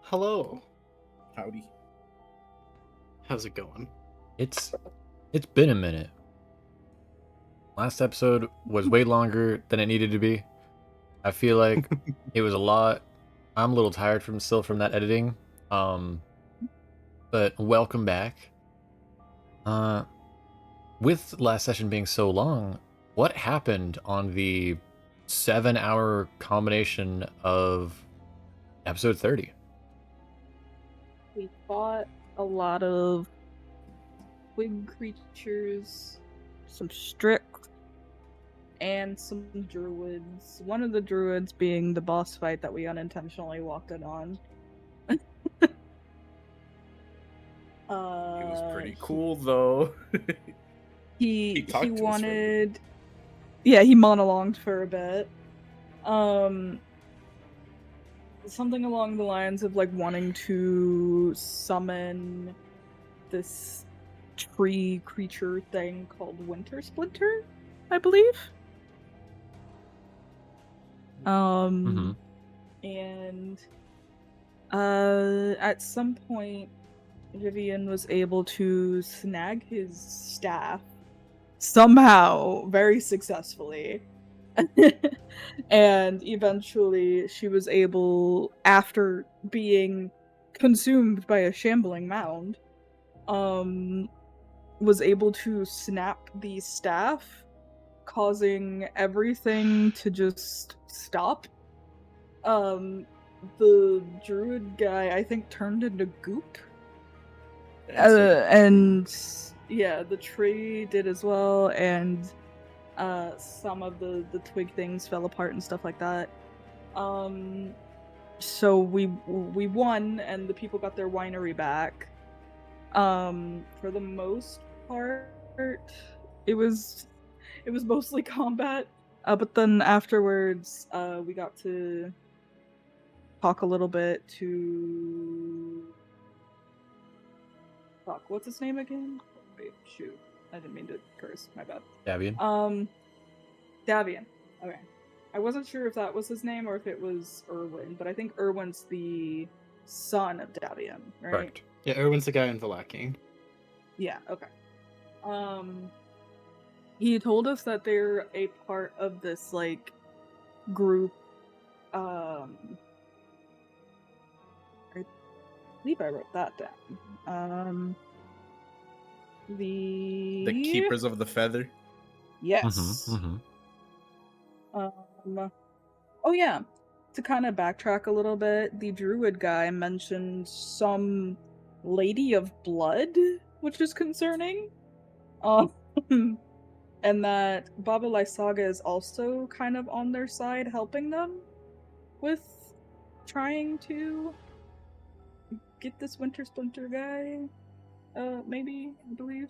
Hello. Howdy. How's it going? It's been a minute. Last episode was way longer than it needed to be. I feel like it was a lot. I'm a little tired from that editing. But welcome back. With last session being so long, what happened on the 7-hour combination of episode 30? We fought a lot of twig creatures, some Strix, and some druids. One of the druids being the boss fight that we unintentionally walked in on. It was pretty cool, though. He talked to us wanted... Yeah, he monologued for a bit. Something along the lines of, like, wanting to summon this tree creature thing called Winter Splinter, I believe. And at some point, Vivienne was able to snag his staff somehow, very successfully. And eventually she was able, after being consumed by a shambling mound, was able to snap the staff, causing everything to just stop. The druid guy, I think, turned into goop. And yeah, the tree did as well, and some of the twig things fell apart and stuff like that. So we won, and the people got their winery back. For the most part, it was mostly combat. But then afterwards, we got to talk a little bit to... Fuck, what's his name again? Wait, shoot. I didn't mean to curse, my bad. Davian? Davian. Okay. I wasn't sure if that was his name or if it was Erwin, but I think Erwin's the son of Davian, right? Correct. Yeah, Erwin's the guy in Valacking. Yeah, okay. He told us that they're a part of this, like, group, I believe I wrote that down. The Keepers of the Feather. Yes. Oh yeah, to kind of backtrack a little bit, the druid guy mentioned some lady of blood, which is concerning. And that Baba Lysaga is also kind of on their side, helping them with trying to get this Winter Splinter guy. Maybe, I believe.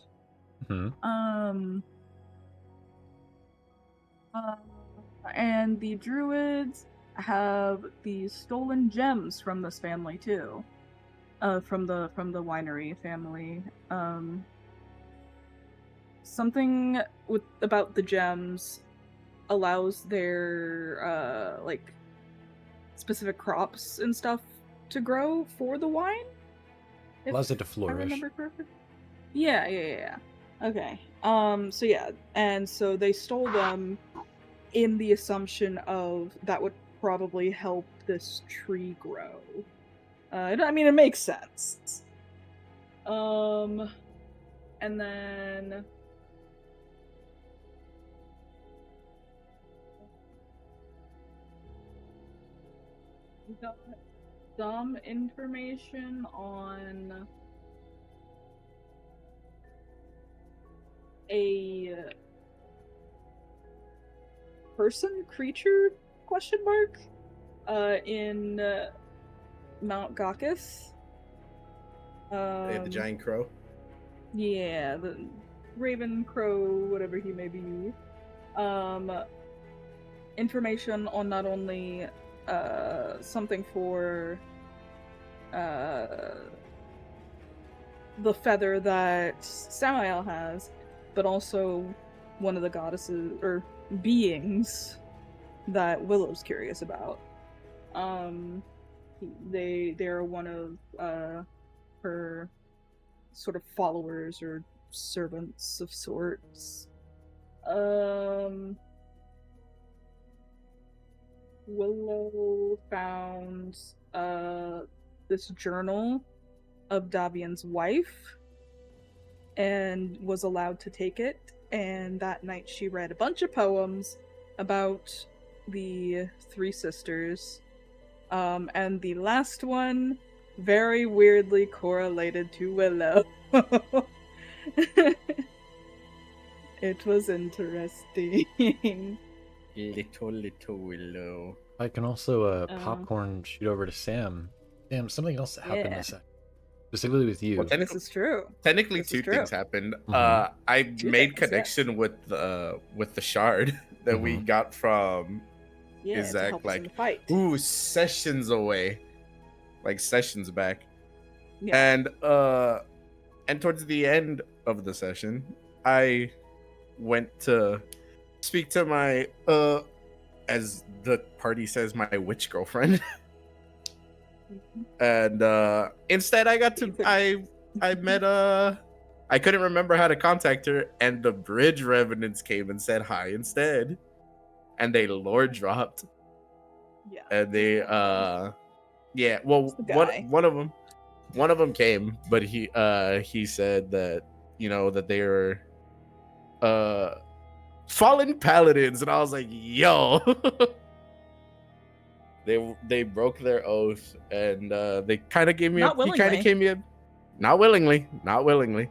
And the druids have the stolen gems from this family too. From the winery family. Something about the gems allows their like specific crops and stuff to grow for the wine. Allows it to flourish. I remember correctly. Yeah. Okay. So yeah, and so they stole them in the assumption of that would probably help this tree grow. I mean, it makes sense. And then we got some information on a person, creature, question mark, in Mount Gakis. They have the giant crow. Yeah, the raven, crow, whatever he may be. Information on not only something for the feather that Samael has, but also one of the goddesses or beings that Willow's curious about. they're one of her sort of followers or servants of sorts. Willow found this journal of Davian's wife and was allowed to take it, and that night she read a bunch of poems about the three sisters, and the last one very weirdly correlated to Willow. It was interesting. Little Willow. I can also popcorn shoot over to Sam. Sam, something else happened Yeah. this second. Specifically with you. Well, This is true. technically This is two things true. happened. Mhm. I Two made things, connection with the shard that we got from Yeah, Is to that help us like in the fight. sessions away, like sessions back. Yeah. And towards the end of the session, I went to speak to my as the party says, my witch girlfriend. And instead I got to I met I couldn't remember how to contact her, and the bridge revenants came and said hi instead. And they lore dropped. Yeah. And they yeah, well It's the guy. one of them came, but he said that, you know, that they were fallen paladins, and I was like, yo. They broke their oath, and they kind of gave me Not he kind of willingly. gave me a not willingly,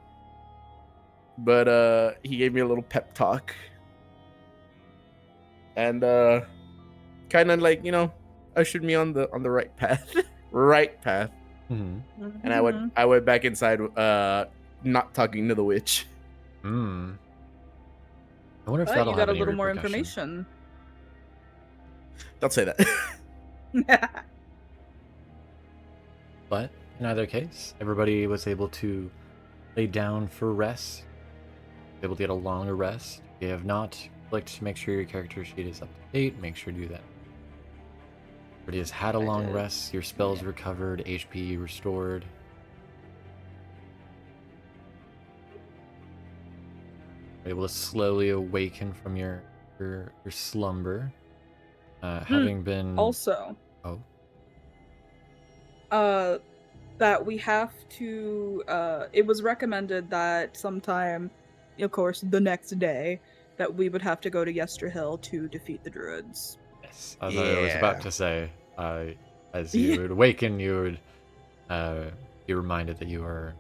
but he gave me a little pep talk, and kind of like, you know, ushered me on the right path. Right path. Mm-hmm. And I went back inside, not talking to the witch. I wonder if But that'll you have got a any little more repercussion. information. Don't say that. But in either case, everybody was able to lay down for rest, able to get a longer rest. If you have not clicked to make sure your character sheet is up to date, make sure to do that. Everybody has had a long did. rest, your spells recovered, HP restored. You're able to slowly awaken from your slumber. Having been Also, that we have to it was recommended that sometime, of course, the next day, that we would have to go to Yesterhill to defeat the druids. Yes, as I was about to say, as you would awaken, you would be reminded that you are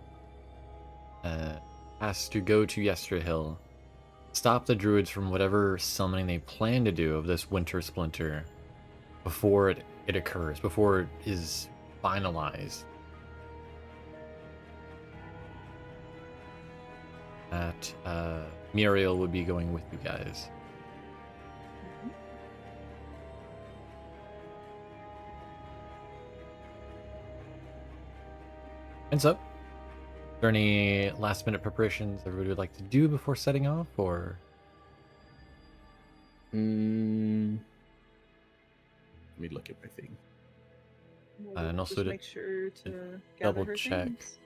asked to go to Yesterhill, stop the druids from whatever summoning they plan to do of this winter splinter before it occurs, before it is finalized. That Muriel would be going with you guys. And so, are there any last minute preparations everybody would like to do before setting off, or? Let me look at my thing. And also just to make sure to gather double her check. things.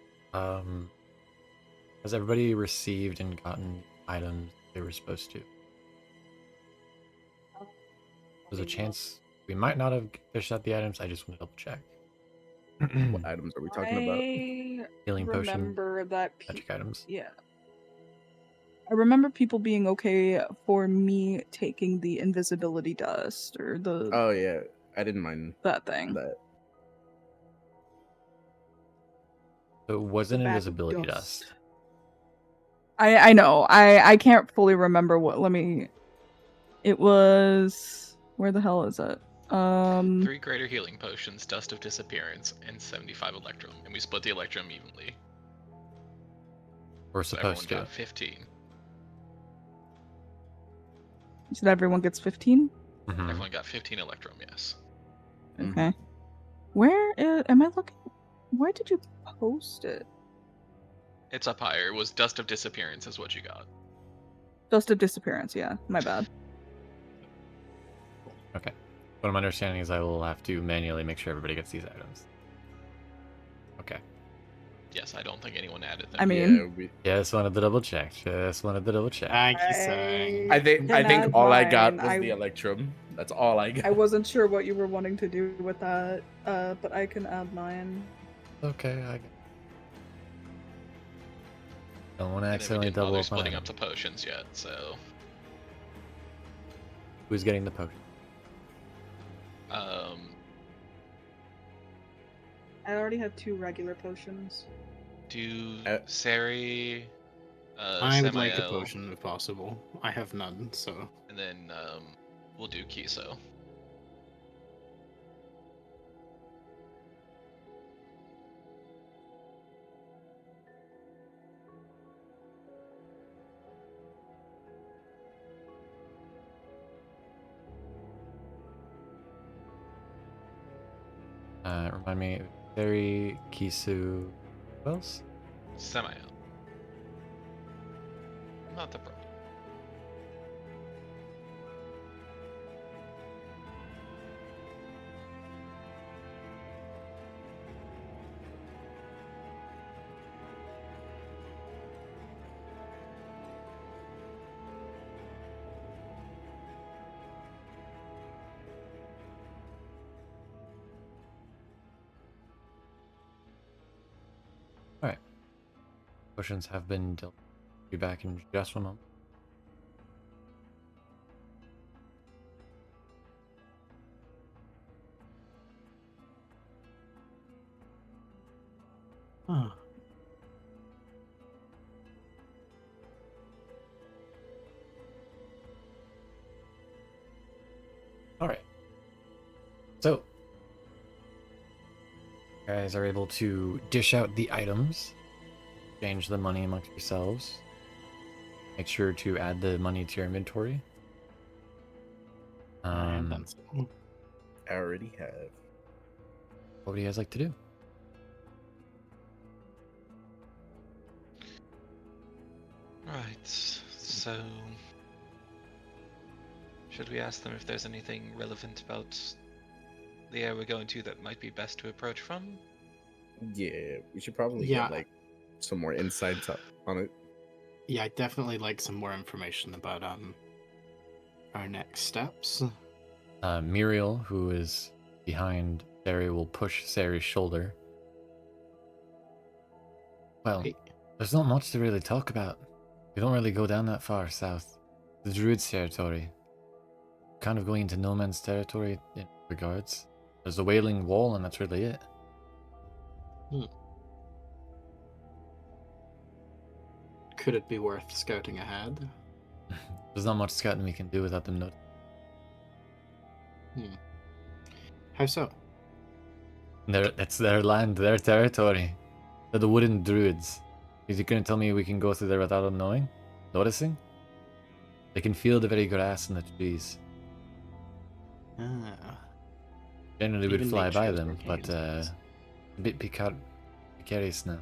Has everybody received and gotten items they were supposed to? There's a chance we might not have fished out the items. I just want to double check. What items are we talking about? I Healing potion, remember that magic items. yeah. I remember people being okay for me taking the invisibility dust or the Oh yeah, I didn't mind that thing. that. So it wasn't The bag of invisibility dust. I know. I can't fully remember what. Let me. It was. Where the hell is it? 3 greater healing potions, dust of disappearance, and 75 electrum, and we split the electrum evenly. We're So supposed everyone to. got 15. So everyone gets 15. Mhm. Everyone got 15 electrum, yes. Okay. Where am I looking? Where did you post it? It's up higher. It was dust of disappearance is what you got. Dust of disappearance. Yeah, my bad. Okay. What I'm understanding is I will have to manually make sure everybody gets these items. Okay. Yes, I don't think anyone added them. I mean, Yeah, we, Just wanted to double check. Just wanted to double check. Thank you, Sir. I think Can add all I got mine. was the Electrum. That's all I got. I wasn't sure what you were wanting to do with that, but I can add mine. Okay, I don't want to And then we accidentally didn't double bother up my splitting item. up the potions yet, so Who's getting the potion? I already have 2 regular potions. do Uh, Cere, I would like a Samael, potion if possible. I have none, so. and then we'll do Kiso. Remind me, Terry, Kisu, who else? Samael. Not the problem. Alright. Potions have been dealt. Be back in just 1 moment. Huh. Alright. So, you guys are able to dish out the items, exchange the money amongst yourselves. Make sure to add the money to your inventory. I have done so. I already have. What would you guys like to do? Right, so should we ask them if there's anything relevant about the area we're going to that might be best to approach from? Yeah, we should probably Yeah. get like some more insights on it. Yeah, I definitely like some more information about our next steps. Muriel, who is behind Cere, will push Cere's shoulder. Well, Hey, there's not much to really talk about. We don't really go down that far south. The Druids' territory. Kind of going into no man's territory in regards. There's a Wailing Wall, and that's really it. could it be worth scouting ahead? There's not much scouting we can do without them noticing. How so? It's their land, their territory. They're the wooden druids. Is you gonna tell me we can go through there without them knowing? Noticing? They can feel the very grass and the trees. Ah, Generally would Even fly nature by is them, working but against us. a bit precarious now.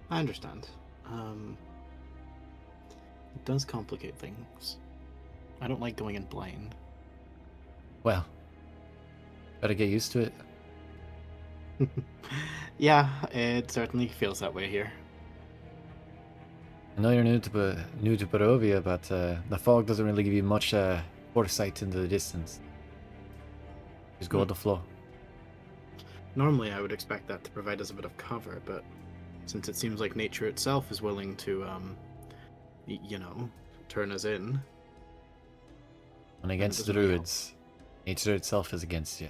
I understand. It does complicate things. I don't like going in blind. Well, better get used to it. Yeah, it certainly feels that way here. I know you're new to Barovia, but the fog doesn't really give you much foresight into the distance. Just go with the flow. Normally, I would expect that to provide us a bit of cover, but since it seems like nature itself is willing to, turn us in. And against doesn't really help. druids, nature itself is against you.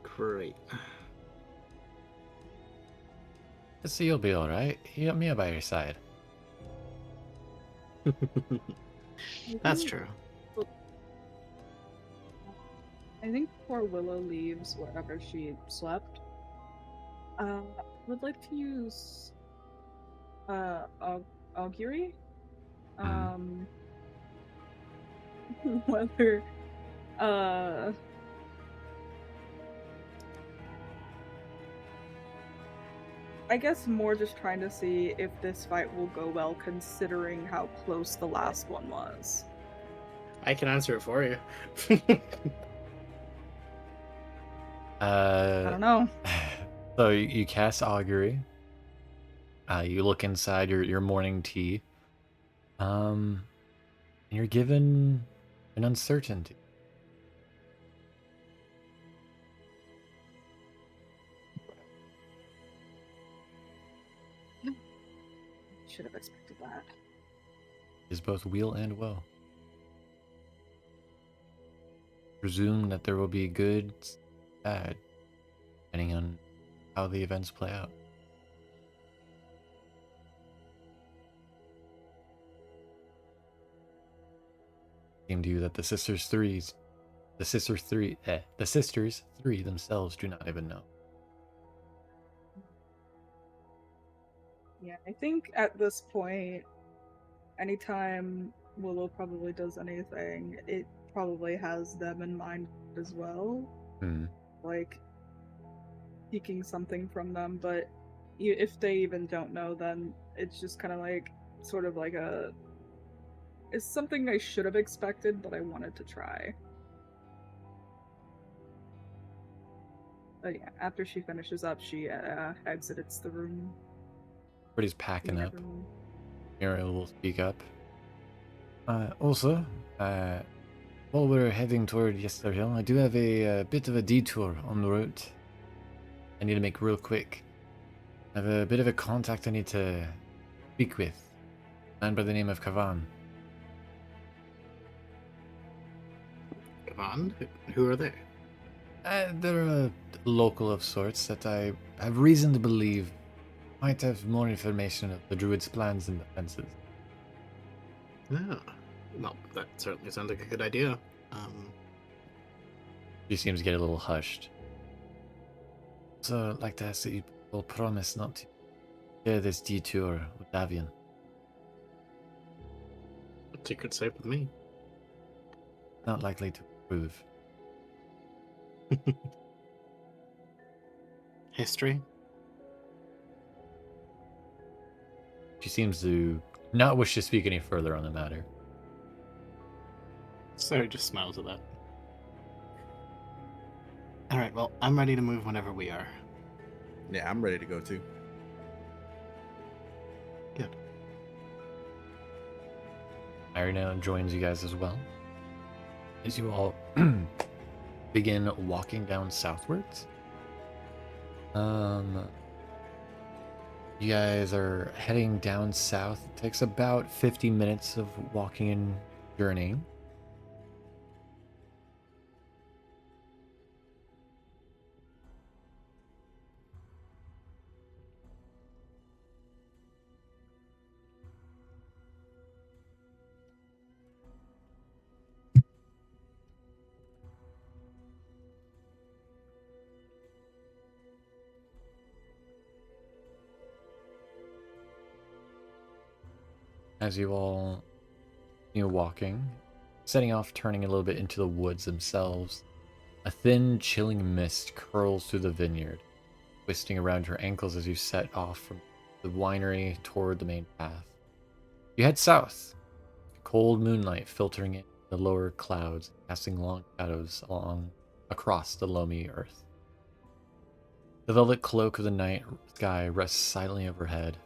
Great. So you'll be alright. You got me by your side. That's true. I think before Willow leaves wherever she slept, I would like to use augury. Whether I guess more just trying to see if this fight will go well considering how close the last one was. I can answer it for you. I don't know. So you cast augury. You look inside your morning tea. And you're given an uncertainty. Should have expected that. Is both weal and woe. Presume that there will be good, bad, depending on how the events play out. Seemed to you that the sisters three themselves do not even know. Yeah, I think at this point, anytime Willow probably does anything, it probably has them in mind as well. Like, seeking something from them, but if they even don't know, then it's just kind of like, sort of like a... It's something I should have expected, but I wanted to try. But yeah, after she finishes up, she exits the room. Everybody's packing up. Everyone... Muriel will speak up. Also, while we're heading toward Yesterhill, I do have a bit of a detour on the route. I need to make real quick. I have a bit of a contact I need to speak with. A man by the name of Kavan. Kavan? Who are they? They're a local of sorts that I have reason to believe might have more information of the Druid's plans and defenses. Yeah. Well, that certainly sounds like a good idea. She seems to get a little hushed. So I'd like to ask that you will promise not to share this detour with Davian. Secret safe with me. Not likely to prove. History? She seems to not wish to speak any further on the matter. Cere just smiles at that. Alright, well, I'm ready to move whenever we are. Yeah, I'm ready to go too. Good. Irina joins you guys as well. As you all begin walking down southwards. You guys are heading down south. It takes about 50 minutes of walking and journeying. As you all walking, setting off, turning a little bit into the woods themselves, a thin, chilling mist curls through the vineyard, twisting around your ankles as you set off from the winery toward the main path. You head south, cold moonlight filtering in the lower clouds, casting long shadows across the loamy earth. The velvet cloak of the night sky rests silently overhead,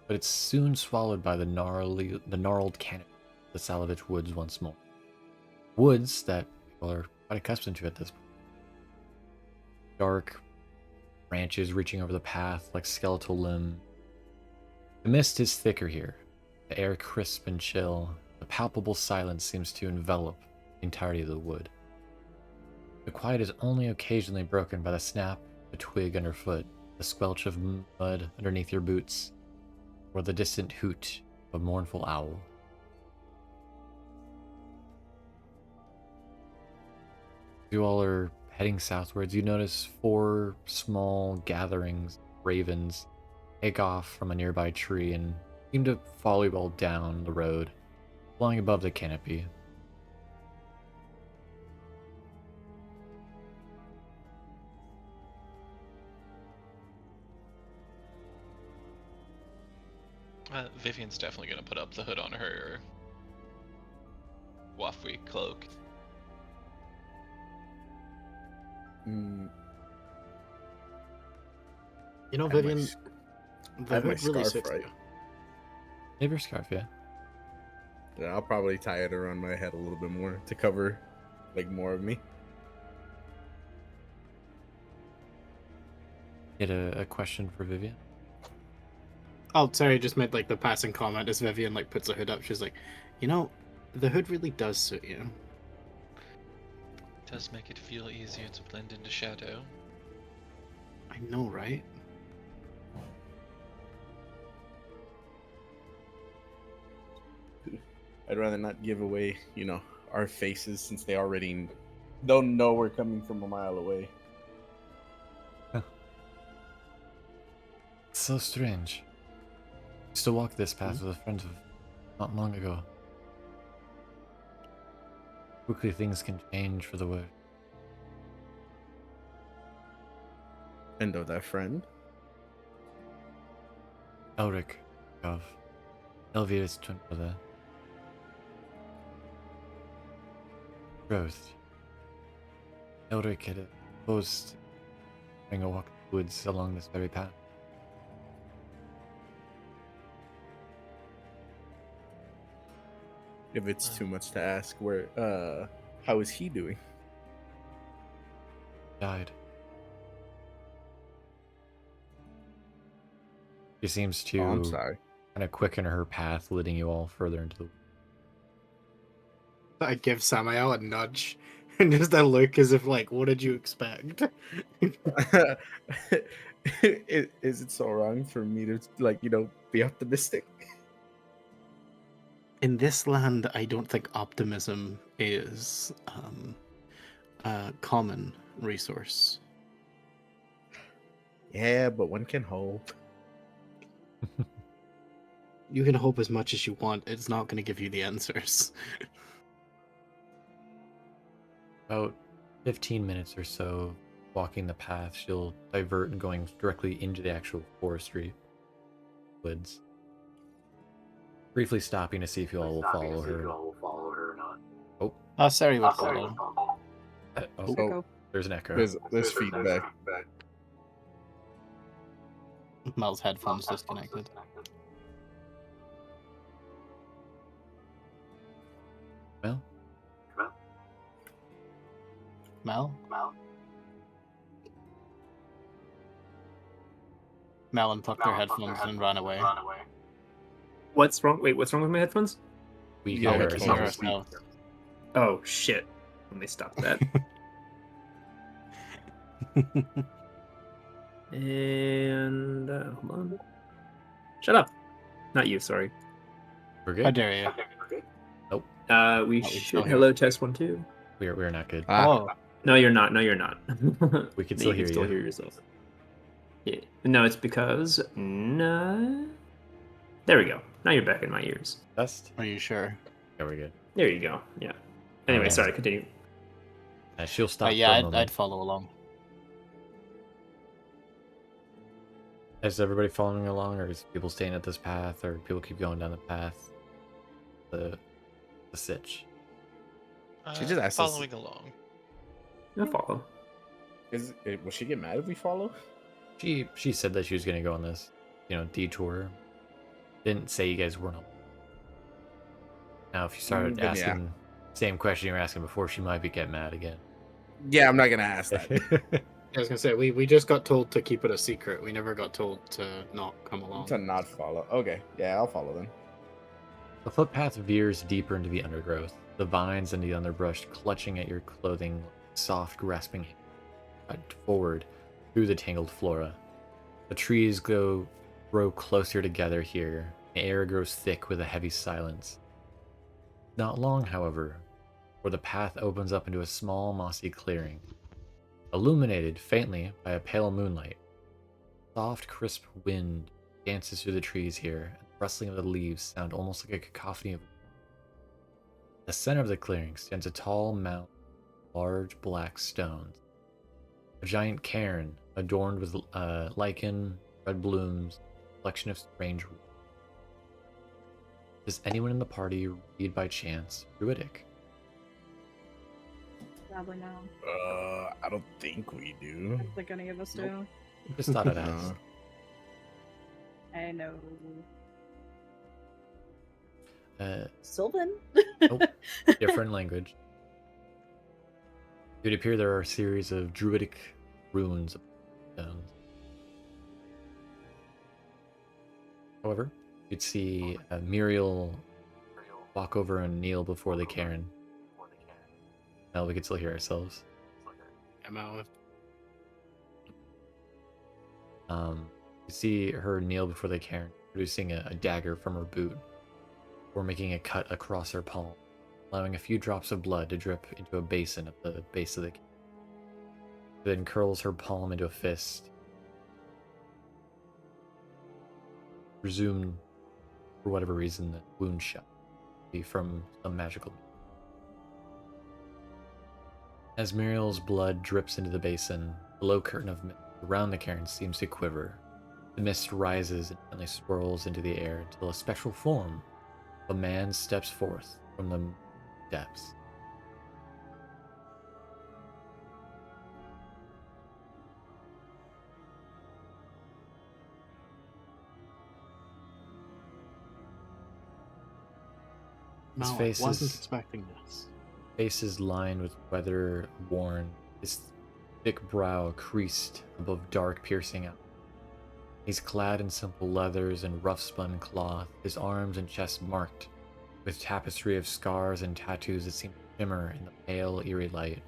but it's soon swallowed by the gnarled canopy of the Salovich woods once more. Woods that people are quite accustomed to at this point. Dark branches reaching over the path like skeletal limbs. The mist is thicker here, the air crisp and chill. The palpable silence seems to envelop the entirety of the wood. The quiet is only occasionally broken by the snap of a twig underfoot, the squelch of mud underneath your boots, or the distant hoot of a mournful owl. You all are heading southwards. You notice 4 small gatherings of ravens take off from a nearby tree and seem to volleyball down the road, flying above the canopy. Vivienne's definitely gonna put up the hood on her waffy cloak. Mm, You know, I have my Vivienne, s- I the have my hood really scarf, suits right? you. Maybe your scarf, yeah. Yeah, I'll probably tie it around my head a little bit more to cover, like, more of me. Get a question for Vivienne. Oh, sorry, I just made like the passing comment as Vivienne like puts the hood up. She's like, you know, the hood really does suit you. It does make it feel easier to blend into shadow. I know, right? I'd rather not give away, our faces since they already don't know we're coming from a mile away. It's so strange. I used to walk this path with a friend of not long ago. Quickly things can change for the worse. And of that friend? Elric of Elvir's twin brother. Growth. Elric had opposed having a walk in the woods along this very path. If it's too much to ask, how is he doing? Died. She seems Oh, I'm to sorry. kind of quicken her path, leading you all further into the. I give Samael a nudge and just a look as if like, what did you expect? Is it so wrong for me to, be optimistic? In this land, I don't think optimism is a common resource. Yeah, but one can hope. You can hope as much as you want. It's not going to give you the answers. About 15 minutes or so walking the path, she'll divert and going directly into the actual forestry woods. Briefly stopping to see if you all will follow her. Oh, Cere would follow. oh, Echo. there's an echo. There's feedback. Mel's headphones disconnected. Well, Mel? Mel unplugged their headphones and ran away. What's wrong? Wait, what's wrong with my headphones? we Yeah, hear we her. can Hear hear ourselves. Oh shit! Let me stop that. And hold on. Shut up. Not you. Sorry. We're How good. dare you? Nope, We Oh, we should. still hear Hello, test 1 2. we're not good. Oh, No, you're not. No, you're not. We can No, still you hear can still you. hear yourself. Yeah. No, it's because no. There we go. Now you're back in my ears. Test. are you sure? Yeah, we're good. There you go. Yeah. Anyway, Alright. sorry. Continue. She'll stop. Yeah, for a I'd moment. follow along. Is everybody following along, or is people staying at this path, or people keep going down the path? The sitch. She just asked us- Following along. I'll follow. Will she get mad if we follow? She said that she was gonna go on this, detour. Didn't say you guys weren't. Now, if you started Then yeah. asking same question you were asking before, she might get mad again. Yeah, I'm not gonna ask that. I was gonna say we just got told to keep it a secret. We never got told to not come along. To not follow. Okay, yeah, I'll follow then. The footpath veers deeper into the undergrowth, the vines and the underbrush clutching at your clothing, soft, grasping hands cut forward through the tangled flora. The trees grow closer together here. The air grows thick with a heavy silence. Not long, however, where the path opens up into a small, mossy clearing, illuminated faintly by a pale moonlight. Soft, crisp wind dances through the trees here, and the rustling of the leaves sound almost like a cacophony of. In the center of the clearing stands a tall mound of large black stones. A giant cairn adorned with lichen, red blooms, a collection of strange. Does anyone in the party read by chance Druidic? Probably not. I don't think we I do. don't think any of us do. Just thought I'd ask. I know. Sylvan? Sylvan? Different language. It would appear there are a series of druidic runes stones. However, you'd see Muriel walk over and kneel before the cairn. Now we can still hear ourselves. I'm out. You see her kneel before the cairn, producing a dagger from her boot, or making a cut across her palm, allowing a few drops of blood to drip into a basin at the base of the cairn. Then curls her palm into a fist. Presumed, for whatever reason, the wound shot be from some magical. As Muriel's blood drips into the basin, the low curtain of mist around the cairn seems to quiver. The mist rises and suddenly swirls into the air until a spectral form of a man steps forth from the depths. No, His I face wasn't is expecting this. face is lined with weather worn, his thick brow creased above dark piercing eyes. He's clad in simple leathers and rough spun cloth, his arms and chest marked with tapestry of scars and tattoos that seem to shimmer in the pale, eerie light.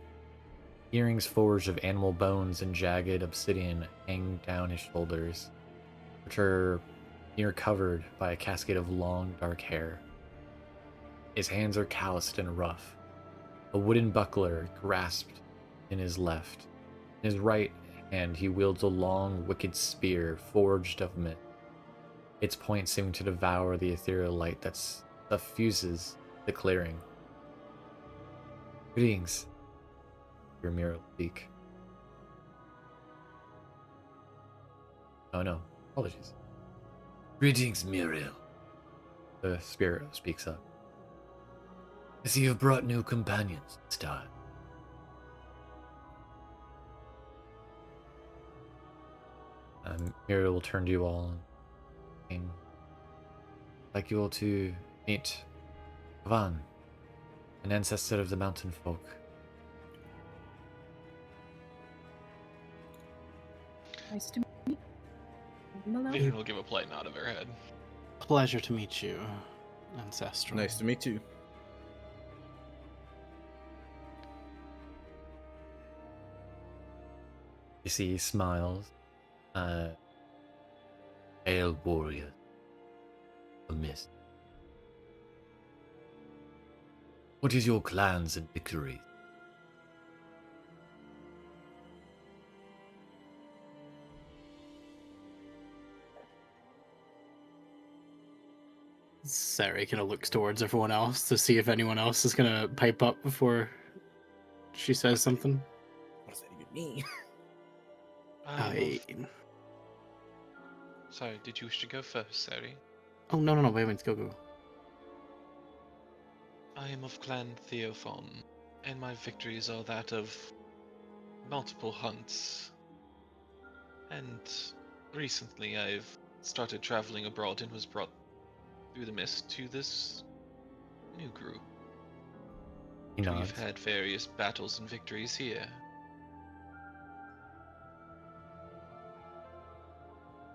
Earrings forged of animal bones and jagged obsidian hang down his shoulders, which are near covered by a cascade of long, dark hair. His hands are calloused and rough, a wooden buckler grasped in his left. In his right hand, he wields a long, wicked spear forged of mist, its point seeming to devour the ethereal light that suffuses the clearing. Greetings, your Muriel speak. Oh no, apologies. Greetings, Muriel. The spirit speaks up. I see you've brought new companions this time. Muriel will turn to you all and I'd like you all to meet Van, an ancestor of the mountain folk. Nice to meet you. Hello. Vivienne will give a polite nod of her head. Pleasure to meet you, Ancestral. Nice to meet you. You see, he smiles. Hail warrior, a mist. What is your clans and victories? Cere kind of looks towards everyone else to see if anyone else is gonna pipe up before she says something. What does that even mean? I... Sorry, did you wish to go first, Cere? Oh, no, wait, go. I am of Clan Theophon, and my victories are that of multiple hunts. And recently I've started traveling abroad and was brought through the mist to this new group. He nods. We've had various battles and victories here.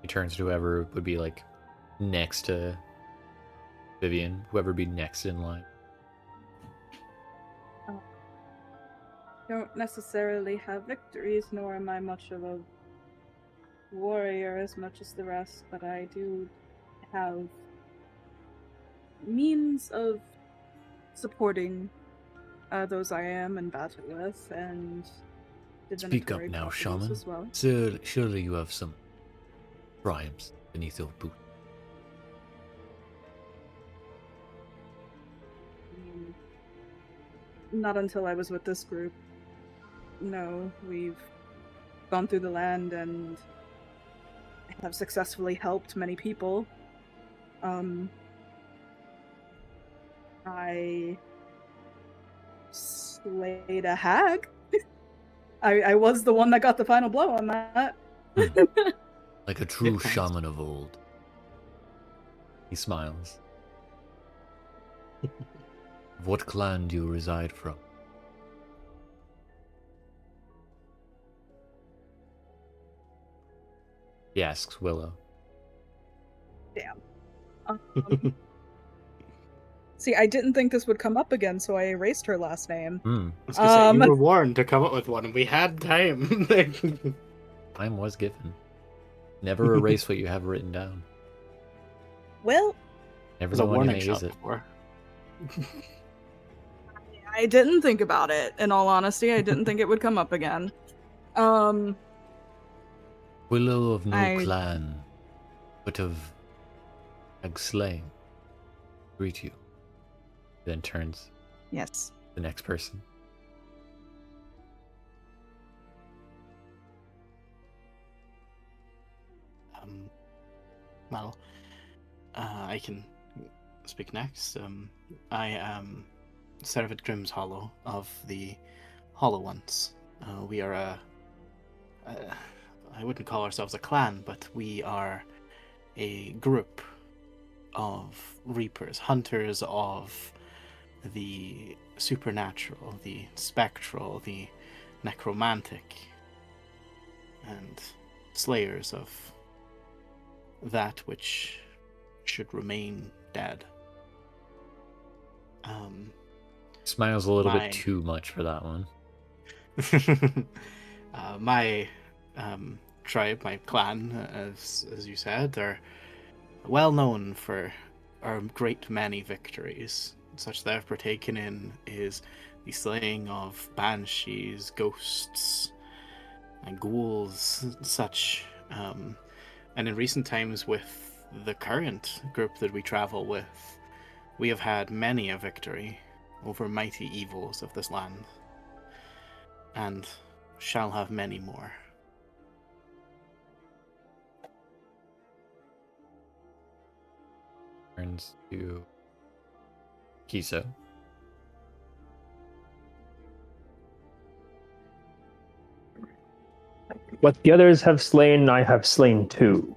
He turns to whoever would be like next to Vivienne, whoever would be next in line. Don't necessarily have victories, nor am I much of a warrior as much as the rest, but I do have means of supporting those I am in battle with, and Speak up divinatory now, properties shaman. as well. Surely you have some triumphs beneath your boot. Not until I was with this group. No, we've gone through the land and have successfully helped many people. I slayed a hag. I was the one that got the final blow on that. Like a true counts. shaman of old. He smiles. What clan do you reside from? He asks Willow. Damn. See, I didn't think this would come up again, so I erased her last name. Hmm. I was gonna say, you were warned to come up with one, and we had time. Time was given. Never erase what you have written down. Well, Never There's a know when you warning may shot use it. before. I didn't think about it. In all honesty, I didn't think it would come up again. Willow of no I- clan, but of hag slaying. Greet you. Then turns Yes. to the next person. Well, I can speak next. I am Servid Grim's Hollow of the Hollow Ones. We are I wouldn't call ourselves a clan, but we are a group of reapers, hunters of the supernatural, the spectral, the necromantic, and slayers of that which should remain dead. Smiles a little My- bit too much for that one. My tribe, my clan, as you said, are well known for our great many victories. Such that I've partaken in is the slaying of banshees, ghosts, and ghouls, such. And in recent times, with the current group that we travel with, we have had many a victory over mighty evils of this land, and shall have many more. Turns to Kiso. What the others have slain, I have slain too.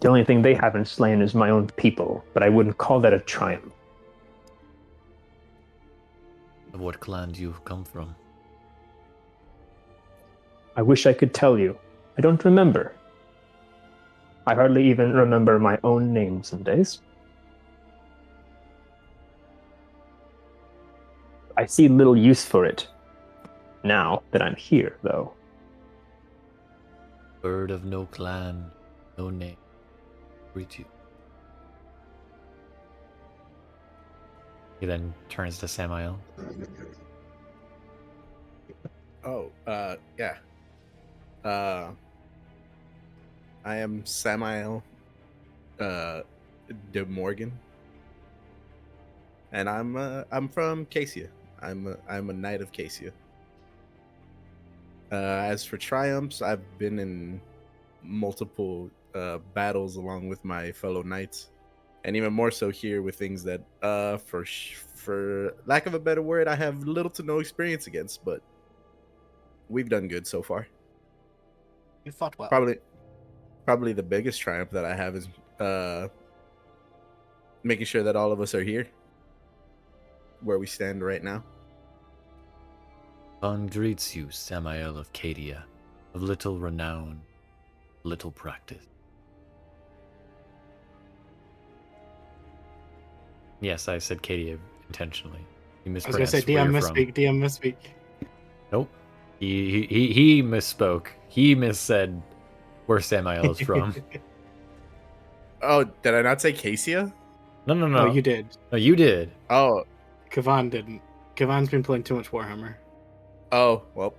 The only thing they haven't slain is my own people, but I wouldn't call that a triumph. Of what clan do you come from? I wish I could tell you. I don't remember. I hardly even remember my own name some days. I see little use for it now that I'm here, though. Bird of no clan, no name. Greet you. He then turns to Samael. Oh, yeah. I am Samael de Morgan, and I'm from Casia. I'm a knight of Casia. As for triumphs, I've been in multiple battles along with my fellow knights, and even more so here with things that, for lack of a better word, I have little to no experience against, but we've done good so far. You fought well. Probably the biggest triumph that I have is making sure that all of us are here, where we stand right now. Khan greets you, Samael of Cadia, of little renown, little practice. Yes, I said Cadia intentionally. You I was gonna mispronounced say where DM you're from. misspeak. DM misspeak. Nope. He misspoke. He missaid where Samael is from. Oh, did I not say Casia? No. No, you did. No, you did. Oh, Kavan didn't. Kavan's been playing too much Warhammer. well.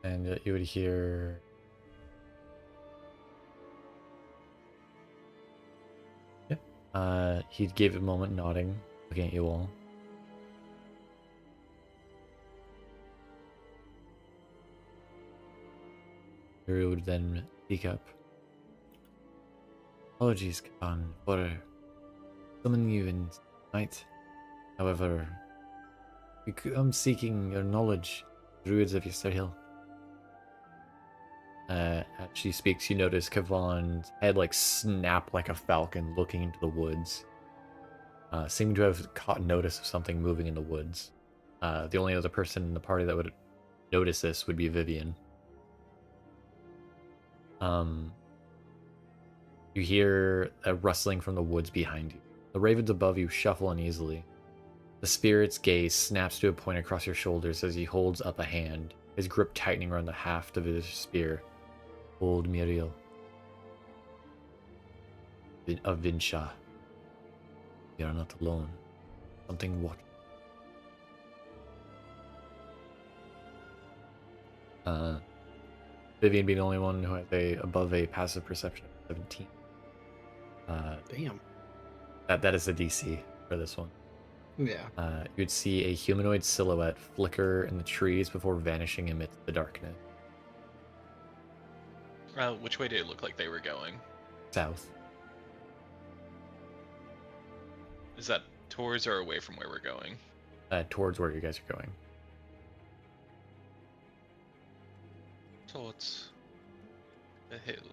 And you would hear. Yeah. He gave a moment nodding, looking at you all. He would then speak up. Apologies, Kavan, for summon you in night. However, I'm seeking your knowledge, druids of Yesterhill. As she speaks, you notice Kavon's head like snap like a falcon looking into the woods. Seeming to have caught notice of something moving in the woods. The only other person in the party that would notice this would be Vivienne. You hear a rustling from the woods behind you. The ravens above you shuffle uneasily. The spirit's gaze snaps to a point across your shoulders as he holds up a hand, his grip tightening around the haft of his spear. Old Muriel of Vinsha. You are not alone. Something what? Vivienne being the only one who has above a passive perception of 17. Damn. That is the DC for this one. Yeah. You'd see a humanoid silhouette flicker in the trees before vanishing amidst the darkness. Which way did it look like they were going? South. Is that towards or away from where we're going? Towards where you guys are going. Towards the hill.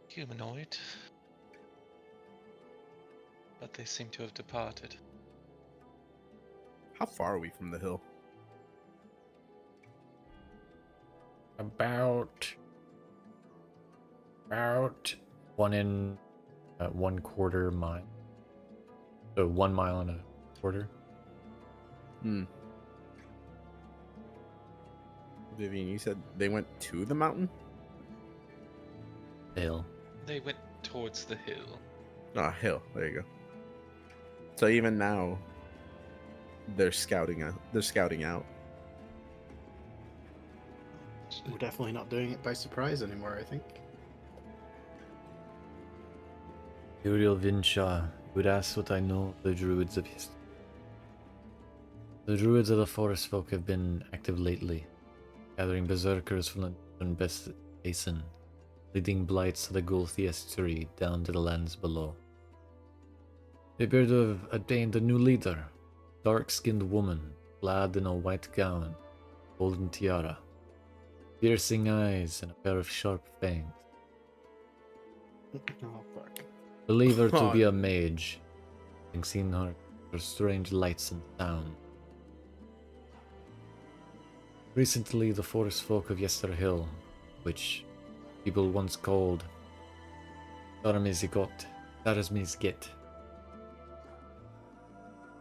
Humanoid. But they seem to have departed. How far are we from the hill? About 1.25 mile. So 1 mile and a quarter. Vivienne, you said they went to the mountain? The hill. They went towards the hill. Ah, hill. There you go. So even now, they're scouting out. We're definitely not doing it by surprise anymore, I think. Uriel Vinsha would ask what I know of the druids of history. The druids of the forest folk have been active lately, gathering berserkers from the northern basin, leading blights to the Gulthi estuary down to the lands below. They appear to have attained a new leader, dark-skinned woman, clad in a white gown, golden tiara, piercing eyes, and a pair of sharp fangs. Oh, fuck. Believe her to be a mage, having seen her strange lights and sounds. Recently, the forest folk of Yesterhill, which people once called Taramizgot,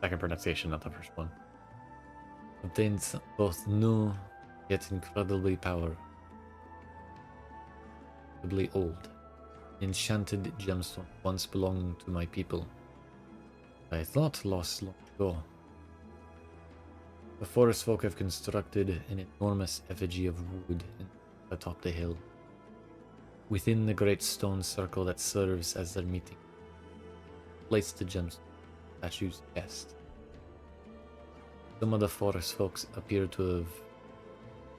second pronunciation, not the first one, obtained both new yet incredibly incredibly old, enchanted gemstone once belonged to my people. I thought lost long ago. The forest folk have constructed an enormous effigy of wood atop the hill, within the great stone circle that serves as their meeting. Placed the gemstone statue's chest. Some of the forest folks appear to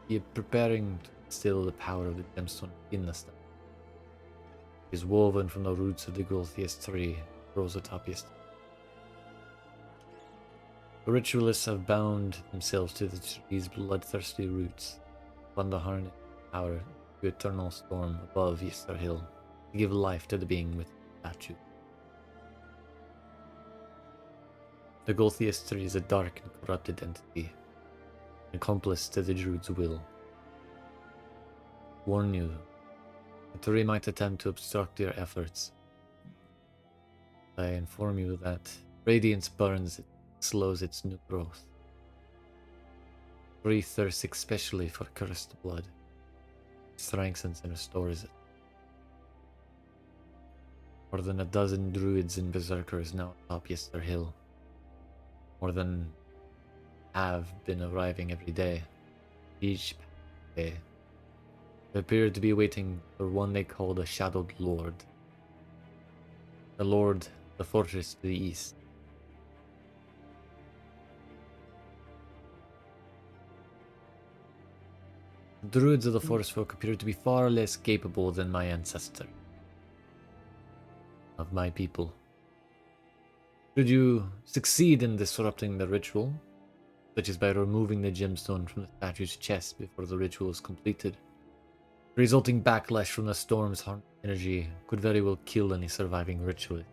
be preparing to instill the power of the gemstone in the stone. It is woven from the roots of the Gulthiest tree, grows atop Yesterhill. The ritualists have bound themselves to the tree's bloodthirsty roots, upon the harness power to eternal storm above Yesterhill, to give life to the being with the statue. The Gulthiest tree is a dark and corrupted entity, an accomplice to the Druid's will. Warn you, the tree might attempt to obstruct your efforts. I inform you that radiance burns it, slows its new growth. Tree thirsts especially for cursed blood, strengthens and restores it. More than a dozen druids and berserkers now atop Yesterhill. More than have been arriving every day. Each day. They appear to be waiting for one they call the Shadowed Lord. The Lord, the fortress to the east. Druids of the Forest Folk appear to be far less capable than my ancestor. Of my people. Should you succeed in disrupting the ritual, such as by removing the gemstone from the statue's chest before the ritual is completed, the resulting backlash from the storm's harmful energy could very well kill any surviving ritualist.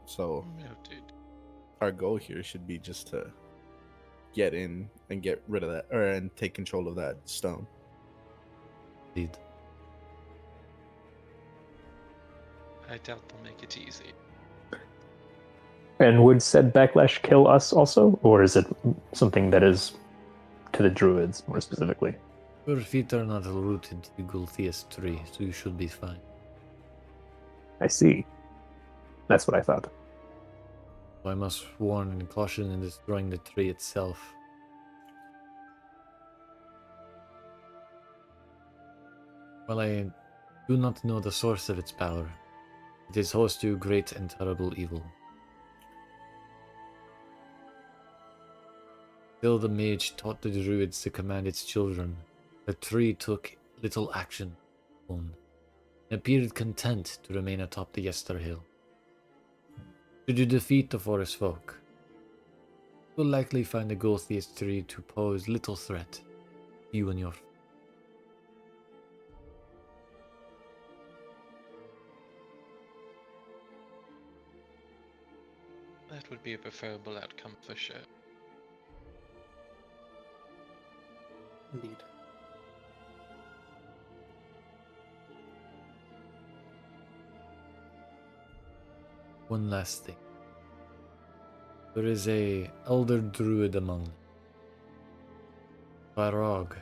So Noted. our goal here should be just to get in and get rid of that, and take control of that stone. Indeed. I doubt they'll make it easy. And would said backlash kill us also, or is it something that is to the druids more specifically? Your feet are not rooted to the Gulthias tree, so you should be fine. I see. That's what I thought. I must warn and caution in destroying the tree itself. While I do not know the source of its power, it is host to great and terrible evil. Still the mage taught the druids to command its children, the tree took little action on, and appeared content to remain atop the Yester Hill. Should you defeat the forest folk, you will likely find the Gulthias tree to pose little threat to you and your That would be a preferable outcome for sure. Indeed. One last thing. There is a elder druid among them. Varog.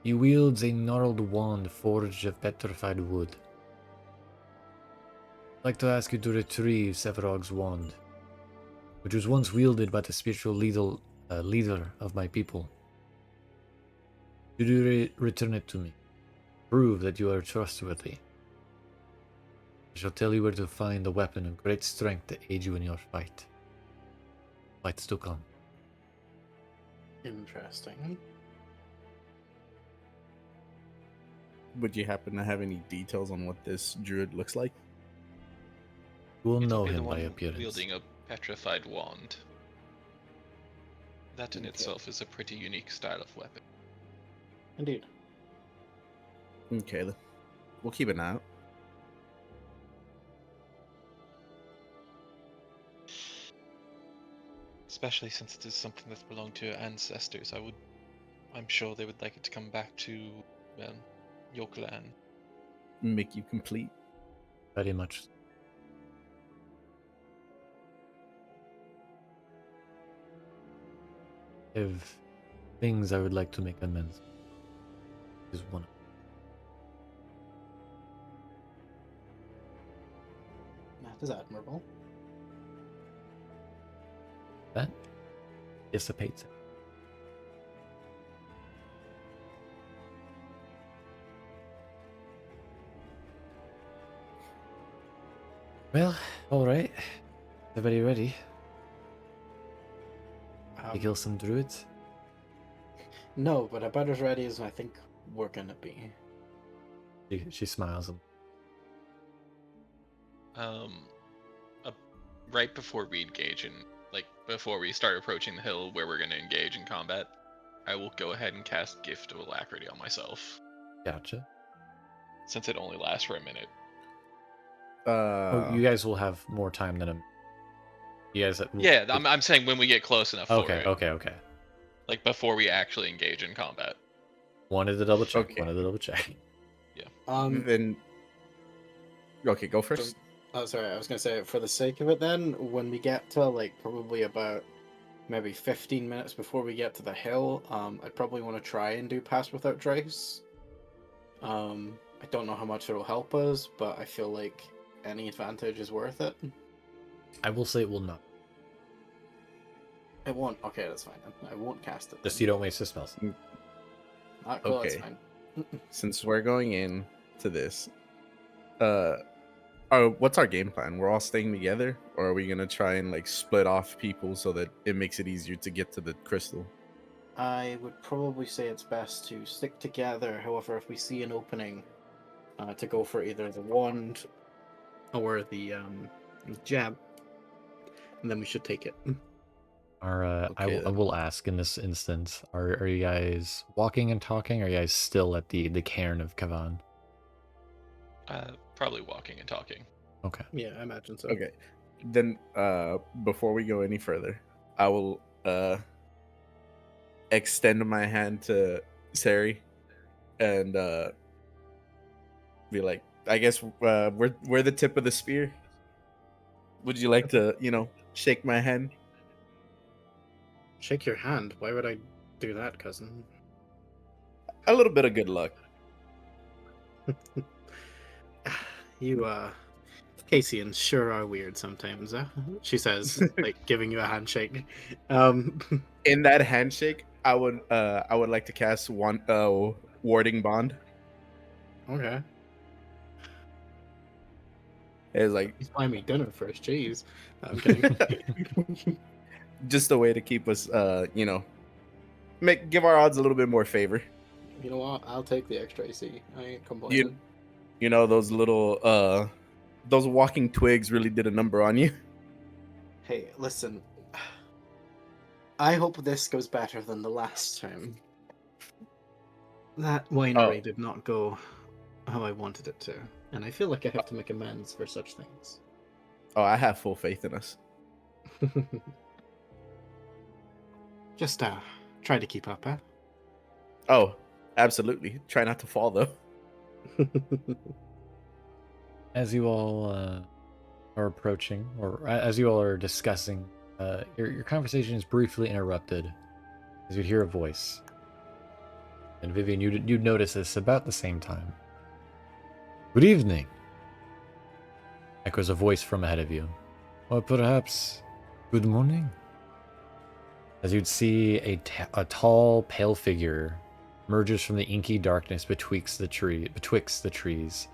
He wields a gnarled wand forged of petrified wood. I'd like to ask you to retrieve Sevarog's wand, which was once wielded by the spiritual leader of my people. Should you return it to me, prove that you are trustworthy. I shall tell you where to find a weapon of great strength to aid you in your fight. Fights to come. Interesting. Would you happen to have any details on what this druid looks like? You will It'll know be the him by one appearance. wielding a petrified wand. That in Okay. itself is a pretty unique style of weapon. Indeed. Okay, we'll keep an eye out. Especially since it is something that's belonged to your ancestors, I'm sure they would like it to come back to, well, your clan. Make you complete. Very much. I have things I would like to make amends. Is one of That is admirable. that. Dissipates it. Well, alright. Everybody ready to kill some druids? No, but about as ready as I think we're gonna be. She smiles. Right before we engage in, like, before we start approaching the hill where we're going to engage in combat, I will go ahead and cast Gift of Alacrity on myself, Gotcha. since it only lasts for a minute. Oh, you guys will have more time than you guys. Yeah, I'm saying when we get close enough for Okay, it. okay. Like, before we actually engage in combat. Wanted to double check. Okay. Um, Then. Okay, go first. Oh, sorry, I was gonna say, for the sake of it then, when we get to, like, probably about maybe 15 minutes before we get to the hill, I'd probably want to try and do Pass Without Trace. I don't know how much it'll help us, but I feel like any advantage is worth it. I will say it will not. It won't. Okay, that's fine. I won't cast it. Just so you don't waste the spells. Not cool, that's Okay. fine. Since we're going in to this, what's our game plan? We're all staying together, or are we gonna try and like split off people so that it makes it easier to get to the crystal? I would probably say it's best to stick together. However, if we see an opening, to go for either the wand or the jab, and then we should take it. Okay, I will ask in this instance: Are you guys walking and talking? Or are you guys still at the cairn of Kavan? Probably walking and talking. Okay. Yeah, I imagine so. Okay. Then before we go any further, I will extend my hand to Cere and be like, I guess we're the tip of the spear. Would you like to, shake my hand? Shake your hand. Why would I do that, cousin? A little bit of good luck. You, Casians sure are weird sometimes, huh? She says, like, giving you a handshake. In that handshake, I would like to cast one warding bond. Okay. It's like He's buying me dinner first, jeez. I'm kidding. just a way to keep us give our odds a little bit more favor. You know what? I'll take the extra AC. I ain't complaining. Those little those walking twigs really did a number on you. Hey, listen. I hope this goes better than the last time. That winery did not go how I wanted it to, and I feel like I have to make amends for such things. Oh, I have full faith in us. Just try to keep up, eh? Oh, absolutely. Try not to fall though. As you all are approaching, or as you all are discussing, your conversation is briefly interrupted as you hear a voice. And Vivienne, you'd notice this about the same time. Good evening, echoes a voice from ahead of you. Or perhaps, good morning? As you'd see a tall, pale figure emerges from the inky darkness betwixt the trees.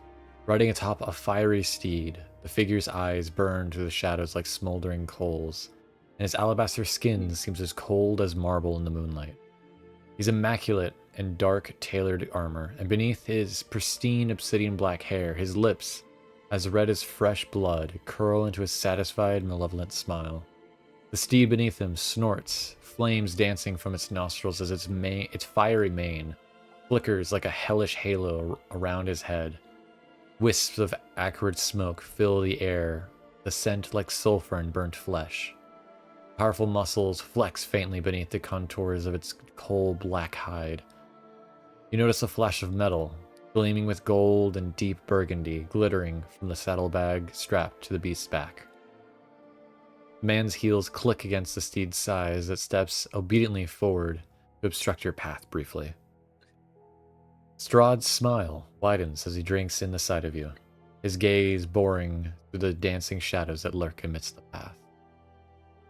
Riding atop a fiery steed, the figure's eyes burn through the shadows like smoldering coals, and his alabaster skin seems as cold as marble in the moonlight. He's immaculate in dark, tailored armor, and beneath his pristine obsidian black hair, his lips, as red as fresh blood, curl into a satisfied, malevolent smile. The steed beneath him snorts, flames dancing from its nostrils as its fiery mane flickers like a hellish halo around his head. Wisps of acrid smoke fill the air, the scent like sulfur and burnt flesh. Powerful muscles flex faintly beneath the contours of its coal black hide. You notice a flash of metal, gleaming with gold and deep burgundy, glittering from the saddlebag strapped to the beast's back. The man's heels click against the steed's side as it steps obediently forward to obstruct your path briefly. Strahd's smile widens as he drinks in the sight of you, his gaze boring through the dancing shadows that lurk amidst the path.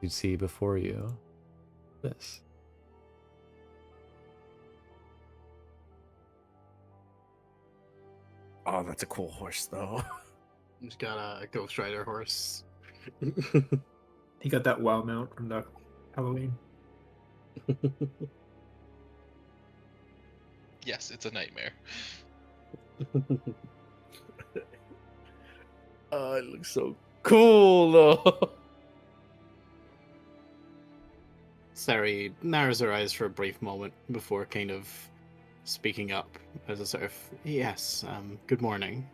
You see before you this. Oh, that's a cool horse though. He's got a Ghost Rider horse. He got that WoW mount from the Halloween. Yes, it's a nightmare. Oh, it looks so cool though. Cere narrows her eyes for a brief moment before kind of speaking up as a sort of, yes, good morning.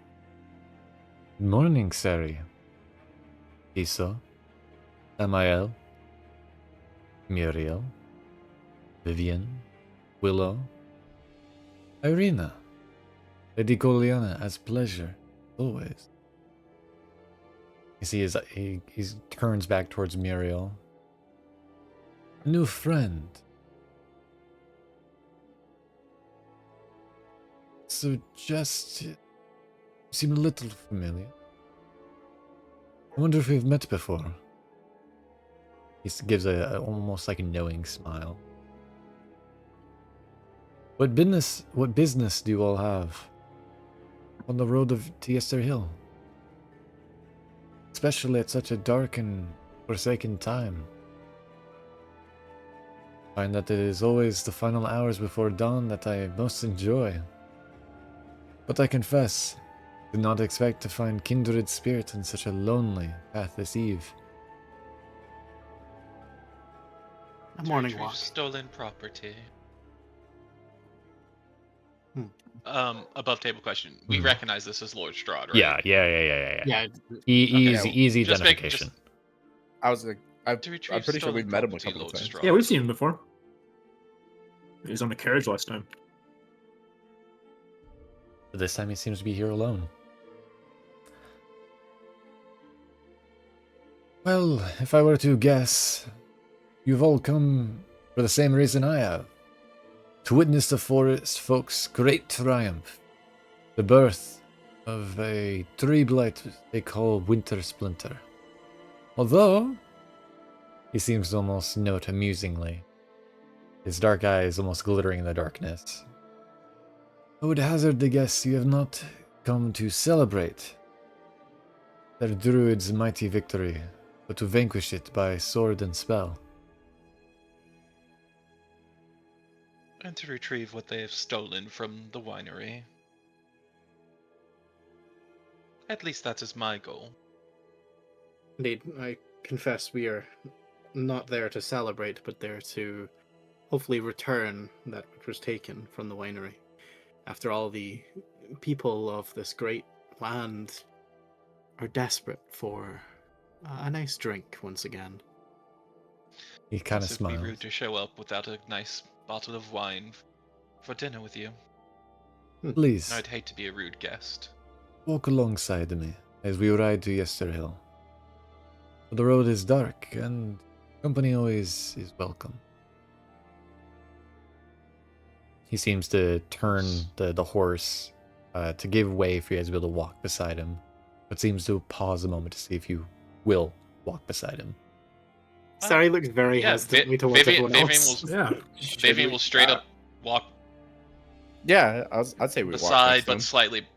Good morning, Cere. Kiso, Samael, Muriel, Vivienne, Willow, Irina, Lady Goliana, as pleasure, always. You see, he turns back towards Muriel. A new friend. So just seem a little familiar. I wonder if we've met before. He gives a almost like a knowing smile. What business do you all have on the road to Yester Hill? especially at such a dark and forsaken time. I find that it is always the final hours before dawn that I most enjoy. But I confess, did not expect to find kindred spirit on such a lonely, pathless eve. A To morning retrieve walk. stolen property. Above table question. We Hmm. recognize this as Lord Strahd, right? Yeah. Yeah, Easy, Yeah, easy just make- identification. I was like, I'm To retrieve pretty sure stolen we've met him a property, couple of Lord times. Strahd. Yeah, we've seen him before. He was on the carriage last time. But this time he seems to be here alone. Well, if I were to guess, you've all come for the same reason I have. To witness the forest folks' great triumph. The birth of a tree blight they call Winter Splinter. Although, he seems to almost note amusingly, his dark eyes almost glittering in the darkness. I would hazard the guess you have not come to celebrate their druid's mighty victory, but to vanquish it by sword and spell. And to retrieve what they have stolen from the winery. At least that is my goal. Indeed, I confess we are not there to celebrate, but there to hopefully return that which was taken from the winery. After all, the people of this great land are desperate for a nice drink once again. He kind of Yes, it would be smiles. rude to show up without a nice bottle of wine for dinner with you. Please, And I'd hate to be a rude guest. walk alongside me as we ride to Yesterhill. The road is dark, and company always is welcome. He seems to turn the horse to give way for you guys to be able to walk beside him, but seems to pause a moment to see if you will walk beside him. Sorry, looks very hesitantly towards Vivienne everyone else. will, Yeah. Vivienne will straight up walk Yeah, I'd say we walk beside, next to but him. slightly.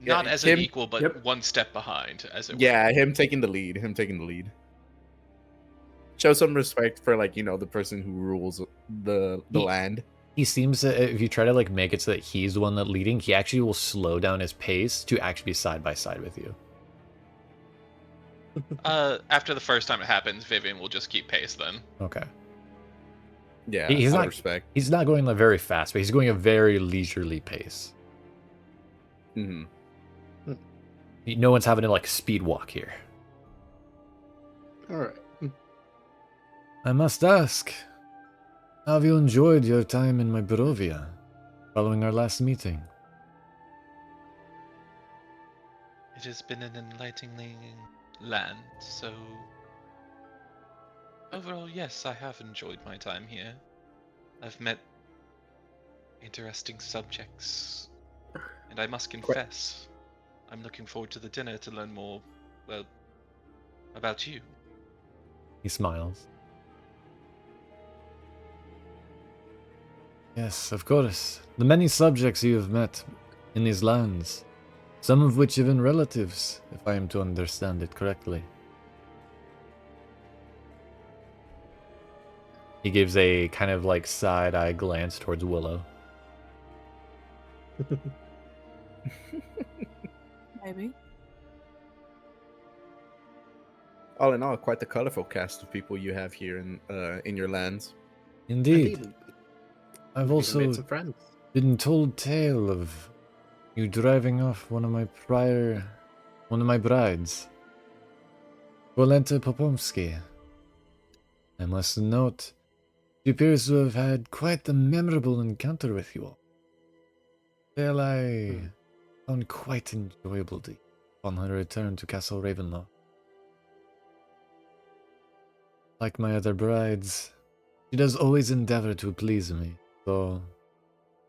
Yeah, Not as an him- equal, but Yep. one step behind, as it were. Yeah, him taking the lead. Show some respect for the person who rules the land. He seems to, if you try to make it so that he's the one that leading, he actually will slow down his pace to actually be side by side with you. After the first time it happens, Vivienne will just keep pace then. Okay. Yeah, He's out not- of respect. He's not going very fast, but he's going a very leisurely pace. Hmm. No one's having to speed walk here. All right. I must ask, how have you enjoyed your time in my Barovia following our last meeting? It has been an enlightening land, so overall, yes, I have enjoyed my time here. I've met interesting subjects, and I must confess, I'm looking forward to the dinner to learn more, well, about you. He smiles. Yes, of course. The many subjects you have met in these lands, some of which even relatives, if I am to understand it correctly. He gives a kind of side-eye glance towards Willow. Maybe. All in all, quite the colorful cast of people you have here in your lands. Indeed. I've Even also made some friends. been told tale of you driving off one of my brides, Volenta Popomsky. I must note, she appears to have had quite a memorable encounter with you all. Tale I found quite enjoyable upon her return to Castle Ravenloft. Like my other brides, she does always endeavor to please me, though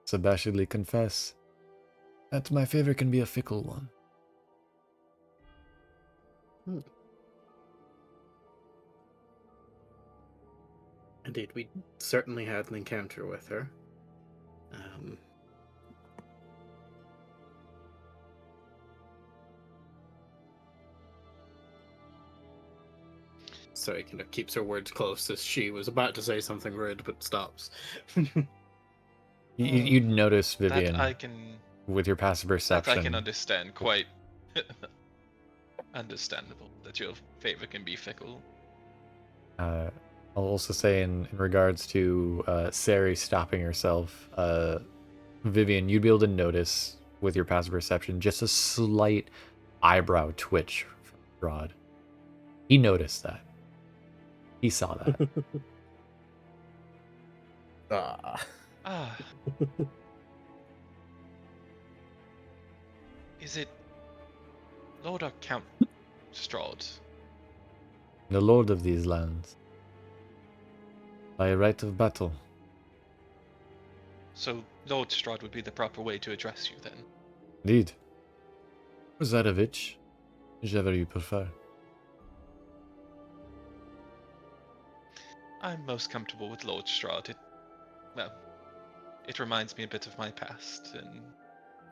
abashedly confess that my favor can be a fickle one. Indeed, we certainly had an encounter with her. Cere kind of keeps her words close as she was about to say something rude but stops. You'd notice, Vivienne, That I can with your passive that perception. I can understand quite understandable that your favor can be fickle. I'll also say in regards to Cere stopping herself, Vivienne, you'd be able to notice with your passive perception just a slight eyebrow twitch from Strahd. He noticed that. He saw that. Ah. Is it Lord or Count Strahd? The lord of these lands. By right of battle. So Lord Strahd would be the proper way to address you then. Indeed. Or Zarevich, whichever you prefer. I'm most comfortable with Lord Strahd. It reminds me a bit of my past, and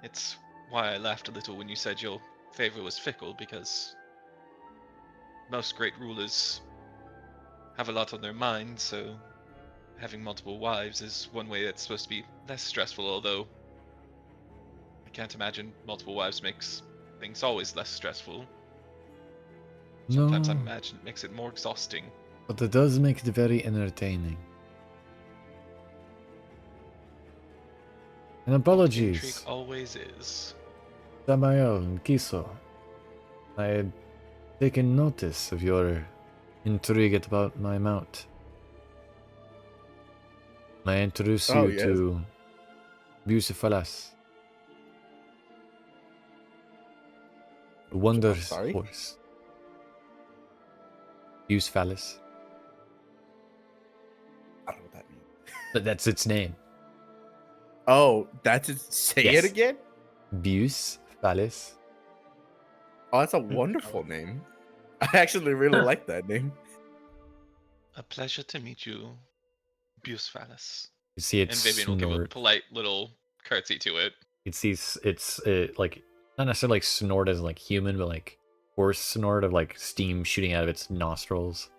it's why I laughed a little when you said your favor was fickle, because most great rulers have a lot on their mind, so having multiple wives is one way that's supposed to be less stressful, although I can't imagine multiple wives makes things always less stressful. Sometimes I No, imagine it makes it more exhausting. but it does make it very entertaining. And The intrigue apologies, always is. Samael and Kiso. I had taken notice of your intrigue about my mount. May I introduce Oh, you yes. to Bucephalus, the wondrous sorry? horse. Bucephalus. I don't know what that means. But that's its name. Oh, that's it. Say Yes. it again? Bucephalus. Oh, that's a wonderful name. I actually really like that name. A pleasure to meet you, Bucephalus. You see it And Vivienne will give a snort. polite little curtsy to it. You see it's like not necessarily like snort as like human, but like horse snort of like steam shooting out of its nostrils.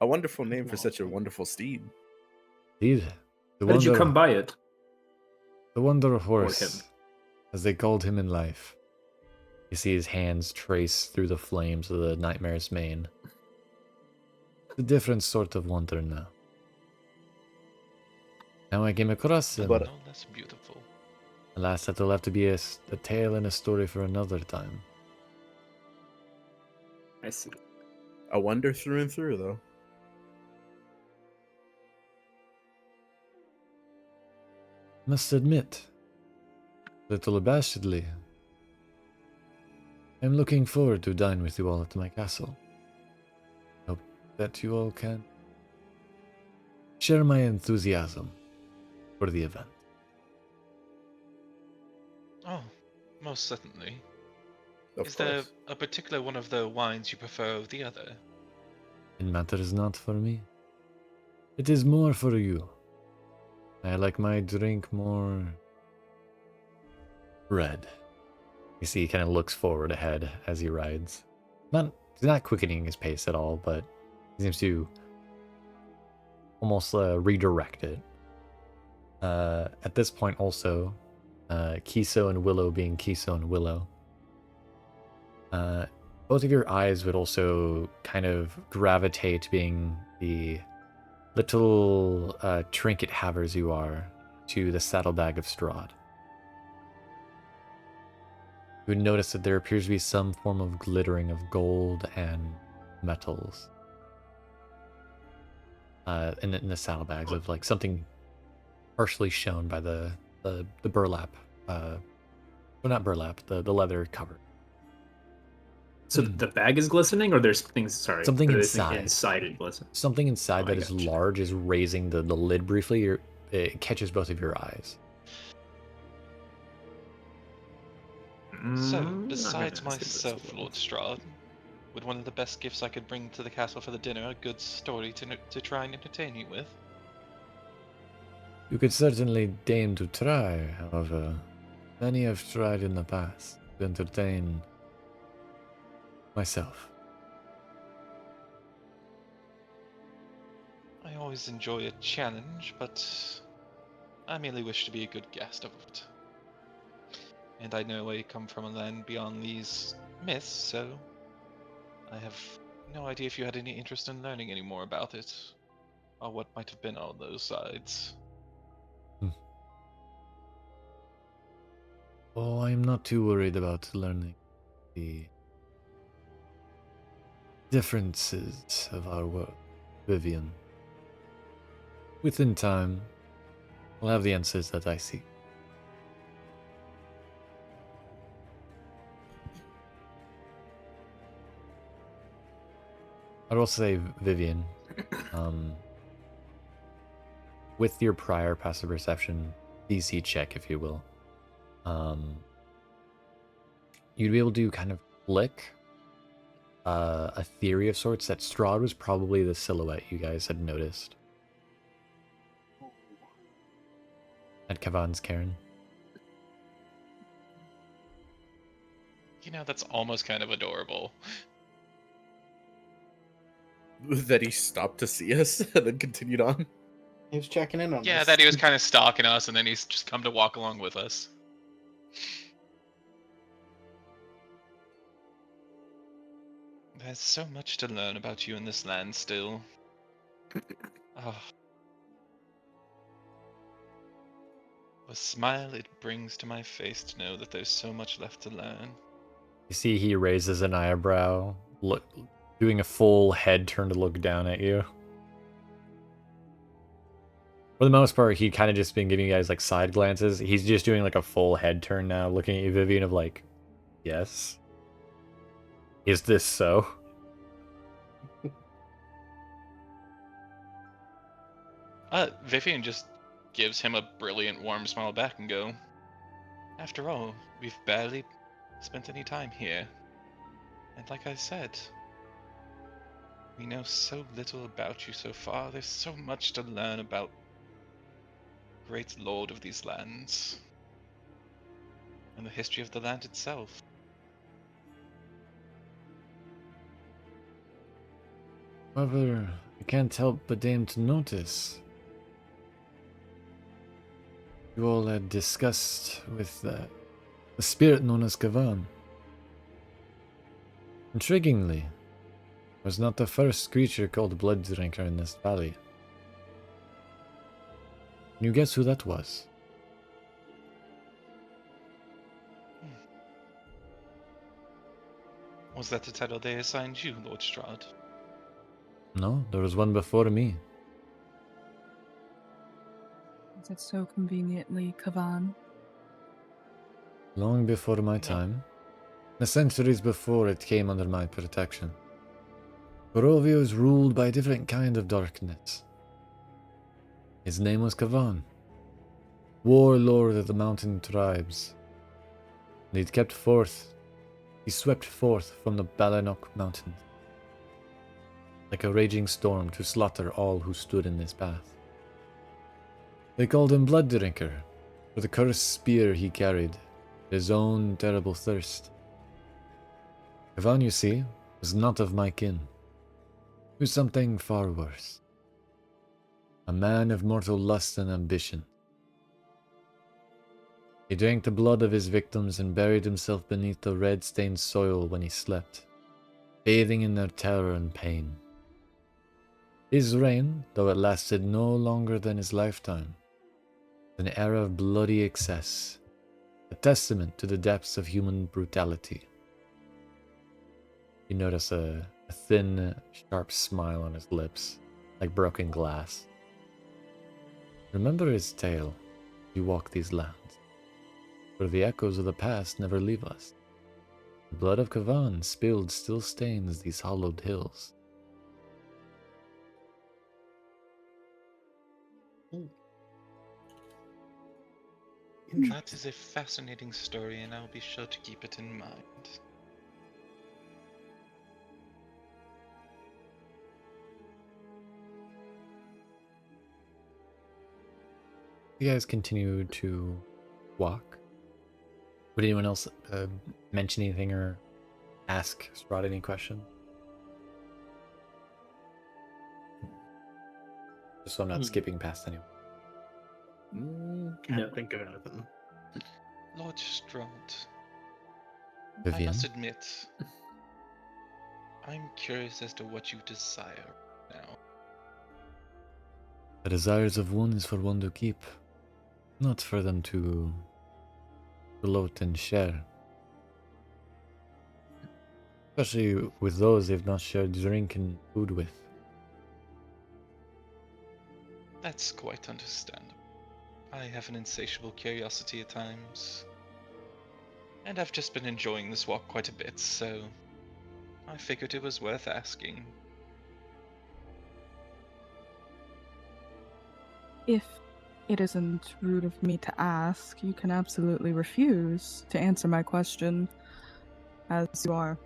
A wonderful name for such a wonderful steed. Indeed. The How did you wonder, come by it? the wonder him? horse, as they called him in life. You see his hands trace through the flames of the nightmare's mane. It's a different sort of wonder now. Now I came across him. But- No less beautiful. Alas, that'll have to be a tale and a story for another time. I see. A wonder through and through, though. Must admit, a little abashedly, I'm looking forward to dine with you all at my castle. Hope that you all can share my enthusiasm for the event. Oh, most certainly. Of Is there course. a particular one of the wines you prefer over the other? It matters not for me. It is more for you. I like my drink more red. You see, he kind of looks forward ahead as he rides. He's not quickening his pace at all, but he seems to almost redirect it. At this point, also, Kiso and Willow being Kiso and Willow, both of your eyes would also kind of gravitate, being the little trinket havers you are, to the saddlebag of Strahd. You would notice that there appears to be some form of glittering of gold and metals in the saddlebags, of like something partially shown by the burlap, well, not burlap, the leather cover. So the bag is glistening, or there's things. Sorry, Something there's inside. Inside it glistens. Something inside Oh, that I is gotcha. large is raising the lid briefly. It catches both of your eyes. So, I'm besides gonna skip this myself, one. Lord Strahd, would one of the best gifts I could bring to the castle for the dinner a good story to try and entertain you with? You could certainly deign to try, however, many have tried in the past to entertain myself. I always enjoy a challenge, but I merely wish to be a good guest of it. And I know I come from a land beyond these myths, so I have no idea if you had any interest in learning any more about it, or what might have been on those sides. Oh, I'm not too worried about learning the differences of our world, Vivienne. Within time, I'll have the answers that I seek. I will say, Vivienne, with your prior passive perception DC check, if you will, you'd be able to kind of flick a theory of sorts that Strahd was probably the silhouette you guys had noticed at Kavan's cairn. You know, that's almost kind of adorable. That he stopped to see us and then continued on. He was checking in on us. Yeah, that he was kind of stalking us, and then he's just come to walk along with us. There's so much to learn about you in this land still. Oh. The smile it brings to my face to know that there's so much left to learn. You see he raises an eyebrow, doing a full head turn to look down at you. For the most part, he kind of just been giving you guys like side glances. He's just doing like a full head turn now, looking at you, Vivienne, of like, yes? Is this so? Vivienne just gives him a brilliant warm smile back and go, after all, we've barely spent any time here. And like I said, we know so little about you so far. There's so much to learn about great lord of these lands. And the history of the land itself. However, I can't help but deign to notice you all had discussed with the spirit known as Kavan. Intriguingly, was not the first creature called Blood Drinker in this valley. Can you guess who that was? Was that the title they assigned you, Lord Strahd? No, there was one before me. Is it so conveniently Kavan? Long before my time. The centuries before it came under my protection. Barovia was ruled by a different kind of darkness. His name was Kavan, warlord of the mountain tribes. And he swept forth from the Balanok mountains, like a raging storm to slaughter all who stood in his path. They called him Blood Drinker, for the cursed spear he carried, his own terrible thirst. Kavan, you see, was not of my kin. He was something far worse. A man of mortal lust and ambition. He drank the blood of his victims and buried himself beneath the red-stained soil when he slept, bathing in their terror and pain. His reign, though it lasted no longer than his lifetime, was an era of bloody excess, a testament to the depths of human brutality. You notice a thin, sharp smile on his lips, like broken glass. Remember his tale as you walk these lands, for the echoes of the past never leave us. The blood of Kavan spilled still stains these hollowed hills. That is a fascinating story, and I'll be sure to keep it in mind. You guys continue to walk. Would anyone else mention anything or ask Strahd any question? Just so I'm not skipping past anyone. Can't No. think of anything. Lord Strahd, I Vivienne? must admit, I'm curious as to what you desire now. The desires of one is for one to keep, not for them to gloat and share. Especially with those they've not shared drink and food with. That's quite understandable. I have an insatiable curiosity at times. And I've just been enjoying this walk quite a bit, so I figured it was worth asking. If it isn't rude of me to ask, you can absolutely refuse to answer my question, as you are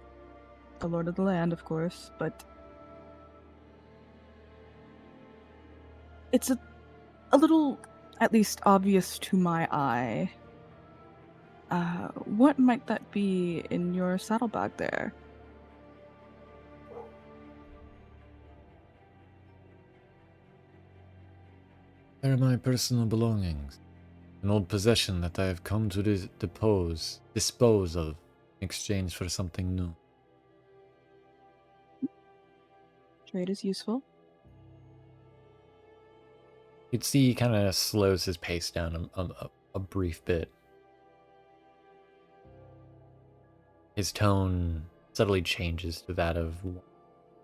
the lord of the land, of course, but it's a little, at least obvious to my eye. What might that be in your saddlebag there? They're my personal belongings. An old possession that I have come to dispose of in exchange for something new. Trade is useful. You'd see he kind of slows his pace down a brief bit. His tone subtly changes to that of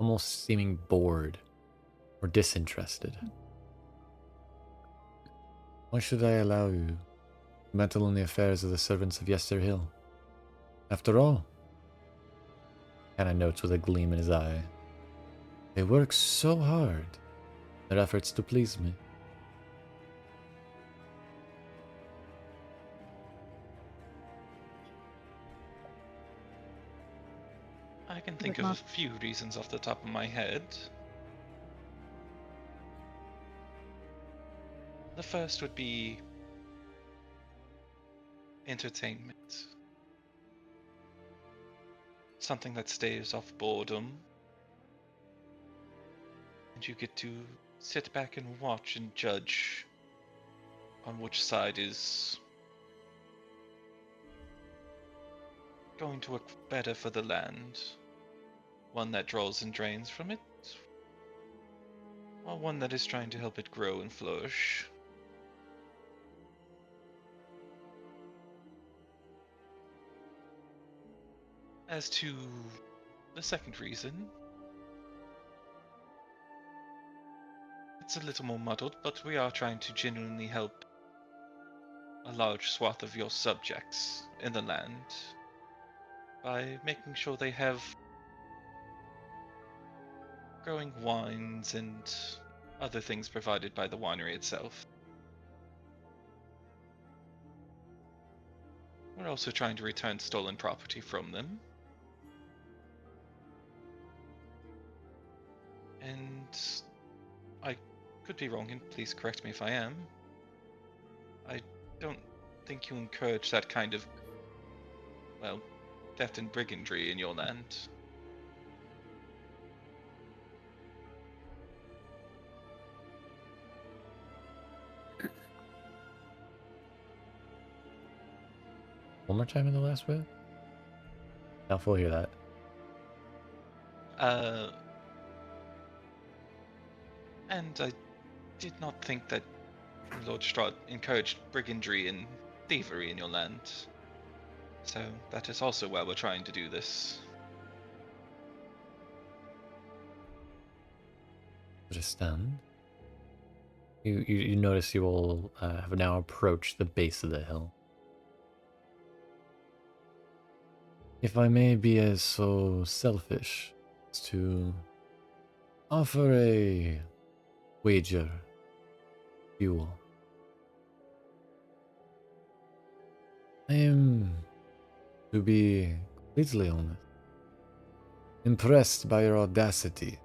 almost seeming bored or disinterested. Why should I allow you to meddle in the affairs of the servants of Yester Hill? After all, kind of notes with a gleam in his eye, they work so hard in their efforts to please me. I can think of a few reasons off the top of my head. The first would be entertainment. Something that staves off boredom. And you get to sit back and watch and judge on which side is going to work better for the land. One that draws and drains from it, or one that is trying to help it grow and flourish. As to the second reason, it's a little more muddled, but we are trying to genuinely help a large swath of your subjects in the land by making sure they have growing wines and other things provided by the winery itself. We're also trying to return stolen property from them. And I could be wrong, and please correct me if I am. I don't think you encourage that kind of, well, theft and brigandry in your land. One more time in the last bit? Now we'll hear that. And I did not think that Lord Strahd encouraged brigandry and thievery in your land. So that is also why we're trying to do this. Understand. You notice you all have now approached the base of the hill. If I may be as so selfish as to offer a wager, you all. I am, to be completely honest, impressed by your audacity.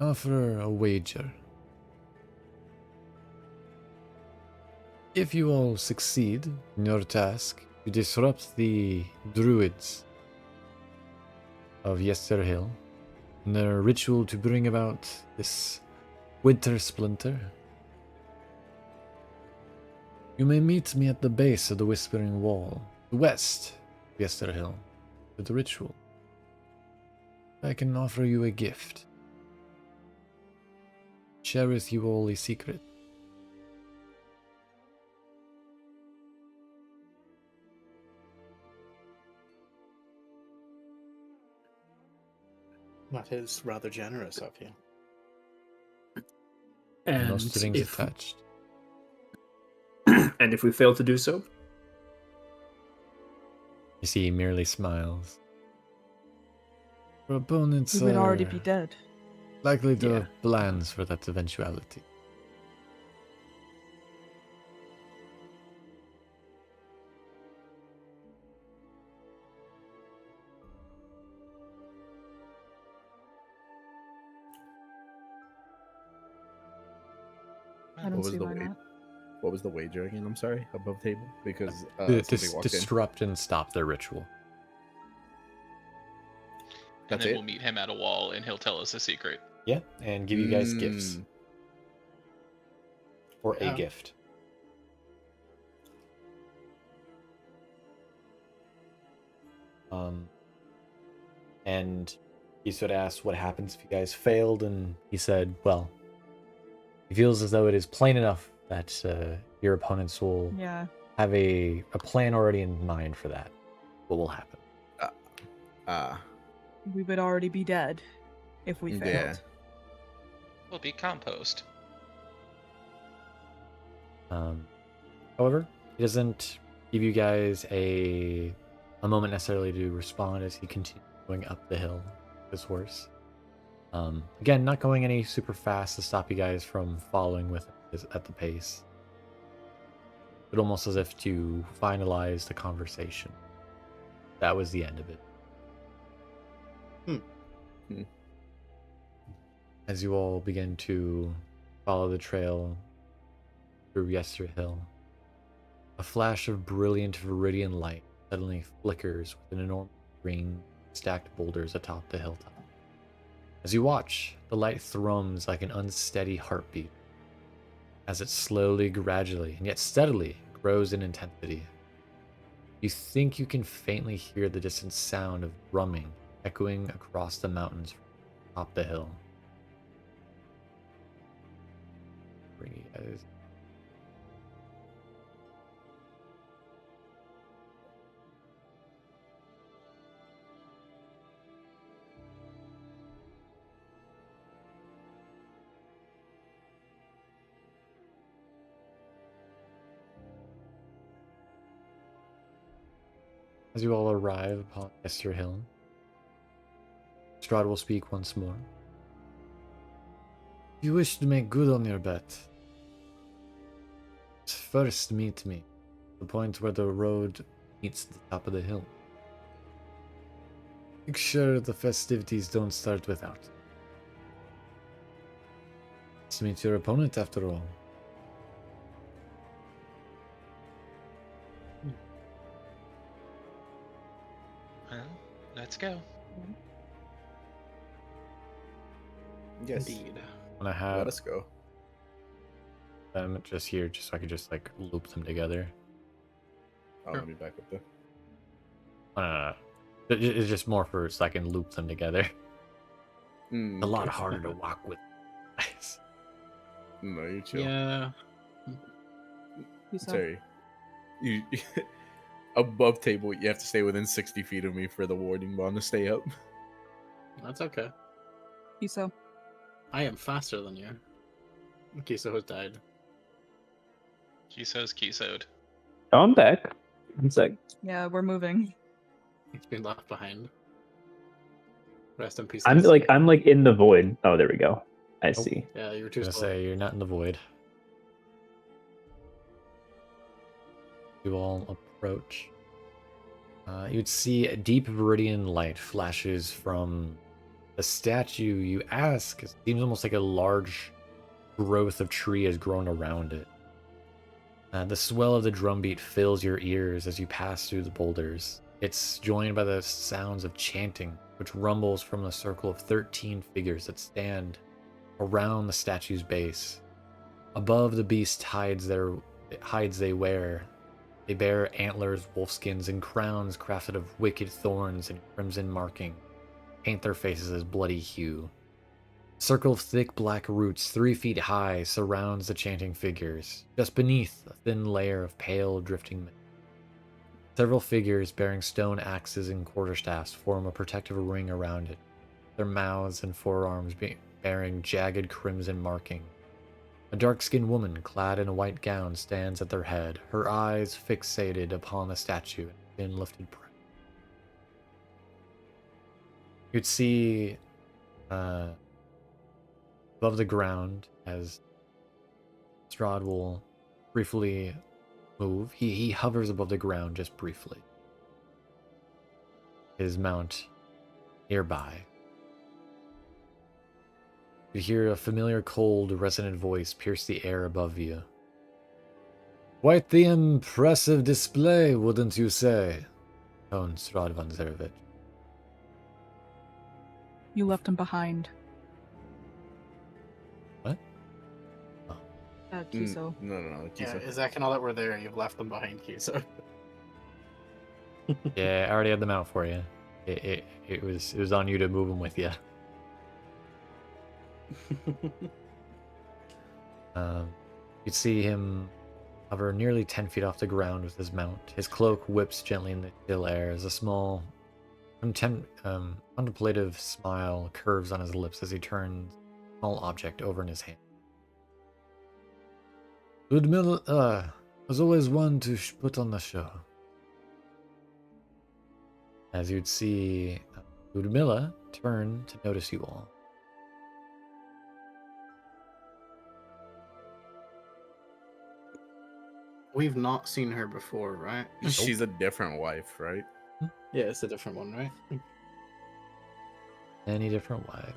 Offer a wager. If you all succeed in your task to disrupt the druids of Yester Hill, in a ritual to bring about this winter splinter. You may meet me at the base of the Whispering Wall, west of Yester Hill, for the ritual. I can offer you a gift. Share with you all a secret. That is rather generous of you. And No strings if, attached. and if we fail to do so, You see, he merely smiles. Your opponents We would already are be dead. likely to Yeah. have plans for that eventuality. I don't What was see the why wait? not. What was the wager again? I'm sorry, above table because To somebody walked in. disrupt and stop their ritual. And That's then it? we'll meet him at a wall, and he'll tell us a secret. Yeah, and give you guys gifts. Or a Yeah. gift. And he sort of asked what happens if you guys failed, and he said, well, he feels as though it is plain enough that your opponents will Yeah. have a plan already in mind for that. What will happen? We would already be dead if we failed. Yeah. We'll be compost. However, he doesn't give you guys a moment necessarily to respond as he continues going up the hill with his horse. Again, not going any super fast to stop you guys from following with him at the pace, but almost as if to finalize the conversation. That was the end of it. As you all begin to follow the trail through Yester Hill, a flash of brilliant viridian light suddenly flickers with an enormous green stacked boulders atop the hilltop. As you watch, the light thrums like an unsteady heartbeat as it slowly, gradually, and yet steadily grows in intensity. You think you can faintly hear the distant sound of drumming echoing across the mountains atop the hill. Bring you guys. As you all arrive upon Yester Hill, Strahd will speak once more. If you wish to make good on your bet, first meet me at the point where the road meets the top of the hill. Make sure the festivities don't start without. Let's meet your opponent after all. Well, let's go. Yes. Indeed. I'm gonna have Let us go. them just here, just so I could just like loop them together. Oh, let me back up there. No. It's just more for so I can loop them together. It's a lot Okay. harder to walk with. Guys. No, you chill. Yeah. Sorry. You above table, you have to stay within 60 feet of me for the warding bond to stay up. That's okay. Kiso. I am faster than you. Kiso has died. Kiso's Kiso'd. Oh, I'm back. One sec. Yeah, we're moving. He's been left behind. Rest in peace. I'm Kiso. like in the void. Oh, there we go. I see. Yeah, you were I too was gonna slow. say you're not in the void. You all approach. You'd see a deep viridian light flashes from the statue. You ask, it seems almost like a large growth of tree has grown around it. The swell of the drumbeat fills your ears as you pass through the boulders. It's joined by the sounds of chanting, which rumbles from a circle of 13 figures that stand around the statue's base. Above the beast hides they wear. They bear antlers, wolfskins, and crowns crafted of wicked thorns and crimson marking. Paint their faces as bloody hue. A circle of thick black roots 3 feet high surrounds the chanting figures. Just beneath, a thin layer of pale, drifting mist. Several figures bearing stone axes and quarterstaffs form a protective ring around it, their mouths and forearms bearing jagged crimson marking. A dark-skinned woman clad in a white gown stands at their head, her eyes fixated upon the statue and chin lifted proud. You'd see above the ground as Strahd will briefly move. He hovers above the ground just briefly. His mount nearby. You hear a familiar, cold, resonant voice pierce the air above you. Quite the impressive display, wouldn't you say? Toned Strahd von Zerevich. You left him behind. What? Kiso. No, Yeah, Kiso. Izak and all that were there, you've left them behind, Kiso. Yeah, I already had them out for you. It was on you to move them with you. You'd see him hover nearly 10 feet off the ground with his mount. His cloak whips gently in the still air as a small, contemplative smile curves on his lips as he turns a small object over in his hand. Ludmilla was always one to put on the show. As you'd see Ludmilla turn to notice you all. We've not seen her before, right? She's a different wife, right? Yeah, it's a different one, right? Any different wives.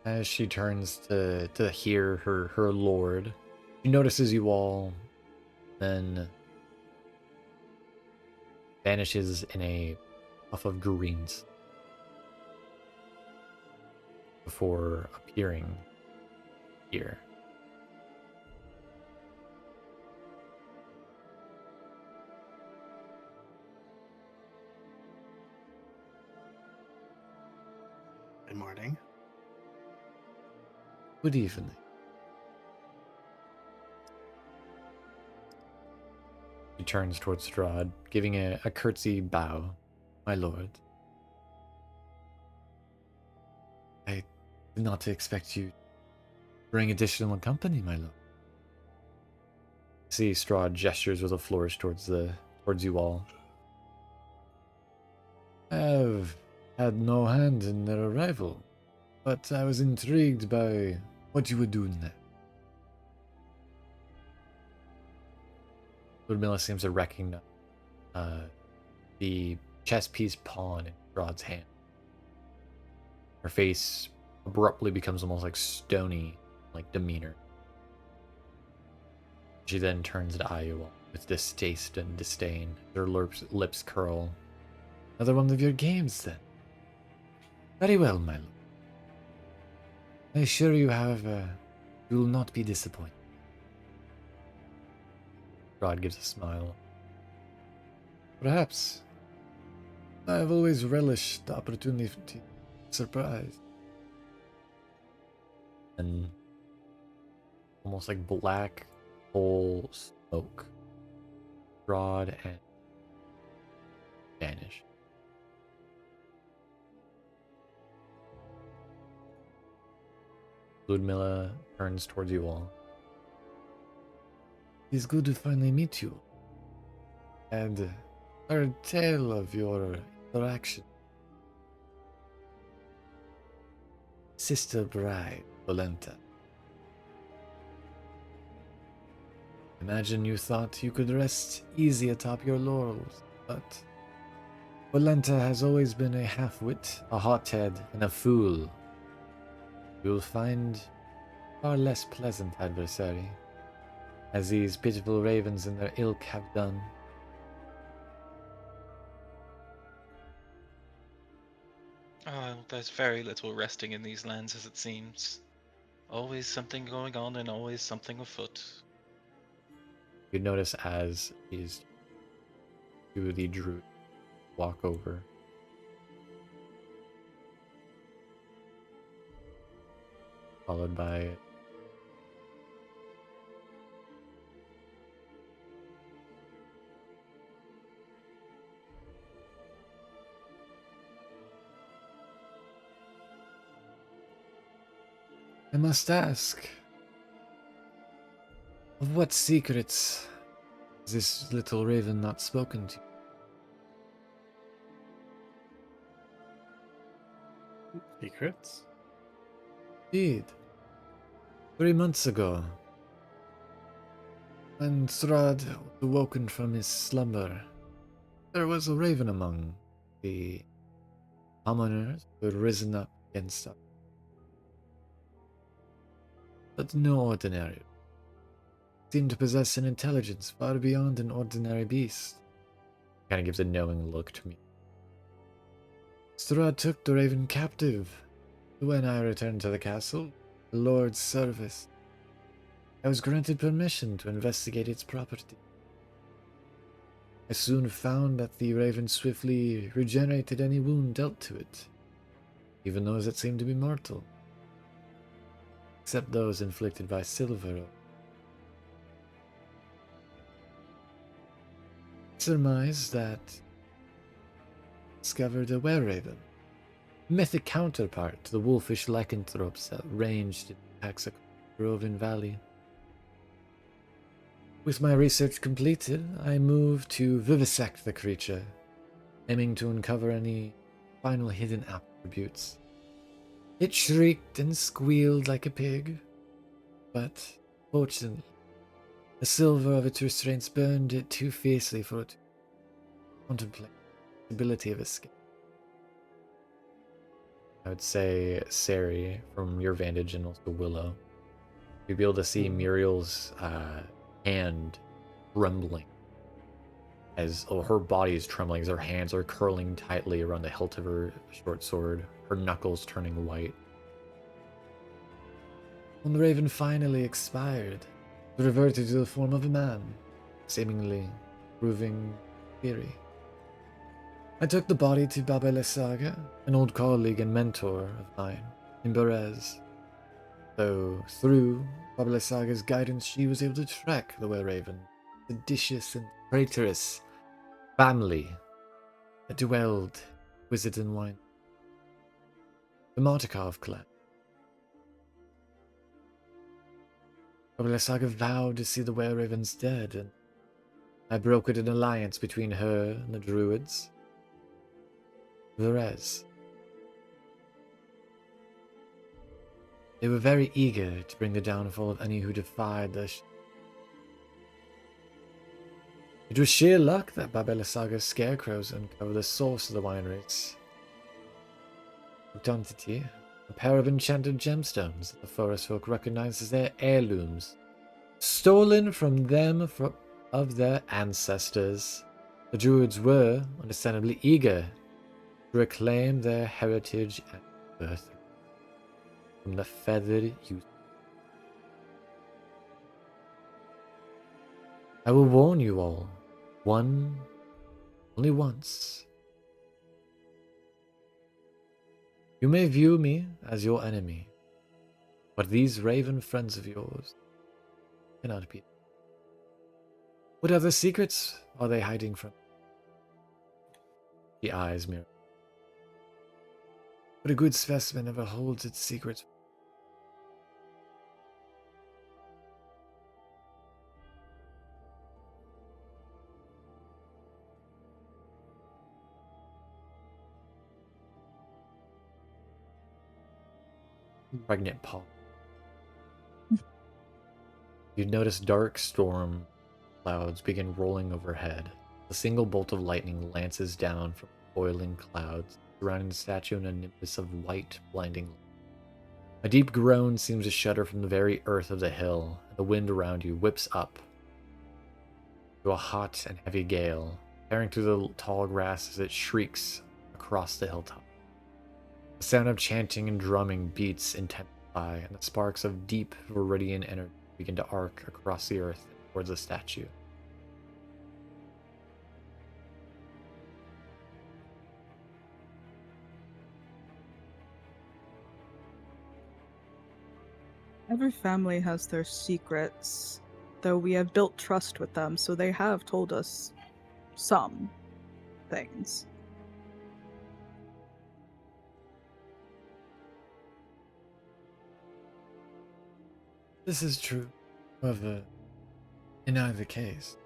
As she turns to hear her lord, she notices you all, then vanishes in a puff of greens before appearing here. Good morning. Good evening. He turns towards Strahd, giving a curtsy bow. My lord. I did not expect you to bring additional company, my lord. See, Strahd gestures with a flourish towards you all. I have had no hand in their arrival, but I was intrigued by what you were doing there. Ludmilla seems to recognize the chess piece pawn in Strahd's hand. Her face abruptly becomes almost like stony, like demeanor. She then turns to eye you all with distaste and disdain. Her lips curl. Another one of your games, then. Very well, my lord. I assure you, however, you will not be disappointed. Strahd gives a smile. Perhaps. I have always relished the opportunity to surprise. And almost like black coal smoke. Strahd and vanish. Ludmilla turns towards you all. It is good to finally meet you. And heard tale of your interaction. Sister Bride, Volenta. Imagine you thought you could rest easy atop your laurels, but Volenta has always been a half-wit, a hothead, and a fool. You'll find far less pleasant adversary, as these pitiful ravens and their ilk have done. Oh, there's very little resting in these lands, as it seems. Always something going on and always something afoot. You notice as these two of the druids walk over, followed by I must ask, of what secrets has this little raven not spoken to? Secrets? Indeed. 3 months ago, when Strahd was awoken from his slumber, there was a raven among the commoners who had risen up against us. But no ordinary. It seemed to possess an intelligence far beyond an ordinary beast. Kind of gives a knowing look to me. Strahd took the raven captive. When I returned to the castle, the Lord's service, I was granted permission to investigate its property. I soon found that the raven swiftly regenerated any wound dealt to it, even those that seemed to be mortal, except those inflicted by silver. I surmised that discovered a were-raven, a mythic counterpart to the wolfish lycanthropes that ranged in the Groven Valley. With my research completed, I moved to vivisect the creature, aiming to uncover any final hidden attributes. It shrieked and squealed like a pig, but fortunately, the silver of its restraints burned it too fiercely for it to contemplate the possibility of escape. I would say, Cere, from your vantage, and also Willow, you'd be able to see Muriel's hand trembling as her body is trembling as her hands are curling tightly around the hilt of her short sword, her knuckles turning white. When the raven finally expired, it reverted to the form of a man, seemingly proving weary. I took the body to Baba Lesaga, an old colleague and mentor of mine, in Berez. Though through Baba Lesaga's guidance, she was able to track the were-raven, seditious and traitorous family that dwelled Wizard and Wine, the Martikov clan. Baba Lesaga vowed to see the were-ravens dead, and I brokered an alliance between her and the druids. Verez. They were very eager to bring the downfall of any who defied their It was sheer luck that Baba Lesaga's scarecrows uncovered the source of the wineries. Identity, a pair of enchanted gemstones that the forest folk recognized as their heirlooms, stolen from them of their ancestors. The druids were, understandably, eager to reclaim their heritage and birth from the feathered youth. I will warn you all, only once. You may view me as your enemy, but these raven friends of yours cannot be. What other secrets are they hiding from? The eyes mirror. But a good specimen never holds its secrets. Pregnant Paul. You notice dark storm clouds begin rolling overhead. A single bolt of lightning lances down from boiling clouds, surrounding the statue in a nimbus of white, blinding light. A deep groan seems to shudder from the very earth of the hill, and the wind around you whips up to a hot and heavy gale, tearing through the tall grass as it shrieks across the hilltop. The sound of chanting and drumming beats intensify, and the sparks of deep viridian energy begin to arc across the earth towards the statue. Every family has their secrets, though we have built trust with them, so they have told us some things. This is true. However, in either case,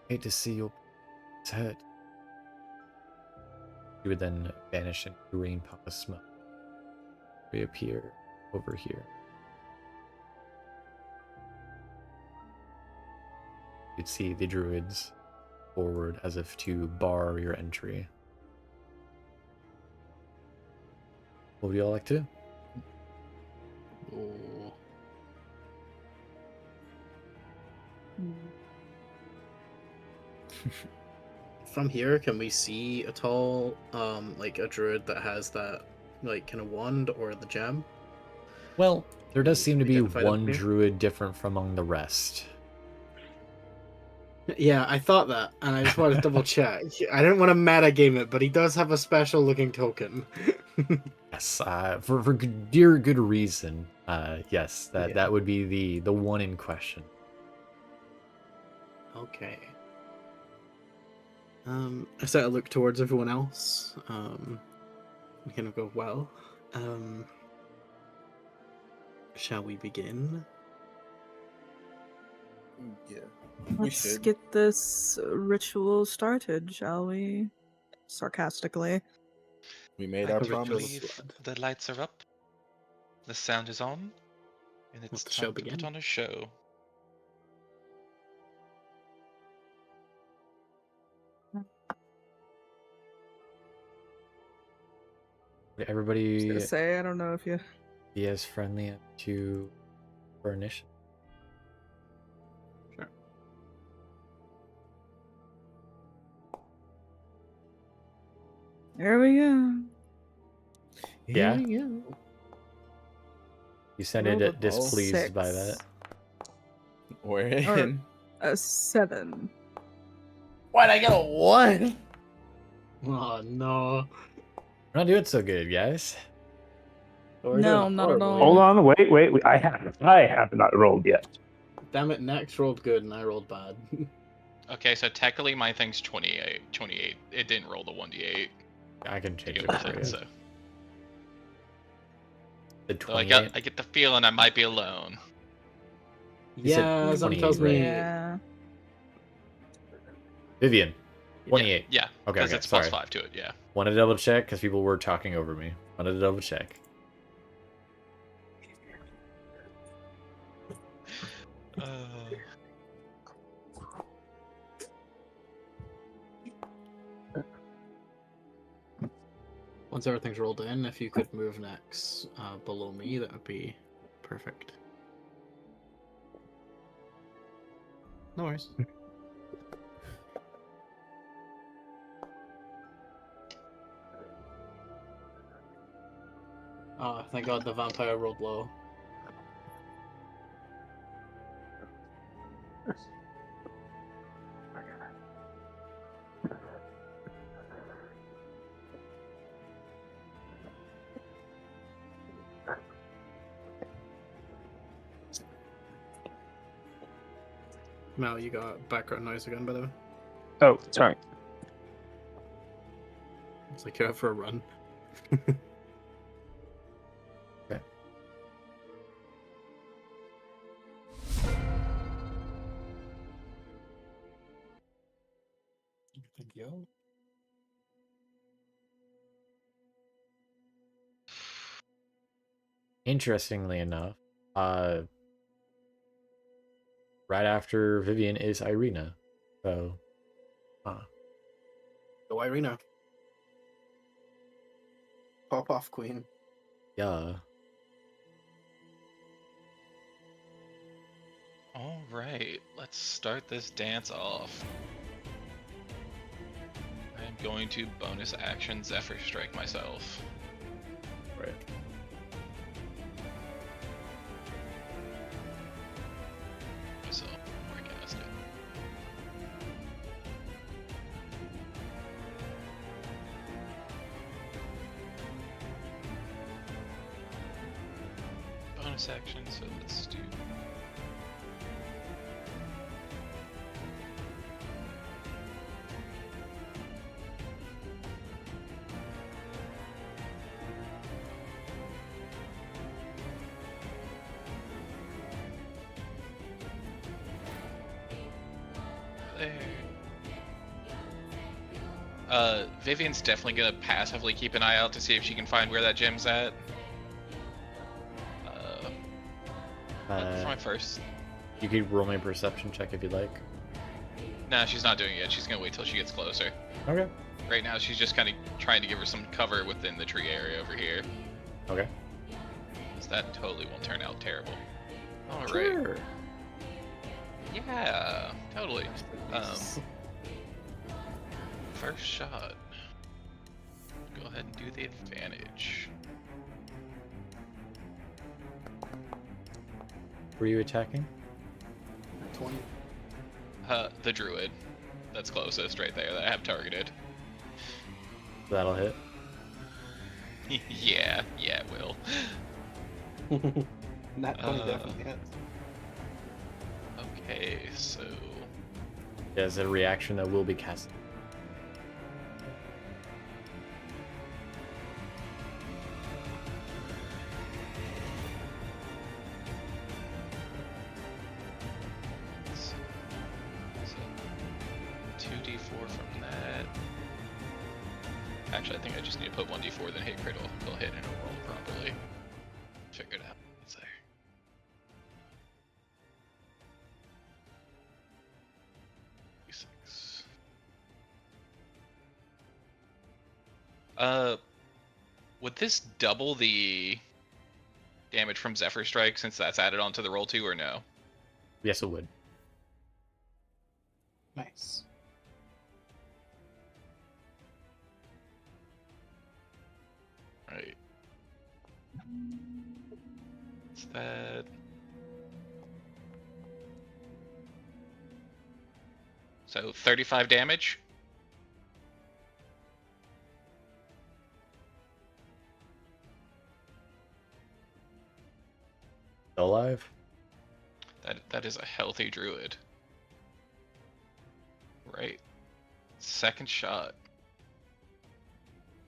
I hate to see your hurt. You would then vanish in green puff of smoke. Reappear over here. You'd see the druids forward as if to bar your entry. What would you all like to do? Oh. From here, can we see at all, like a druid that has that, like, kind of wand or the gem? Well, there does We seem to be identify them one here? druid different from among the rest. Yeah, I thought that, and I just wanted to double check. I didn't want to meta game it, but he does have a special looking token. Yes, for dear good reason. Yes, Yeah. that would be the one in question. Okay. I start to look towards everyone else. We kind of go, well, shall we begin? Yeah. Let's should. get this ritual started, shall we? Sarcastically. We made I our can I ritual promise. believe blood. the lights are up, the sound is on, and it's Let the show time to put begin. on a show. Would I was everybody gonna say, I don't know if you. be as friendly as to for initiative? Sure. There we go. Yeah? Here we go. You sounded Rolled a displeased by 6. that. We're Or in. a 7. Why'd I get a 1? Oh no. We're not doing so good, guys. We're No, doing not at horribly. all. Hold on, wait. I have not rolled yet. Damn it, Nex rolled good and I rolled bad. Okay, so technically my thing's 28. 28. It didn't roll the 1d8 I can to change go it with for it, you. so. The So I 28. get the feeling I might be alone. You said Yeah, something 28, tells me. Yeah. Vivienne, Yeah. 28. Yeah, Okay, because okay, it's sorry. +5 to it, yeah. Wanted to double check because people were talking over me. Wanted to double check. Once everything's rolled in, if you could move Nex below me, that would be perfect. No worries. Oh, thank God the vampire rolled low. Mel, you got background noise again, by the way. Oh, sorry. It's like you're out for a run. Okay. Thank you. Interestingly enough, right after Vivienne is Irina. So, Go Irina. Pop off, Queen. yeah. All right, let's start this dance off. I'm going to bonus action Zephyr Strike myself. Right. So, forecast it. Bonus action, so let's do. Vivienne's definitely gonna passively keep an eye out to see if she can find where that gem's at. For my first. You could roll me a perception check if you'd like. Nah, she's not doing it yet. She's gonna wait till she gets closer. Okay. Right now, she's just kind of trying to give her some cover within the tree area over here. Okay. So that totally won't turn out terrible. All right. Sure. Yeah, totally. First shot. Go ahead and do the advantage. Were you attacking? 20. The druid. That's closest right there that I have targeted. That'll hit. yeah, it will. That 20 definitely hits. Okay, so... As a reaction that will be cast. So 2d4 from that. Actually, I think I just need to put 1d4, then hit critical. It'll hit and it'll roll properly. Figure it out. It's there. Would this double the damage from Zephyr Strike since that's added onto the roll too, or no? Yes, it would. Nice. Right. What's that? So 35 damage? Still alive? That is a healthy druid. Right. Second shot.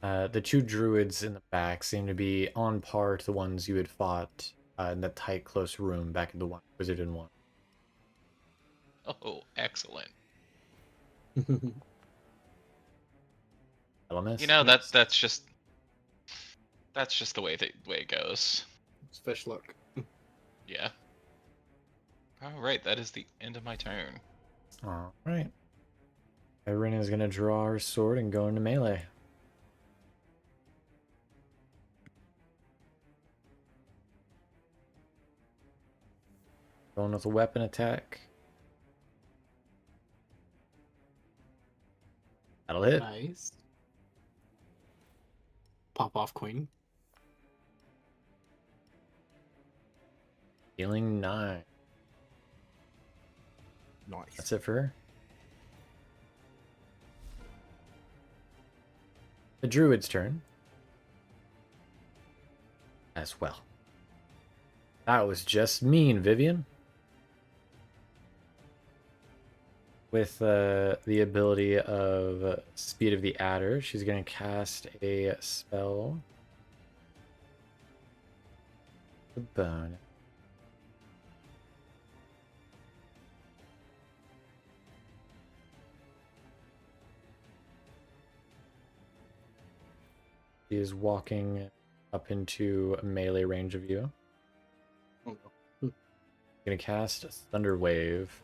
The two druids in the back seem to be on par to the ones you had fought in that tight, close room back in the one Wizard in one. Oh, excellent. That'll miss. You know, that's just the way it goes. It's fish luck. Yeah. All right, that is the end of my turn. All right. Irina is gonna draw her sword and go into melee. Going with a weapon attack. That'll hit. Nice. Pop off, Queen. Healing 9. Nice. That's it for her. The druid's turn. As well. That was just mean, Vivienne. With the ability of Speed of the Adder, she's going to cast a spell. The bone. She is walking up into melee range of you. Gonna cast Thunder Wave.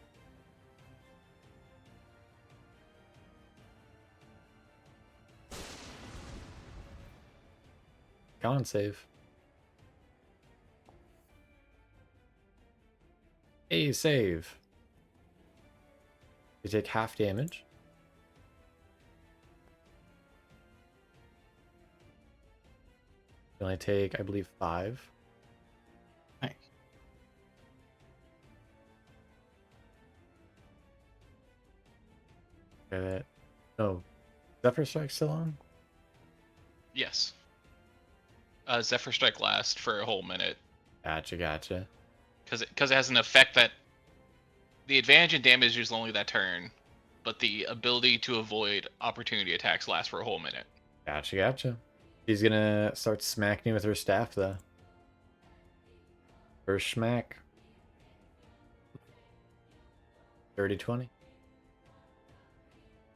Con save. A save. You take half damage. You only take, I believe, 5. Nice. No. Zephyr Strike still on? Yes. Zephyr Strike lasts for a whole minute. Gotcha. Because it has an effect that the advantage in damage is only that turn, but the ability to avoid opportunity attacks lasts for a whole minute. Gotcha. She's gonna start smacking you with her staff, though. First smack. 30-20.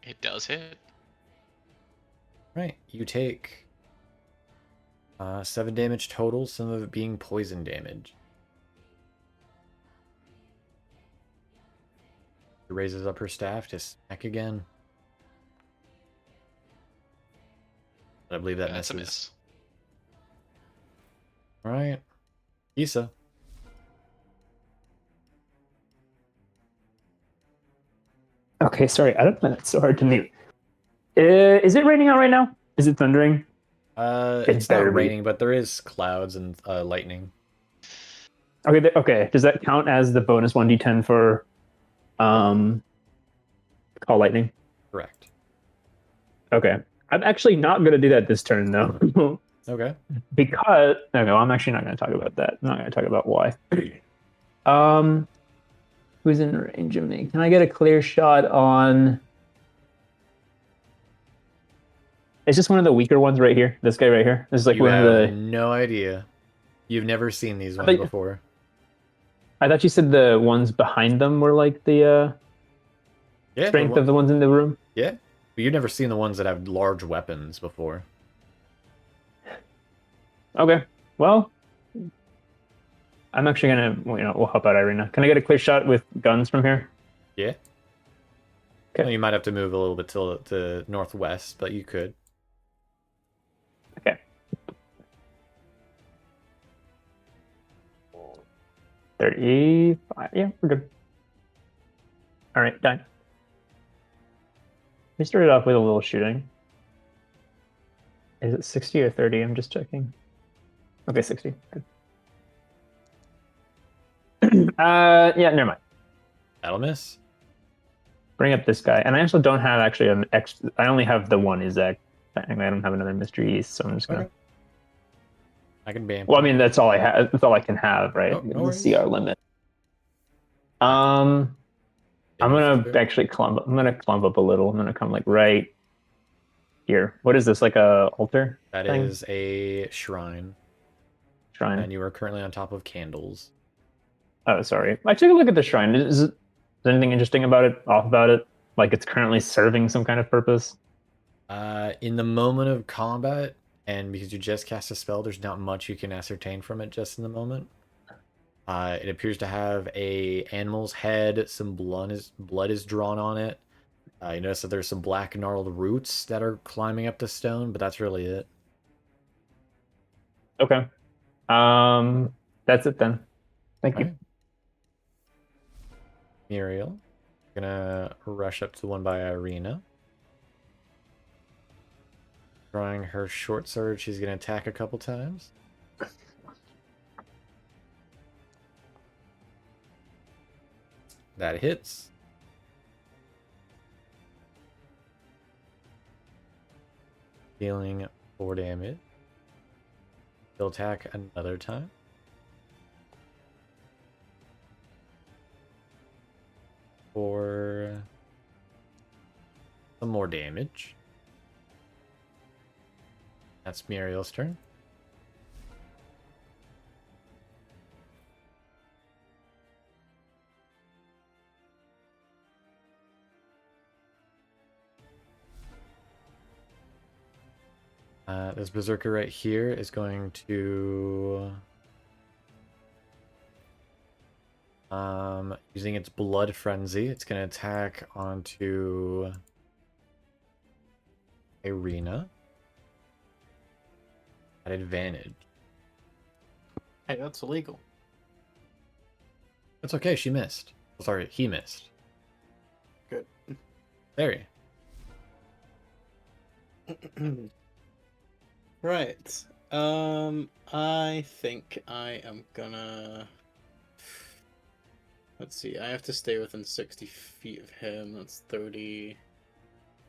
It does hit. Right. You take 7 damage total, some of it being poison damage. She raises up her staff to smack again. I believe that That's misses. a miss. Alright. Kiso. Okay, sorry. I don't know. It's so hard to mute. Is it raining out right now? Is it thundering? It's better not be. raining, but there is clouds and lightning. Okay, okay. Does that count as the bonus 1d10 for call lightning? Correct. Okay. I'm actually not going to do that this turn, though. Okay. Because... Okay, well, I'm actually not going to talk about that. I'm not going to talk about why. Who's in range of me? Can I get a clear shot on... It's just one of the weaker ones right here. This guy right here. This is like You one have of the... no idea. You've never seen these ones before. I thought you said the ones behind them were like the Yeah, strength of the ones in the room. Yeah. But you've never seen the ones that have large weapons before. Okay. Well, I'm actually gonna, we'll help out Irina. Can I get a clear shot with guns from here? Yeah. Okay. Well, you might have to move a little bit to northwest, but you could. Okay. 35. Yeah, we're good. All right, done. We started off with a little shooting. Is it 60 or 30? I'm just checking. Okay, 60. Good. Yeah, never mind. That'll miss. Bring up this guy. And I also don't have actually an extra... I only have the one Izak. Technically, I don't have another Mystery East, so I'm just gonna... Okay. I can bam. Well, I mean, that's all I have. That's all I can have, right? Oh, no Let's see worries. our limit. I'm gonna actually clump. I'm gonna clump up a little. I'm gonna come like right here. What is this? Like a altar? That thing? is a shrine. Shrine. And you are currently on top of candles. Oh, sorry. I took a look at the shrine. Is there anything interesting about it? Off about it? Like it's currently serving some kind of purpose? In the moment of combat, and because you just cast a spell, there's not much you can ascertain from it just in the moment. It appears to have a animal's head. Some blood is drawn on it. You notice that there's some black gnarled roots that are climbing up the stone, but that's really it. Okay. That's it then. Thank you. Right. Muriel, gonna rush up to the one by Irina. Drawing her short sword, she's gonna attack a couple times. That hits. Dealing 4 damage. She'll attack another time. For some more damage. That's Muriel's turn. This berserker right here is going to Using its blood frenzy, it's gonna attack onto Irina at advantage. Hey, that's illegal. That's okay, she missed. Sorry, he missed. Good. Very. Right. I think I am gonna. Let's see. I have to stay within 60 feet of him. That's 30.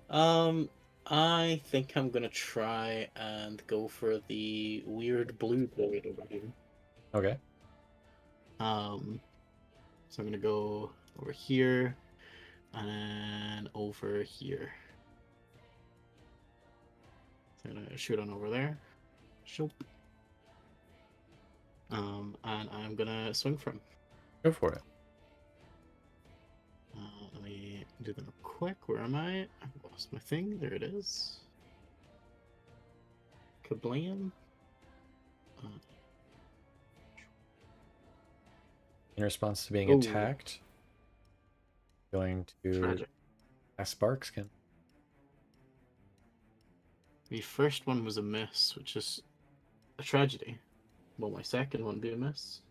I think I'm gonna try and go for the weird blue blade over here. Okay. So I'm gonna go over here and then over here. So I'm gonna shoot on over there. Shoop. And I'm gonna swing from. Go for it. Let me do them real quick. Where am I? I've lost my thing. There it is. Kablam. In response to being Ooh. attacked, going to Tragic. cast Sparkskin. The first one was a miss, which is a tragedy. Will my second one be a miss?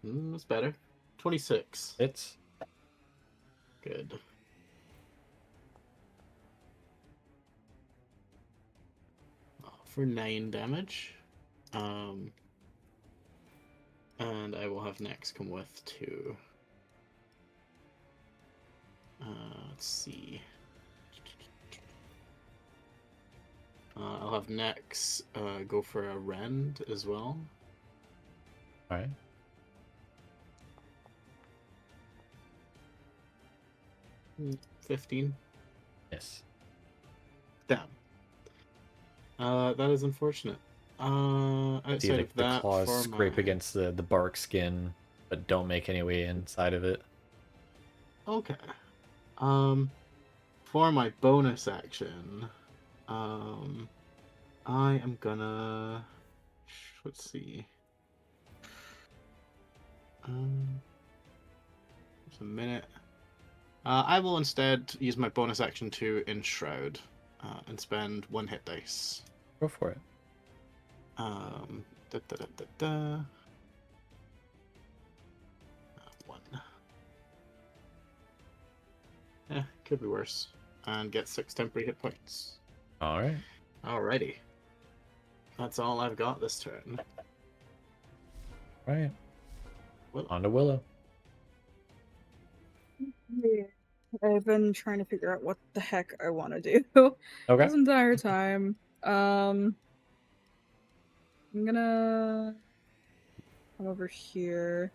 That's better. 26. Hits. Good. For 9 damage. And I will have next come with 2. Let's see. I'll have next go for a rend as well. Alright. Mm, 15. Yes. Damn. That is unfortunate. See Outside like of the that, claws for scrape my... against the bark skin, but don't make any way inside of it. Okay. For my bonus action, I am gonna... Let's see. Just a minute. I will instead use my bonus action to Enshroud and spend 1 hit dice. Go for it. Da, da, da, da, da. 1. Yeah, could be worse. And get 6 temporary hit points. Alright. Alrighty. That's all I've got this turn. Right. Well, On to Willow. Yeah. I've been trying to figure out what the heck I want to do Okay. this entire time. I'm gonna come over here.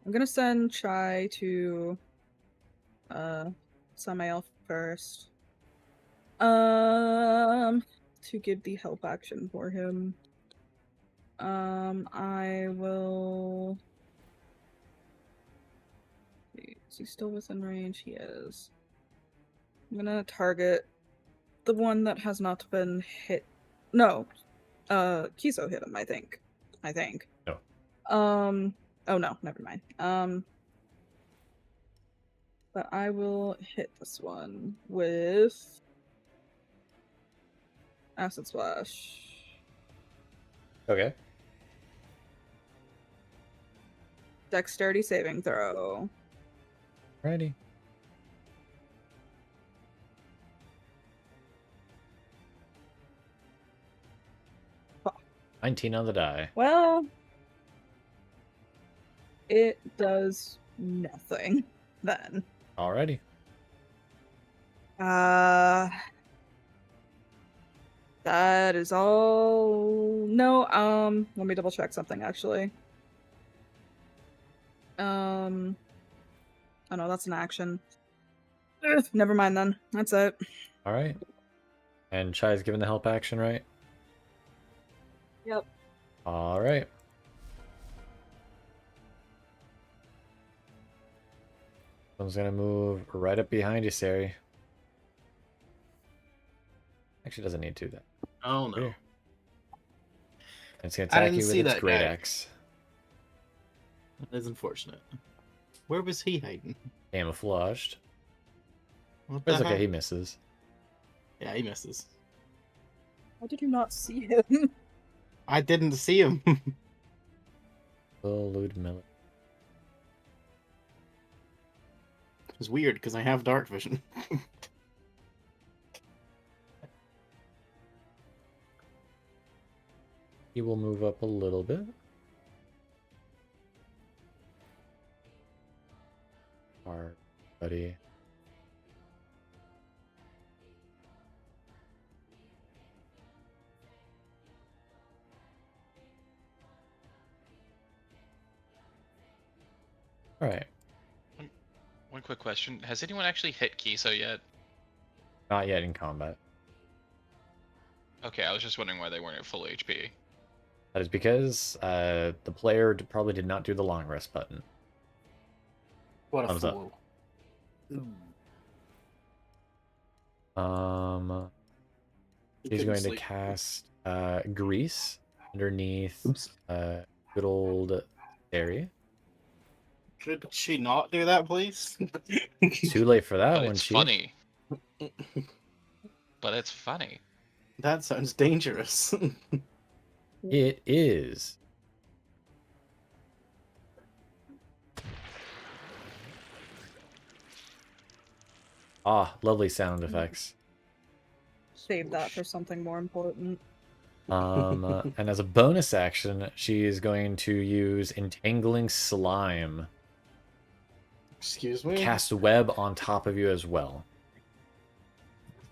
I'm gonna send Chai to Samael first. To give the help action for him. I will. Is he still within range? He is. I'm gonna target the one that has not been hit. No, Kiso hit him. I think. No. Oh no, never mind. But I will hit this one with Acid Splash. Okay. Dexterity saving throw. Righty. Huh. 19 on the die. Well, it does nothing then. Alrighty. That is all. No, let me double check something actually. Oh no, that's an action. Ugh, never mind then. That's it. Alright. And Chai's given the help action, right? Yep. Alright. Someone's gonna move right up behind you, Cere. Actually, doesn't need to that. oh no. Here. It's gonna I attack didn't you with see its that great guy. axe. That is unfortunate. Where was he hiding? Camouflaged. What It's the okay, heck? he misses. Yeah, he misses. How did you not see him? I didn't see him. Will Ludmilla. It's weird because I have dark vision. He will move up a little bit. Our buddy. All right. One quick question: has anyone actually hit Kiso yet? Not yet in combat. Okay, I was just wondering why they weren't at full HP. That is because the player probably did not do the long rest button. What a Thumbs up. fool. He's going to cast Grease underneath good old Cere. Could she not do that, please? Too late for that But one, it's Chief. funny. But it's funny. That sounds dangerous. It is. Ah, lovely sound effects. Save that for something more important. And as a bonus action, she is going to use Entangling Slime. Excuse me? Cast Web on top of you as well.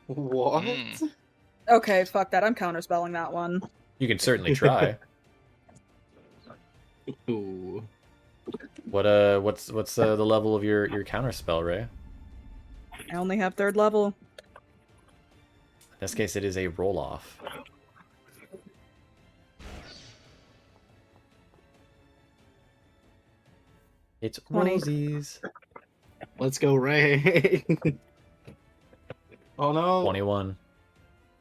What? Okay, fuck that. I'm counterspelling that one. You can certainly try. Ooh. What's the level of your counterspell, Ray? I only have 3rd level. In this case, it is a roll-off. It's 20. Rosies. Let's go, Ray. Oh no. 21.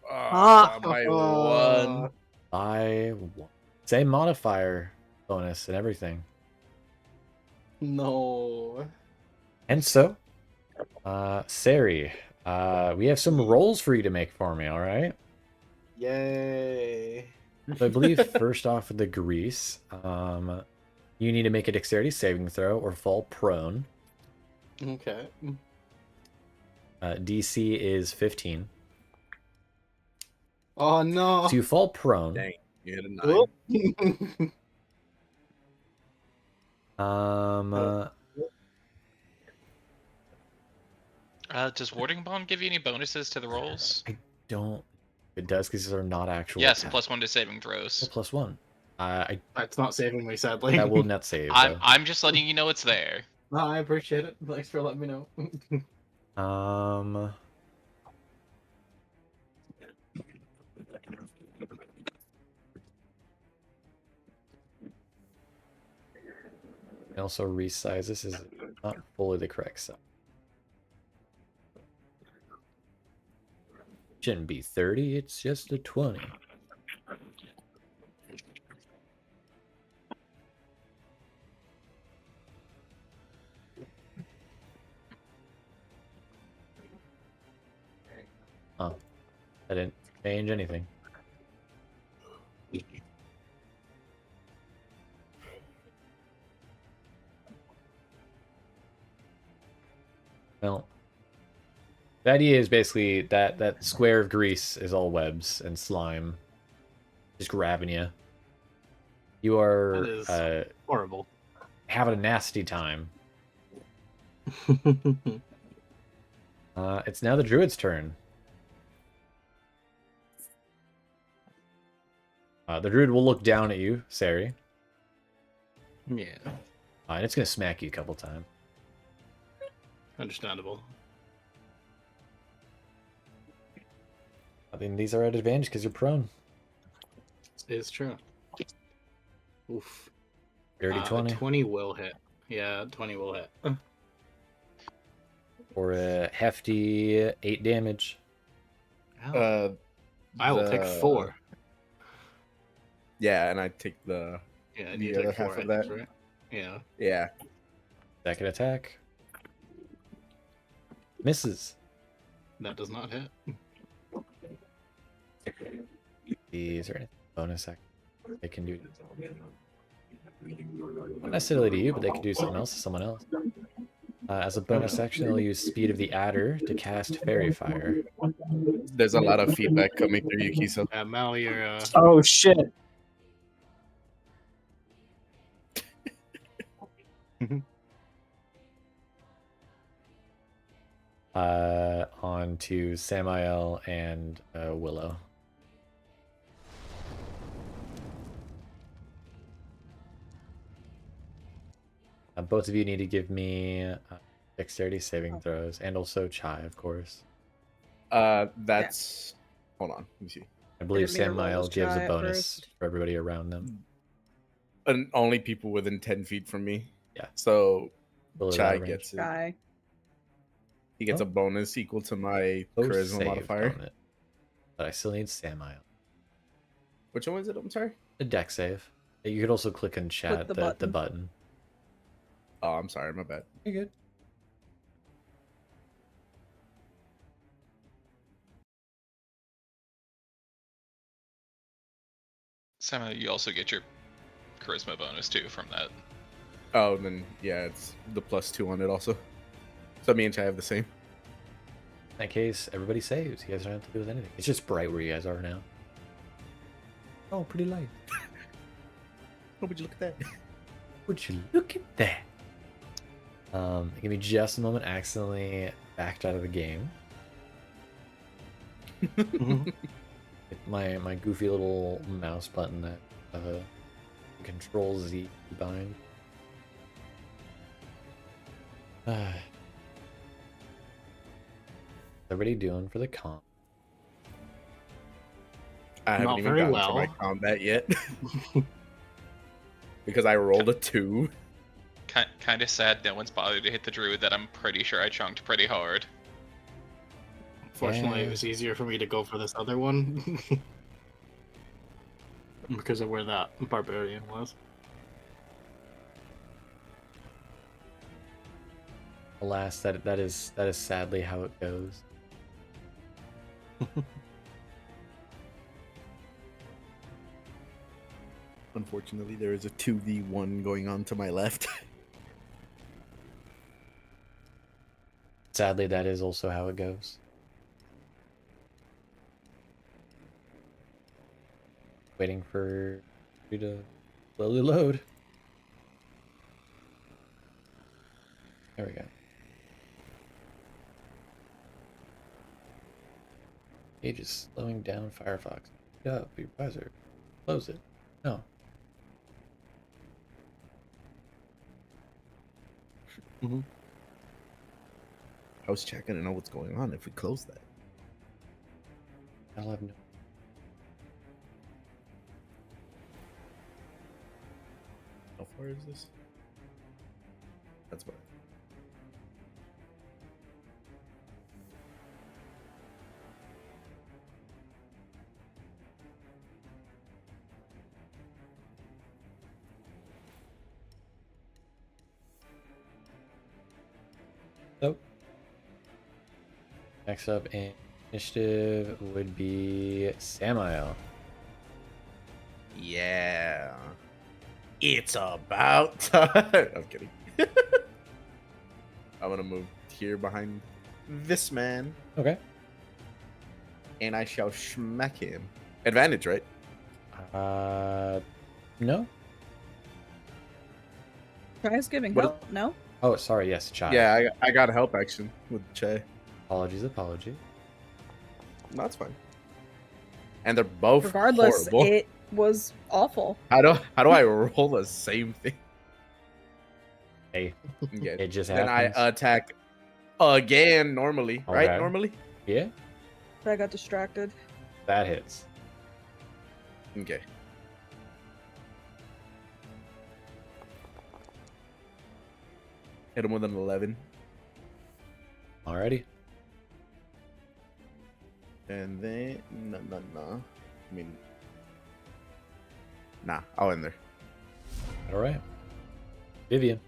By one. By one. Same modifier bonus and everything. No. And so, Cere, we have some rolls for you to make for me, all right? Yay. So I believe first off with the grease, you need to make a dexterity saving throw or fall prone. Okay. DC is 15. Oh no. So you fall prone. Dang, you hit a 9. Does Warding Bomb give you any bonuses to the rolls? I don't. It does because these are not actual. Yes, attacks. +1 to saving throws. Oh, +1. That's not saving me, sadly. That will net save. I'm just letting you know it's there. No, I appreciate it. Thanks for letting me know. I also resize this is not fully the correct size. Shouldn't be 30, it's just a 20. Oh, I didn't change anything. Well, the idea is basically that square of grease is all webs and slime, just grabbing you. You are That is horrible. having a nasty time. It's now the druid's turn. The druid will look down at you, Cere. Yeah. And it's gonna smack you a couple times. Understandable. I mean, these are at advantage because you're prone. It's true. Oof. Dirty 20. 20 will hit. Yeah, 20 will hit. For a hefty 8 damage. I will take 4. Yeah, and I take the Yeah, the you other take 4 half of items, that. right? Yeah. Yeah. Second attack. Misses. That does not hit. Is there any bonus action they can do? Not necessarily to you, but they could do something else to someone else. As a bonus action, they'll use Speed of the Adder to cast Fairy Fire. There's a lot of feedback coming through you, Kiso. Mal, you're Oh shit! On to Samael and Willow. Both of you need to give me dexterity saving throws, and also Chai, of course. That's. Hold on. Let me see. I believe didn't mean to roll Samael as gives a Chai at bonus first. for everybody around them. And only people within 10 feet from me. Yeah. So Below Chai that range. gets it. Guy. He gets Oh. a bonus equal to my Close charisma save modifier. on it. But I still need Samael. Which one was it? I'm sorry. A deck save. You could also click and chat the the button. button. Oh, I'm sorry. My bad. You're good. Somehow you also get your charisma bonus too from that. Oh, then yeah, it's the +2 on it also. So me and Chai have the same. In that case, everybody saves. You guys don't have to do with anything. It's just bright where you guys are now. Oh, pretty light. Oh, would you look at that? Would you look at that? Give me just a moment. Accidentally backed out of the game. my goofy little mouse button that Control Z bind. Everybody doing for the comp? I haven't Not even very gotten to my well. combat yet. Because I rolled a 2. Kind of sad no one's bothered to hit the druid that I'm pretty sure I chunked pretty hard. Fortunately, Yeah. it was easier for me to go for this other one. Because of where that barbarian was. Alas, that is sadly how it goes. Unfortunately, there is a 2v1 going on to my left. Sadly, that is also how it goes. Waiting for you to slowly load. There we go. Page is slowing down Firefox. Pick up your browser. Close it. No. How's Chad gonna know what's going on if we close that? I'll have no. How far is this? That's what. Nope. Next up in initiative would be Samael. Yeah. It's about time. I'm kidding. I'm gonna move here behind this man, Okay. and I shall smack him. Advantage, right? No. Chai's giving What- help, no? Oh, sorry. Yes, child. Yeah, I got a help action with Che. Apologies. No, that's fine. And they're both Regardless, horrible. it was awful. How do I roll the same thing? Hey, Okay. it just Then happens. I attack again normally, right? Okay. Normally. Yeah, But I got distracted. that hits. Okay. Hit him with an 11. Alrighty. And then no. I mean, nah. I'll end there. All right. Vivienne.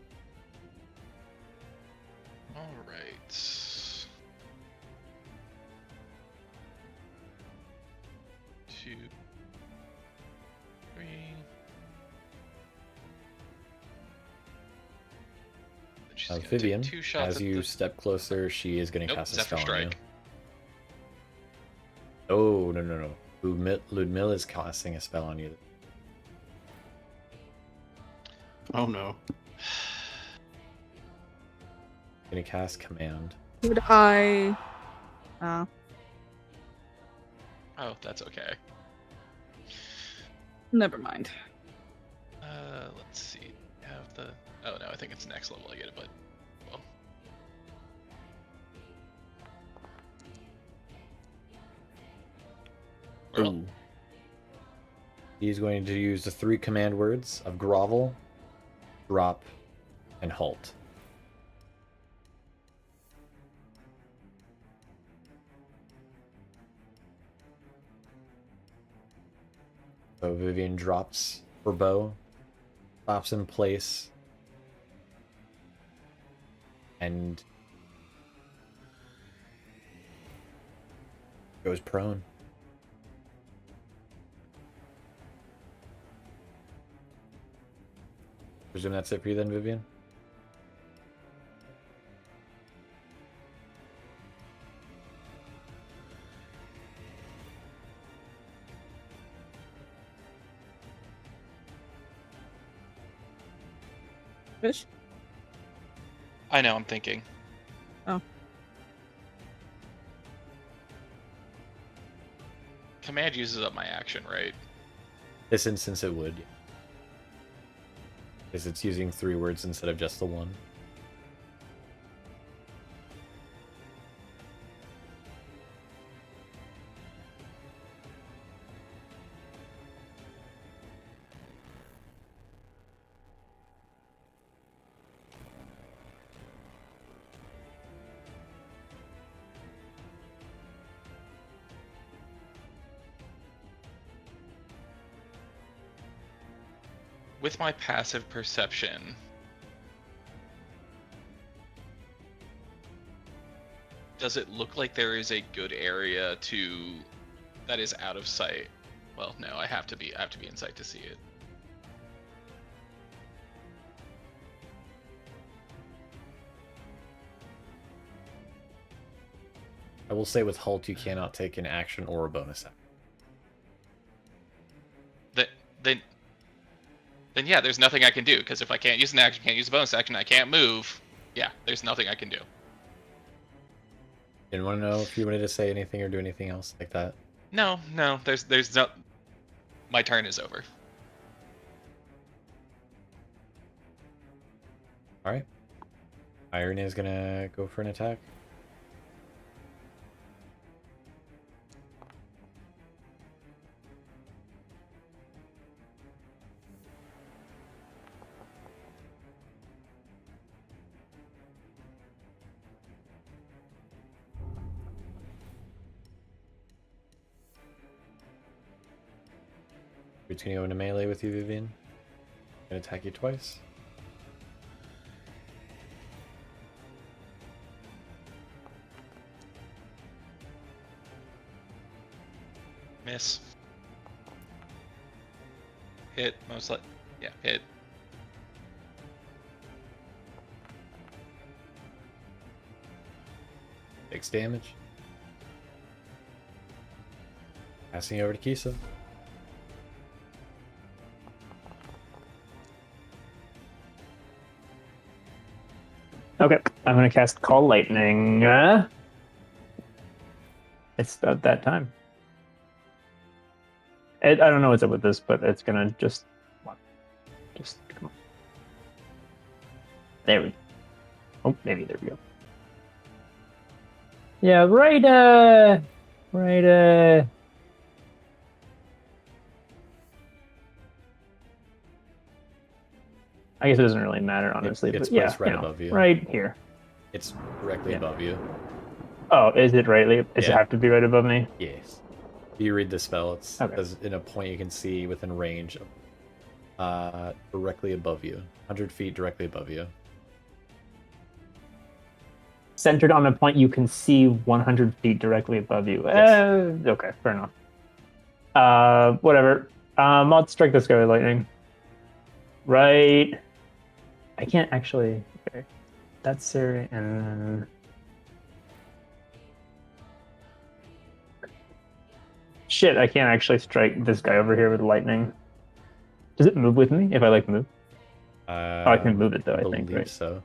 All right. 2, 3. Then she's gonna take Vivienne, 2 shots as at you the... step closer, she is going to Nope, cast a Zephyr spell on you. Strike. Oh, no. Ludmilla is casting a spell on you. Oh no. Gonna cast Command. Would I? Oh. Oh, that's okay. Never mind. Let's see. Have the... Oh no, I think it's next level I get it, but... Well. Well, Ooh. He's going to use the 3 command words of grovel, drop, and halt. So Vivienne drops her bow, stops in place, and goes prone. Presume that's it for you then, Vivienne? Fish? I know, I'm thinking. Oh. Command uses up my action, right? This instance it would. Because it's using 3 words instead of just the 1. With my passive perception, does it look like there is a good area that is out of sight? Well, no, I have to be in sight to see it. I will say with halt you cannot take an action or a bonus action. Then yeah, there's nothing I can do, because if I can't use an action, can't use a bonus action, I can't move. Yeah, there's nothing I can do. Didn't want to know if you wanted to say anything or do anything else like that. No, there's no... My turn is over. Alright. Iron is gonna go for an attack. It's gonna go into melee with you, Vivienne. Gonna attack you twice. Miss. Hit, most likely. Yeah, hit. Takes damage. Passing over to Kiso. Okay, I'm gonna cast Call Lightning. It's about that time. I don't know what's up with this, but it's gonna just come on. There we go. Oh, maybe there we go. Yeah, right. I guess it doesn't really matter, honestly. It's but yeah, placed right above you. right here. It's directly above you. Oh, is it rightly? Does it have to be right above me? Yes. If you read the spell, it Okay. says in a point you can see within range of Directly above you. 100 feet directly above you. Centered on a point you can see 100 feet directly above you. Yes. Okay, fair enough. Whatever. I'll strike this guy with lightning. Right. I can't actually. Okay. That's Cere, and then. Shit, I can't actually strike this guy over here with lightning. Does it move with me if I like move? I can move it though, I think, right? So.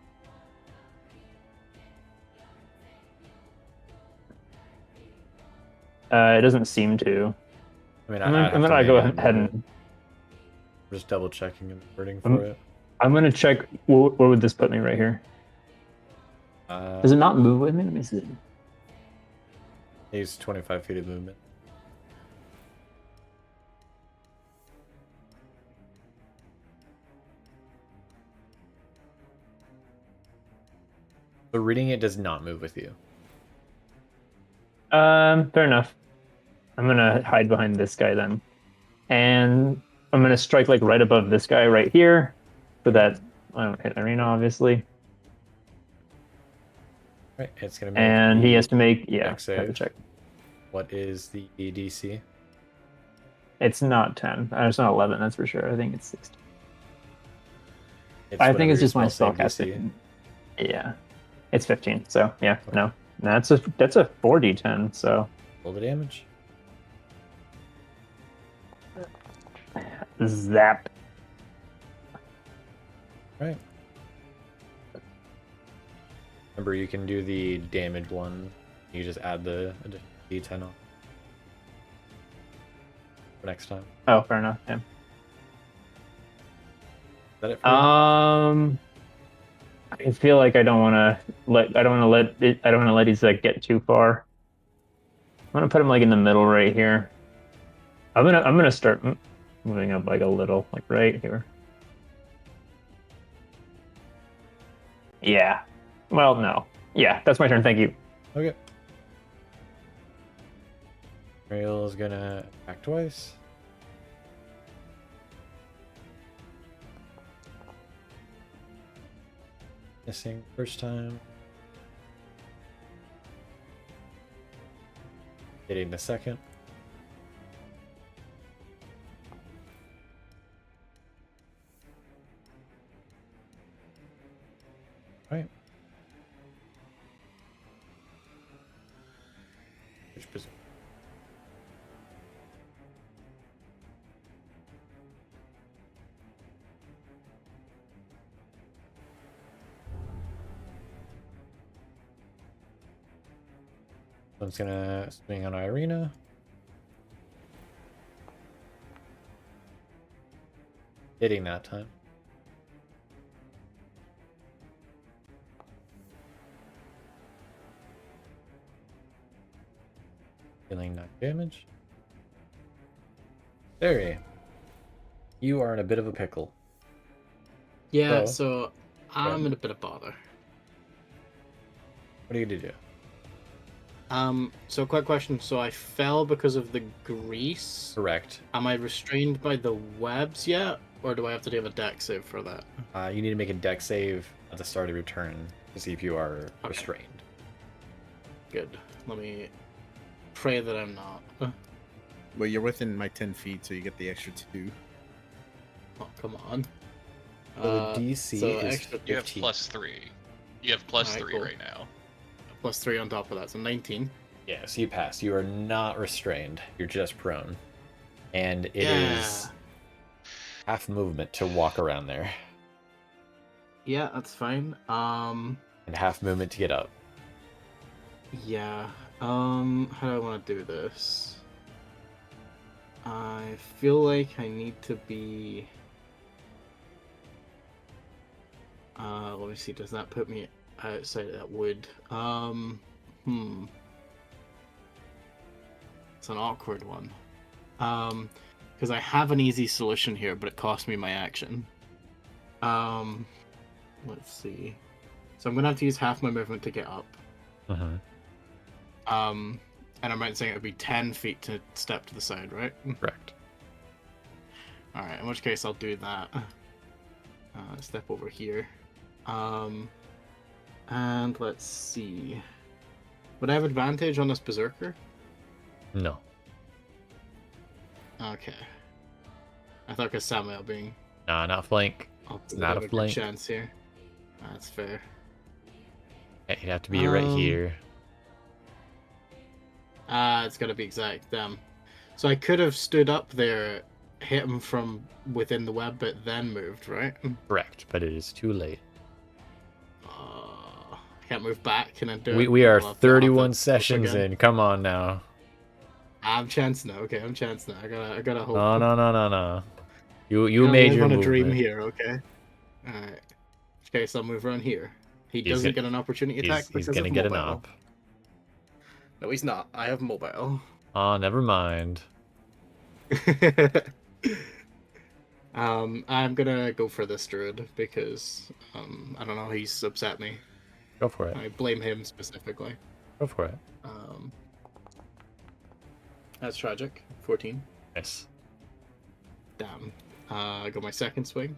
It doesn't seem to. I mean, I'm gonna go ahead and just double checking the wording for it. I'm gonna check. Where would this put me right here? Does it not move with me? Let me see. He's 25 feet of movement. But reading it does not move with you. Fair enough. I'm gonna hide behind this guy then, and I'm gonna strike like right above this guy right here, so that I don't hit Arena, obviously. Right, it's gonna make. And he has to make save. check. What is the DC? It's not 10. It's not 11. That's for sure. I think it's 16. I think it's just my spellcasting. Yeah, it's 15. So yeah, okay. No, that's a 4d10. So roll the damage. Zap. Right. Remember, you can do the damage one. You just add the additional d10 on for next time. Oh, fair enough. Yeah. Is that it for you? I feel like I don't want to let these like get too far. I'm gonna put him like in the middle right here. I'm gonna start moving up like a little, like right here. Yeah. Well, no. Yeah, that's my turn. Thank you. Okay. Rail is gonna attack twice. Missing first time. Hitting the second. Right. Which position? One's gonna swing on Irina. Hitting that time. Dealing 9 damage. Cere, you are in a bit of a pickle. Yeah, so I'm in a bit of bother. What are you gonna do? So quick question. So I fell because of the grease. Correct. Am I restrained by the webs yet? Or do I have to do a deck save for that? You need to make a deck save at the start of your turn to see if you are restrained. Good. Let me pray that I'm not. Well, you're within my 10 feet, so you get the extra 2. Oh, come on. So the DC so is extra 15. You have +3. You have +3 cool. right now. +3 on top of that, so 19. Yeah, so you pass. You are not restrained. You're just prone. And it is half movement to walk around there. Yeah, that's fine. And half movement to get up. Yeah. How do I want to do this? I feel like I need to be... let me see, does that put me outside of that wood? It's an awkward one. Because I have an easy solution here, but it cost me my action. Let's see. So I'm gonna have to use half my movement to get up. And I'm right in saying it would be 10 feet to step to the side, right? Correct. Alright, in which case I'll do that. Step over here. And let's see. Would I have advantage on this Berserker? No. Okay. I thought because Samuel being... Nah, not flank. It's not a good flank. chance here. That's fair. Yeah, you'd have to be right here. It's gotta be exact. Damn. So I could have stood up there, hit him from within the web, but then moved, right? Correct, but it is too late. I can't move back. Can I do it? We are I'll have to 31 look sessions again. in. Come on now. I'm chance now. Okay, I'm chance now. I gotta hope. No. You You made live your on a movement. dream here, okay? Alright. Okay, so I'll move around here. He doesn't get an opportunity attack He's because gonna of get an mobile. op. No, he's not. I have mobile. Oh, never mind. I'm gonna go for this druid because I don't know, he's upset me. Go for it. I blame him specifically. Go for it. That's tragic. 14. Yes. Damn. I got my second swing.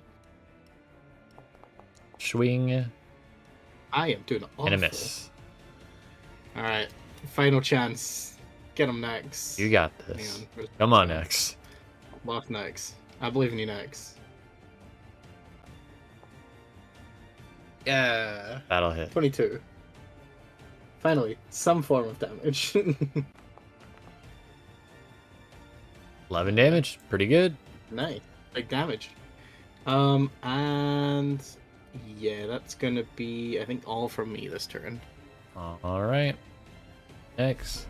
Swing. I am doing awful. And a miss. Alright. Final chance. Get him next. You got this. Come on, X. Lost next. I believe in you next. Yeah. That'll hit. 22. Finally, some form of damage. 11 damage. Pretty good. Nice. Big damage. And yeah, that's gonna be, I think, all from me this turn. Alright. Next.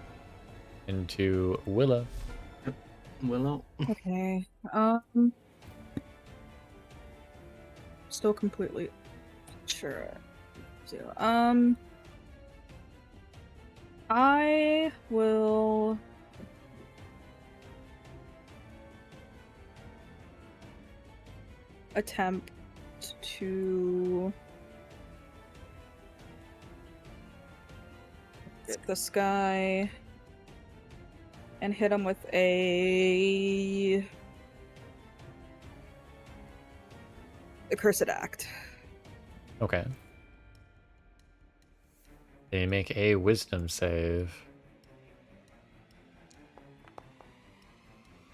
Into Willow. Willow. Okay. Still completely sure. So, I will attempt to get this guy and hit him with a Cursed Act. Okay. They make a wisdom save.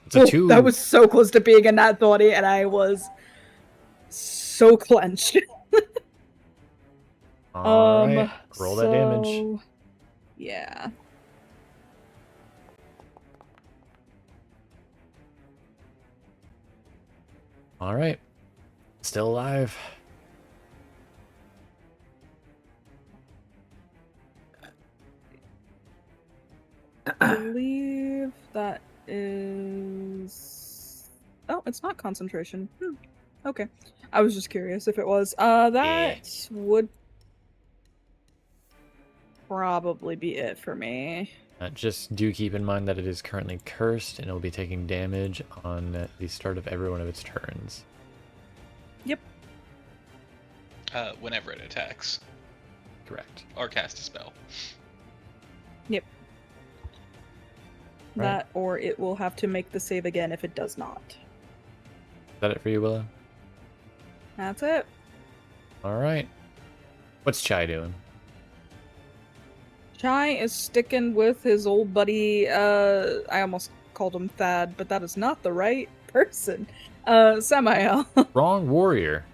It's a 2. That was so close to being a nat 20, and I was so clenched. Alright. Roll that damage. Yeah. Alright. Still alive. I believe that is... Oh, it's not concentration. Okay. I was just curious if it was. That would probably be it for me. Just do keep in mind that it is currently cursed and it will be taking damage on the start of every one of its turns. Yep. Whenever it attacks. Correct. Or cast a spell. Yep. Right. That, or it will have to make the save again if it does not. Is that it for you, Willow? That's it. Alright. What's Chai doing? Chai is sticking with his old buddy, I almost called him Thad, but that is not the right person. Samael. Wrong warrior.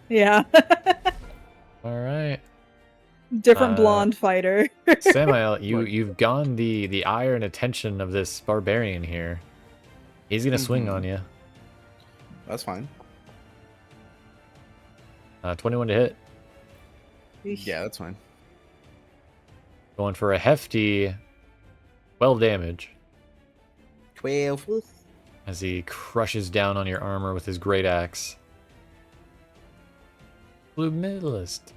Yeah. Alright. Different blonde fighter. Samael, you've gone the ire and attention of this barbarian here. He's gonna swing on you. That's fine. 21 to hit. Yeah, that's fine. Going for a hefty 12 damage 12. as he crushes down on your armor with his great axe. Blue medalist.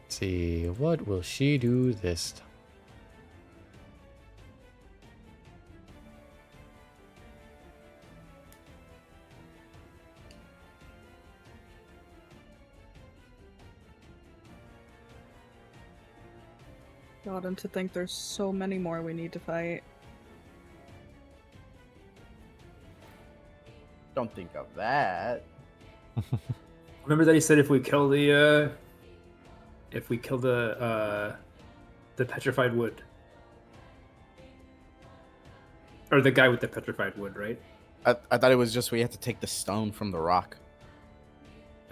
Let's see, what will she do this time? God, and to think there's so many more we need to fight. Don't think of that. Remember that he said if we kill the petrified wood, or the guy with the petrified wood, right? I thought it was just we had to take the stone from the rock.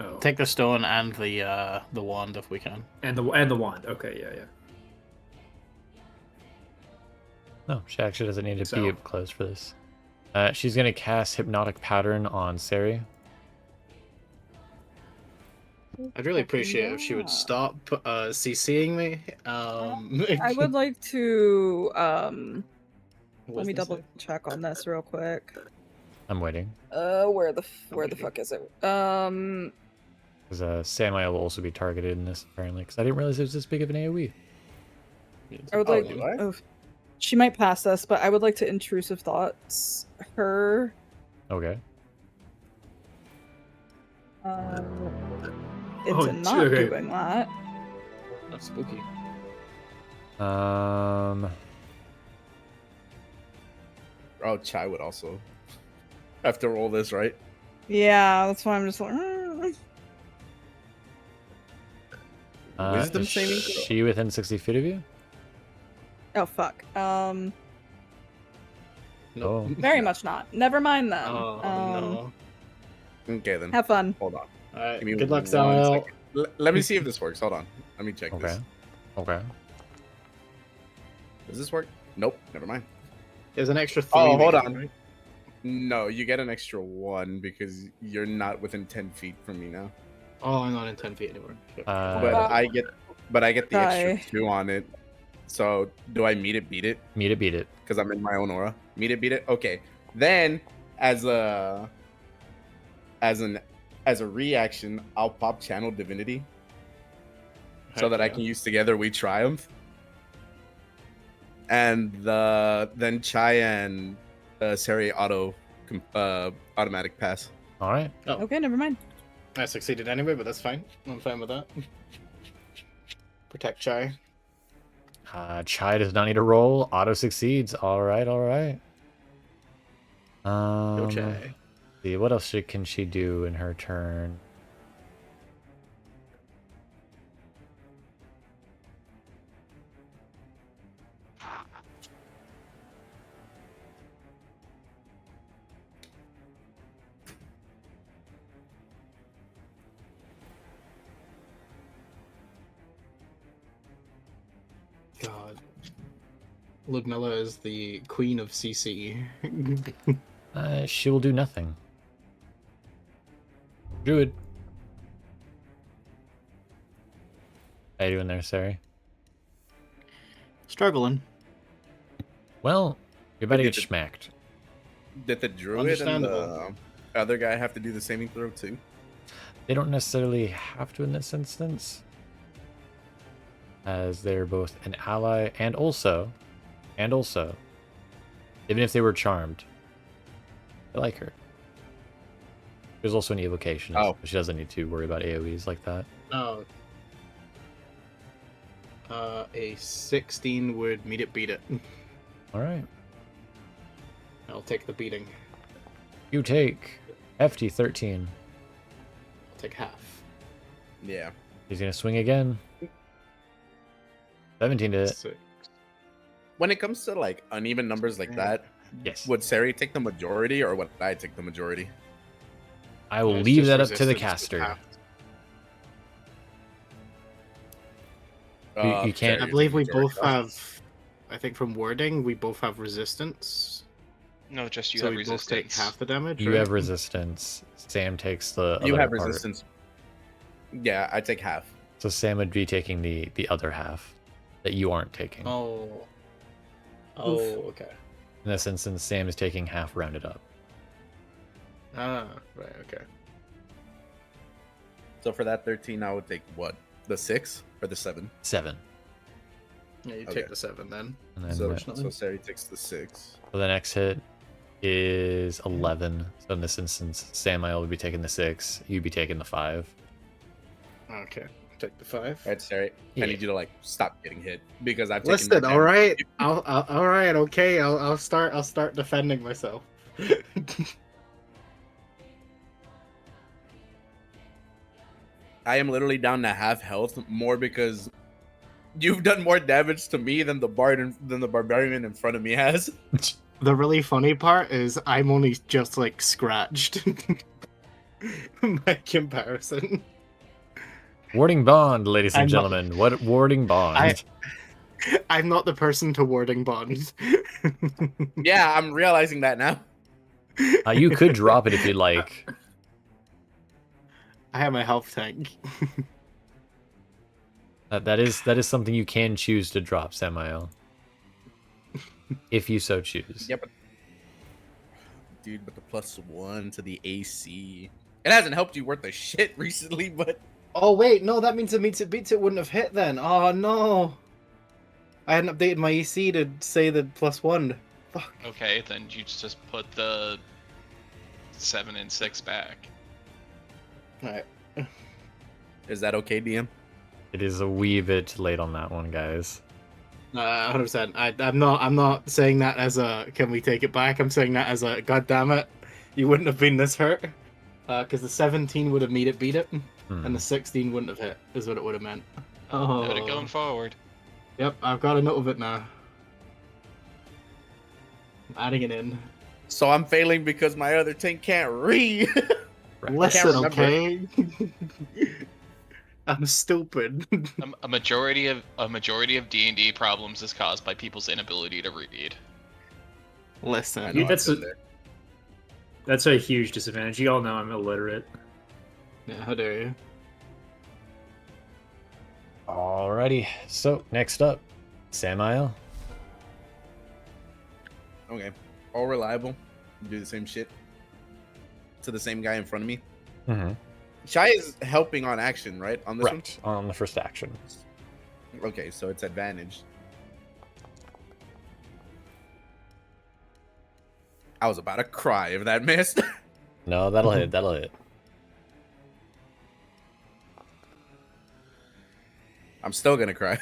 Oh, Take the stone and the wand if we can. and the wand. Okay, yeah. No, she actually doesn't need to So- be up close for this. She's gonna cast Hypnotic Pattern on Cere. I'd really appreciate if she would stop CCing me. I would like to What let me does it double say? check on this real quick. I'm waiting. Where the Okay. fuck is it? Because Samuel will also be targeted in this, apparently. Because I didn't realize it was this big of an AoE. I would Oh, like. do I? Oh, she might pass us, but I would like to intrusive thoughts her. Okay. Into Oh, not okay. doing that. That's spooky. Oh, Chai would also have to roll this, right? Yeah, that's why I'm just like. "Mm." Wisdom is saving throw? she within 60 feet of you? Oh fuck. Oh. Very much not. Never mind then. Oh no. Okay, then. Have fun. Hold on. Alright, Give me good luck, one Samuel. second. Let me see if this works. Hold on. Let me check Okay. this. Okay. Does this work? Nope. Never mind. There's an extra 3. Oh, we hold get, on. right? No, you get an extra 1 because you're not within 10 feet from me now. Oh, I'm not in 10 feet anymore. Shit. But Wow. I get the extra Die. 2 on it. So do I meet it, beat it? Meet it, beat it. Because I'm in my own aura. Meet it, beat it. Okay. Then as a reaction, I'll pop Channel Divinity so Heck that I yeah. can use Together We Triumph. And then Chai and Cere automatic pass. All right. Okay, never mind. I succeeded anyway, but that's fine. I'm fine with that. Protect Chai. Chai does not need to roll. Auto succeeds. All right. All right. Go Chai. See, what else can she do in her turn? God. Ludmilla is the queen of CC. She will do nothing. Druid. How you doing there, Cere? Struggling. Well, you're about to get Did smacked. Did the druid and the Understandable. other guy have to do the saving throw too? They don't necessarily have to in this instance, as they're both an ally and also, even if they were charmed, they like her. There's also an evocation, Oh. so she doesn't need to worry about AoEs like that. Oh. A 16 would meet it, beat it. All right, I'll take the beating. you take hefty 13. I'll take half. Yeah. He's gonna swing again. 17 to hit. So, When it comes to like uneven numbers like that, Yes. would Cere take the majority or would I take the majority? I will it's leave just that up to the resistance with caster. half. You can't- I Cere's believe the we majority, both though. have. I think from wording, we both have resistance. No, just you so have we resistance. both take half the damage. You right? have resistance. Sam takes the You other have part. resistance. Yeah, I take half. So Sam would be taking the other half that you aren't taking. Oh. Oh, okay. In this instance, Sam is taking half rounded up. Ah, right, okay. So for that 13, I would take what? The 6 or the 7? 7. Yeah, you Okay. take the 7 then. And then So Cere takes the 6. so the next hit is 11. So in this instance, Samael would be taking the 6. You'd be taking the 5. Okay, take the 5. All right, Cere. Yeah. I need you to like stop getting hit because I've taken. Listen, your damage. all right, all right, okay. I'll start defending myself. I am literally down to half health, more because you've done more damage to me than the barbarian in front of me has. The really funny part is I'm only just like scratched by comparison. Warding bond, ladies and I'm not- gentlemen. What warding bond? I'm not the person to warding bond. Yeah, I'm realizing that now. You could drop it if you like. I have my health tank. That is something you can choose to drop, Samael. If you so choose. Yeah, dude, but the +1 to the AC. It hasn't helped you worth a shit recently, but... Oh wait, no, that means it beats it wouldn't have hit then. Oh no. I hadn't updated my EC to say the +1. Fuck. Okay, then you just put the 7 and 6 back. Alright. Is that okay, DM? It is a wee bit late on that one, guys. 100%. I'm not saying that as a can we take it back. I'm saying that as a god damn it, you wouldn't have been this hurt. Because the 17 would have made it beat it, and the 16 wouldn't have hit. Is what it would have meant. Oh. Note it going forward. Yep, I've got a note of it now. I'm adding it in. So I'm failing because my other tank can't read. Listen, okay. I'm stupid. A majority of D&D problems is caused by people's inability to read. Listen, Yeah, that's a huge disadvantage. You all know I'm illiterate. Yeah, how dare you? Alrighty. So next up, Samael. Okay. All reliable. Do the same shit to the same guy in front of me. Mm-hmm. Shy is helping on action, right? On this Right, on the first action. one? Okay, so it's advantage. I was about to cry if that missed. No, that'll hit. That'll hit. I'm still gonna cry.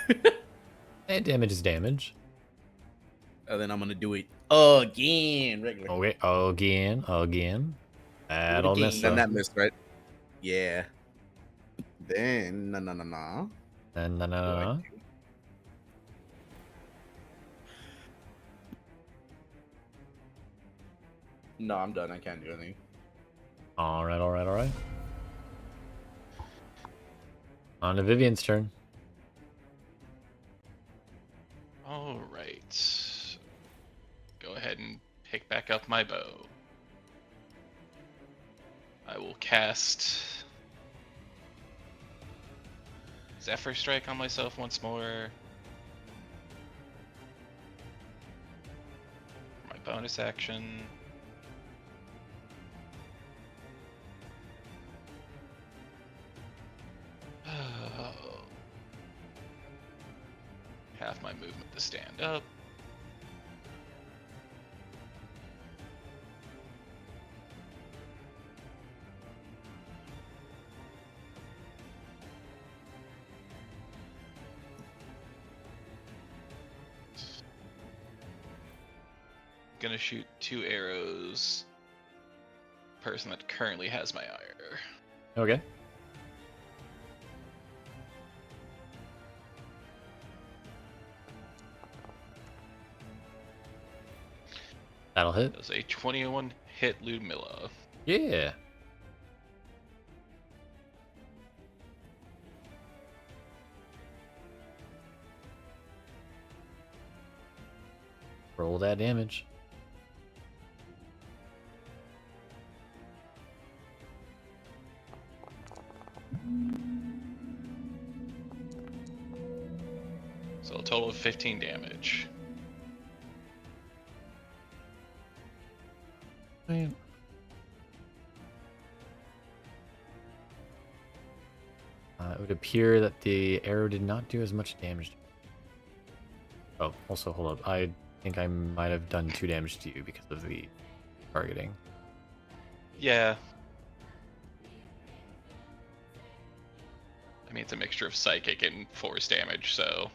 And damage is damage. And then I'm gonna do it again. Regular. Okay, again. That'll miss. Then though. that missed, right? Yeah. Then no. No. No, I'm done. I can't do anything. Alright. On to Vivienne's turn. Alright. Go ahead and pick back up my bow. I will cast Zephyr Strike on myself once more. My bonus action. Half my movement to stand up. Gonna shoot 2 arrows. Person that currently has my ire. Okay. That'll hit. Does a 21 hit Ludmilla? Yeah. Roll that damage. So a total of 15 damage. Man. It would appear that the arrow did not do as much damage. Oh, also, hold up. I think I might have done 2 damage to you because of the targeting. Yeah. I mean, it's a mixture of psychic and force damage, so.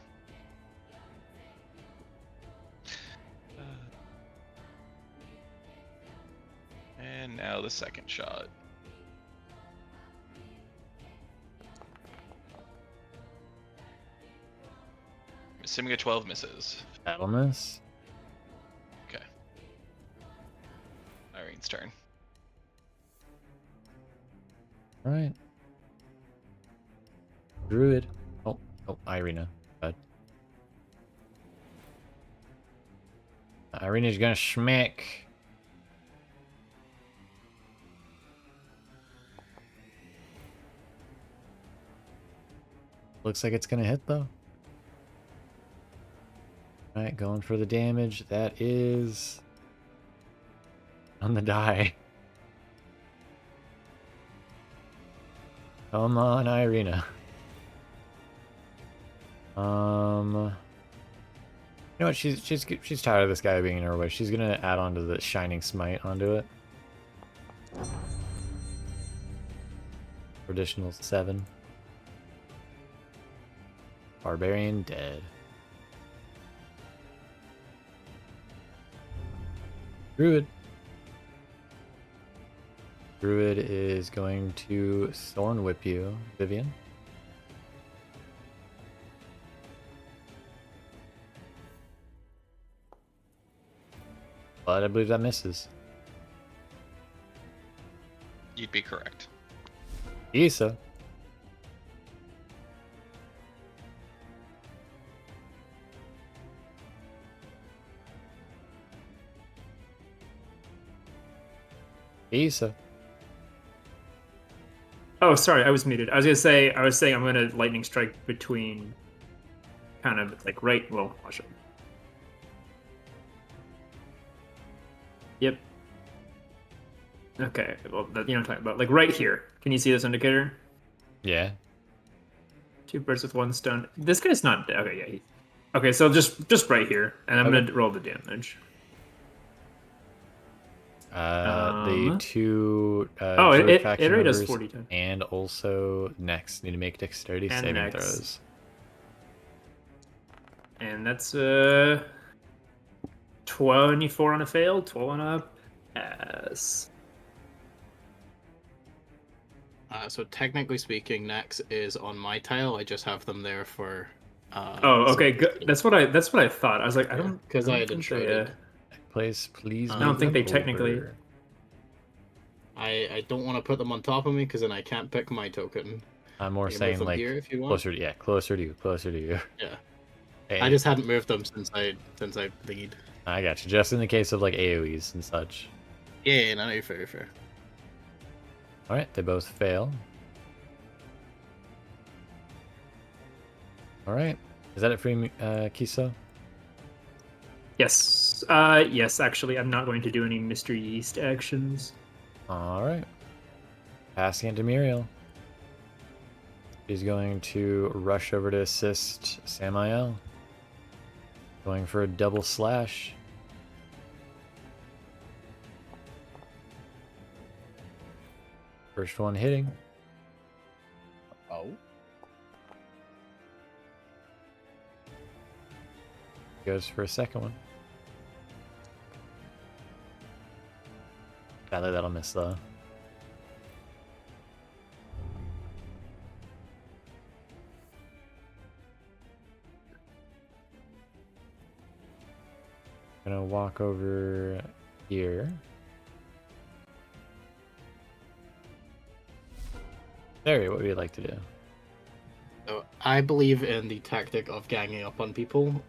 And now the second shot. Assuming a 12 misses. That'll miss. Okay. Irene's turn. Alright. Druid. Oh, Irina. Bad. Irina's gonna schmack. Looks like it's gonna hit though. Alright, going for the damage. That is on the die. Come on, Irina. You know what? She's tired of this guy being in her way. She's gonna add on to the Shining Smite onto it. Additional 7. Barbarian dead. Druid. Druid is going to Thorn Whip you, Vivienne. But I believe that misses. You'd be correct. Kiso. Kiso. Oh, sorry, I was muted. I was saying I'm gonna lightning strike between, kind of like right. Well, I'll show you. Yep. Okay. Well, you know what I'm talking about. Like right here. Can you see this indicator? Yeah. 2 birds with 1 stone. This guy's not dead. Okay, yeah. Okay, so just right here, and I'm gonna roll the damage. The 2 it Druid already does members 40 times. and also next need to make dexterity saving Nex. throws. And that's 24 on a fail, 12 on a pass. So technically speaking, Nex is on my tile. I just have them there for. Okay, good. That's what I thought. I was like, I don't because I had think intruded. Please, please. I don't move think them they technically- over. I don't want to put them on top of me because then I can't pick my token. I'm more You can move saying them like here if you want. closer to you, closer to you. Yeah. Hey, I just hadn't moved them since I lead. I got you. Just in the case of like AoEs and such. Yeah, no, you're fair. All right, they both fail. All right, is that it for you, Kiso? Yes. Yes, actually, I'm not going to do any Mystery Yeast actions. All right. Passing it to Muriel. He's going to rush over to assist Samael. Going for a double slash. First one hitting. Oh. Goes for a second one. Sadly, that'll miss though. Gonna walk over here. Cere, what would you like to do? So I believe in the tactic of ganging up on people.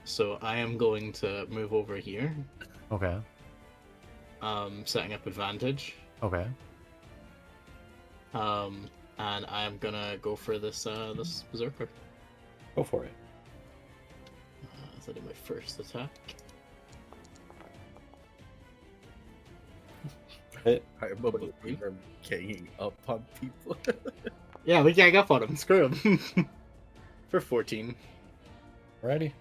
So I am going to move over here. Okay. Setting up advantage. Okay. And I am gonna go for this this berserker. Go for it. So I do my first attack. I'm a believer in ganging up on people. Yeah, we gang up on him. Screw him. For 14. Alrighty.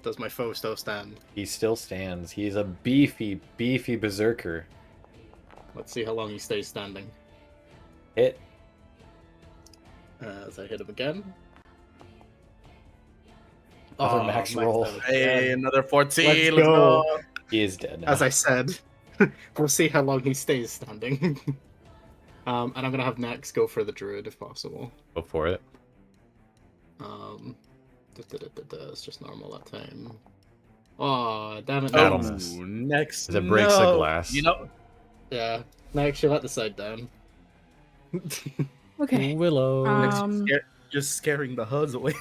Does my foe still stand? He still stands. He's a beefy berserker. Let's see how long he stays standing. Hit. As I hit him again. Other max roll. Hey, another 14. Let's Let's go. go. He is dead now. As I said, we'll see how long he stays standing. And I'm gonna have Nex go for the druid if possible. Go for it. It's just normal that time. Oh, damn it! That'll No. miss. Next, As it breaks the no. glass. You know, Yeah. No, actually, let the side down. Okay. Willow. you're scaring the HUDs away.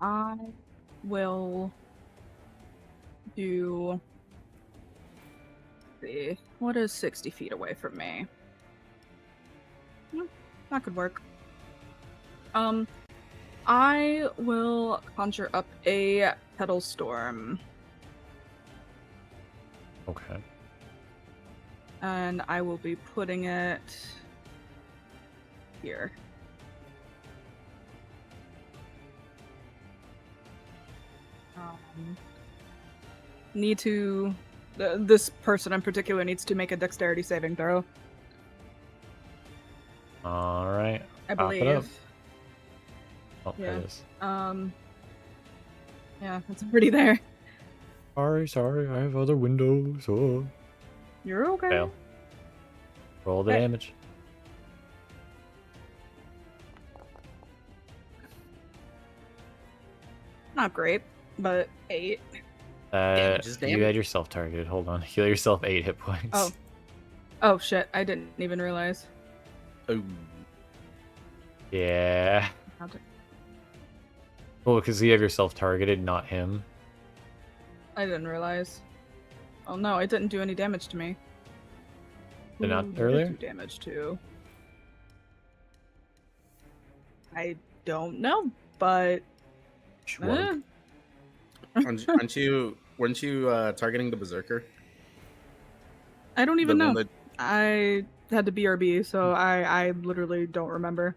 I will do. See, what is 60 feet away from me? That could work. I will conjure up a petal storm. Okay. And I will be putting it here. Need to. This person in particular needs to make a dexterity saving throw. All right. I Pop it up. believe. Oh, there Yeah. it is. Yeah, it's pretty there. Sorry, I have other windows. Oh. You're okay. Fail. Roll the Okay. damage. Not great, but 8. Damage is You damage. had yourself targeted. Hold on. Heal yourself 8 hit points. Oh. Oh shit, I didn't even realize. Oh. Yeah. How to- Well, because you have yourself targeted, not him. I didn't realize. Oh no, it didn't do any damage to me. Did not Who did earlier? it do damage to? I don't know, but Shrug. Weren't you targeting the berserker? I don't even The know. one that- I had to BRB, so I literally don't remember.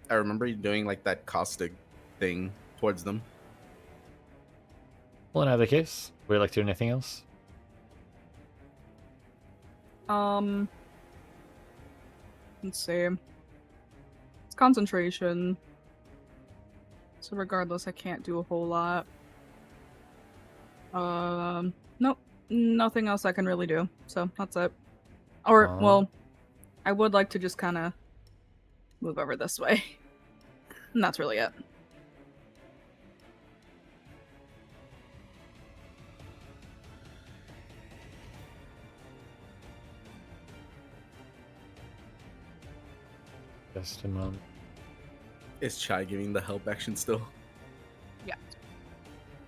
I remember you doing like that caustic thing towards them. Well, in either case, would you like to do anything else? Let's see. It's concentration. So regardless, I can't do a whole lot. Nope. Nothing else I can really do. So that's it. Or, well, I would like to just kind of move over this way. And that's really it. Just a moment. Is Chai giving the help action still? Yeah.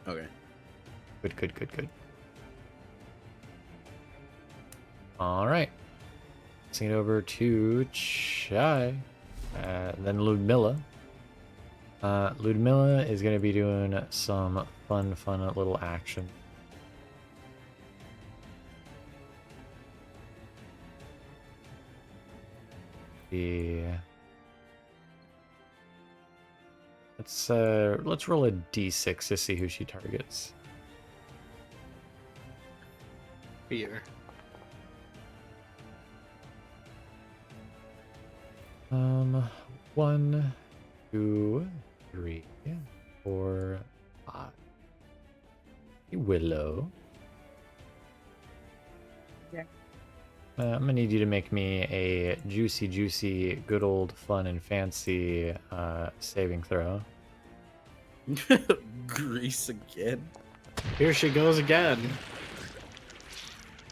Okay. Good. All right. Sing it over to Chai. Then Ludmilla. Ludmilla is going to be doing some fun little action. Yeah. Let's roll a d6 to see who she targets. Fear. 1, 2, 3, 4, 5. Willow. Yeah. I'm gonna need you to make me a juicy, good old fun and fancy saving throw. Grease again. Here she goes again.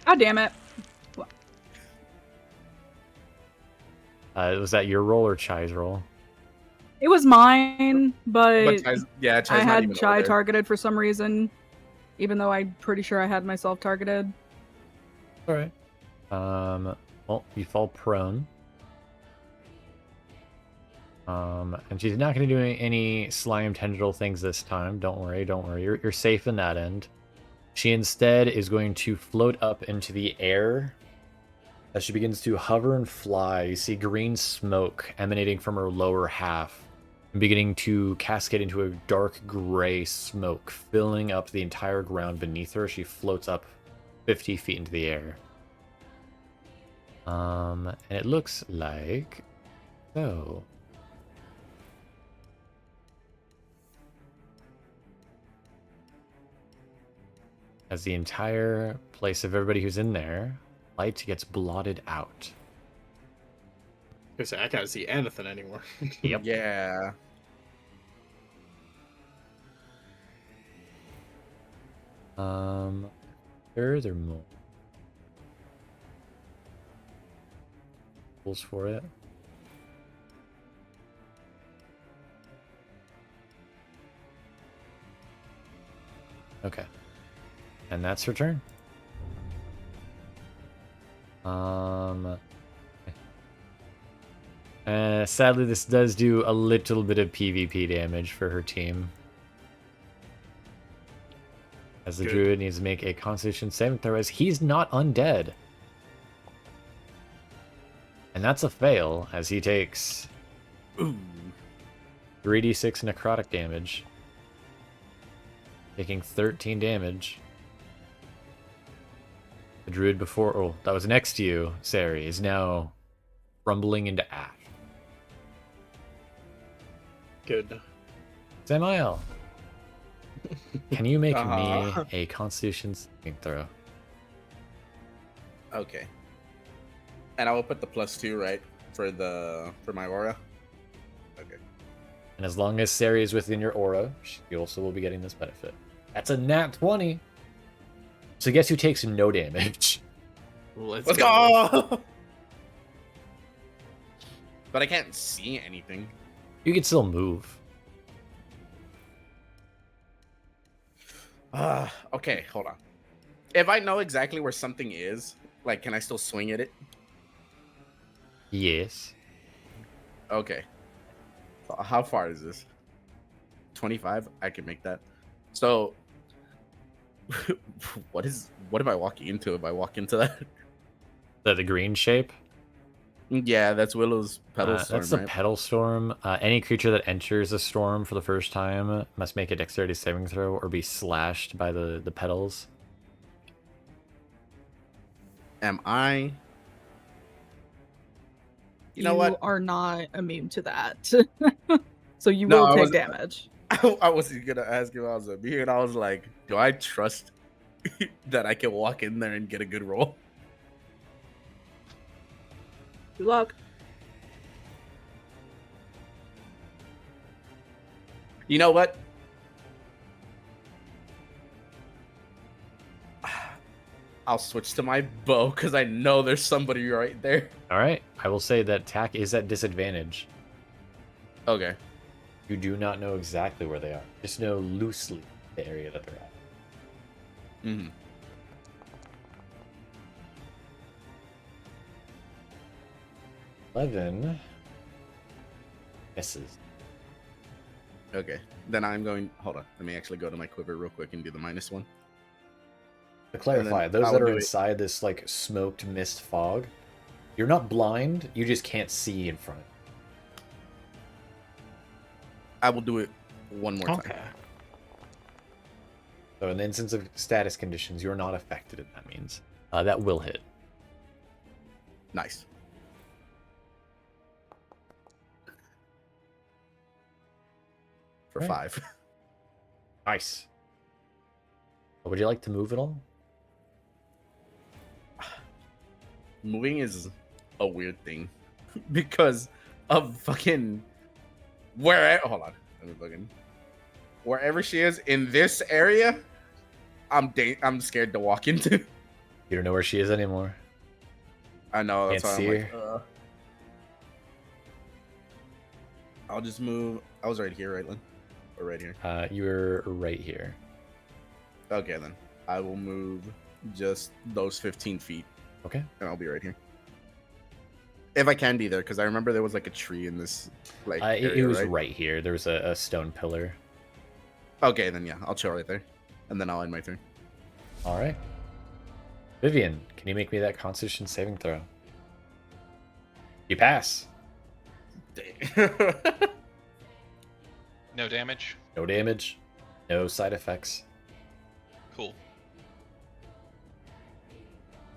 God damn it. Was that your roll or Chai's roll? It was mine, but Chai's I not had even Chai over there. targeted for some reason, even though I'm pretty sure I had myself targeted. All right. Well, you fall prone. And she's not going to do any slime tendril things this time. Don't worry. You're safe in that end. She instead is going to float up into the air. As she begins to hover and fly, you see green smoke emanating from her lower half, and beginning to cascade into a dark gray smoke, filling up the entire ground beneath her. She floats up 50 feet into the air. And it looks like so. As the entire place of everybody who's in there, light gets blotted out. I can't see anything anymore. Yep. Yeah. Furthermore, rules for it. Okay, and that's her turn. Sadly, this does do a little bit of PvP damage for her team. As the druid needs to make a Constitution saving throw, as he's not undead. And that's a fail, as he takes 3d6 necrotic damage. Taking 13 damage. The druid before, oh, that was next to you, Cere, is now rumbling into ash. Good. Samael, can you make me a Constitution saving throw? Okay. And I will put the +2, right, for my aura. Okay. And as long as Cere is within your aura, she also will be getting this benefit. That's a nat 20. So guess who takes no damage? Let's go! But I can't see anything. You can still move. Okay, hold on. If I know exactly where something is, like, can I still swing at it? Yes. Okay. How far is this? 25? I can make that. So, what am I walking into if I walk into that? The green shape? Yeah, that's Willow's pedal storm, That's the right? pedal storm. Any creature that enters a storm for the first time must make a dexterity saving throw or be slashed by the pedals. Am I? You know what? are not immune to that. So you No, will I take was- damage. I wasn't gonna ask if I was immune. I was like, do I trust that I can walk in there and get a good roll? Good luck. You know what? I'll switch to my bow because I know there's somebody right there. All right. I will say that attack is at disadvantage. Okay. You do not know exactly where they are. Just know loosely the area that they're at. Mm-hmm. $11 misses. Okay. Then I'm going. Hold on. Let me actually go to my quiver real quick and do the -1. To clarify, then those I that will are do it. inside this like smoked mist fog, you're not blind. You just can't see in front. I will do it one more time. Okay. So in the instance of status conditions, you're not affected. That means that will hit. Nice. For Right. 5. Nice. Would you like to move at all? Moving is a weird thing because of fucking where. Hold on, let me fucking wherever she is in this area. I'm scared to walk into. You don't know where she is anymore. I know that's Can't why see I'm like. her. I'll just move. I was right here, right, Lynn? Or right here? You're right here. Okay, then I will move just those 15 feet. Okay. And I'll be right here. If I can be there, because I remember there was like a tree in this like It area, was right? right here. There was a stone pillar. Okay, then yeah, I'll chill right there, and then I'll end my turn. All right. Vivienne, can you make me that Constitution saving throw? You pass. No damage. No damage. No side effects. Cool.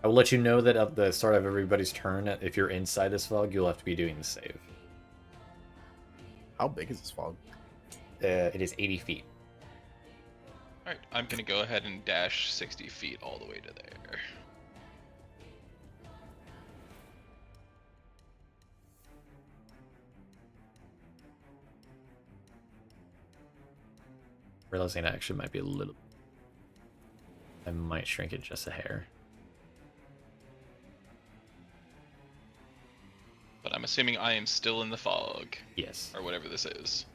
I will let you know that at the start of everybody's turn, if you're inside this fog, you'll have to be doing the save. How big is this fog? It is 80 feet. Alright, I'm gonna go ahead and dash 60 feet all the way to there. realizing that actually might be a little. I might shrink it just a hair. But I'm assuming I am still in the fog. Yes. Or whatever this is.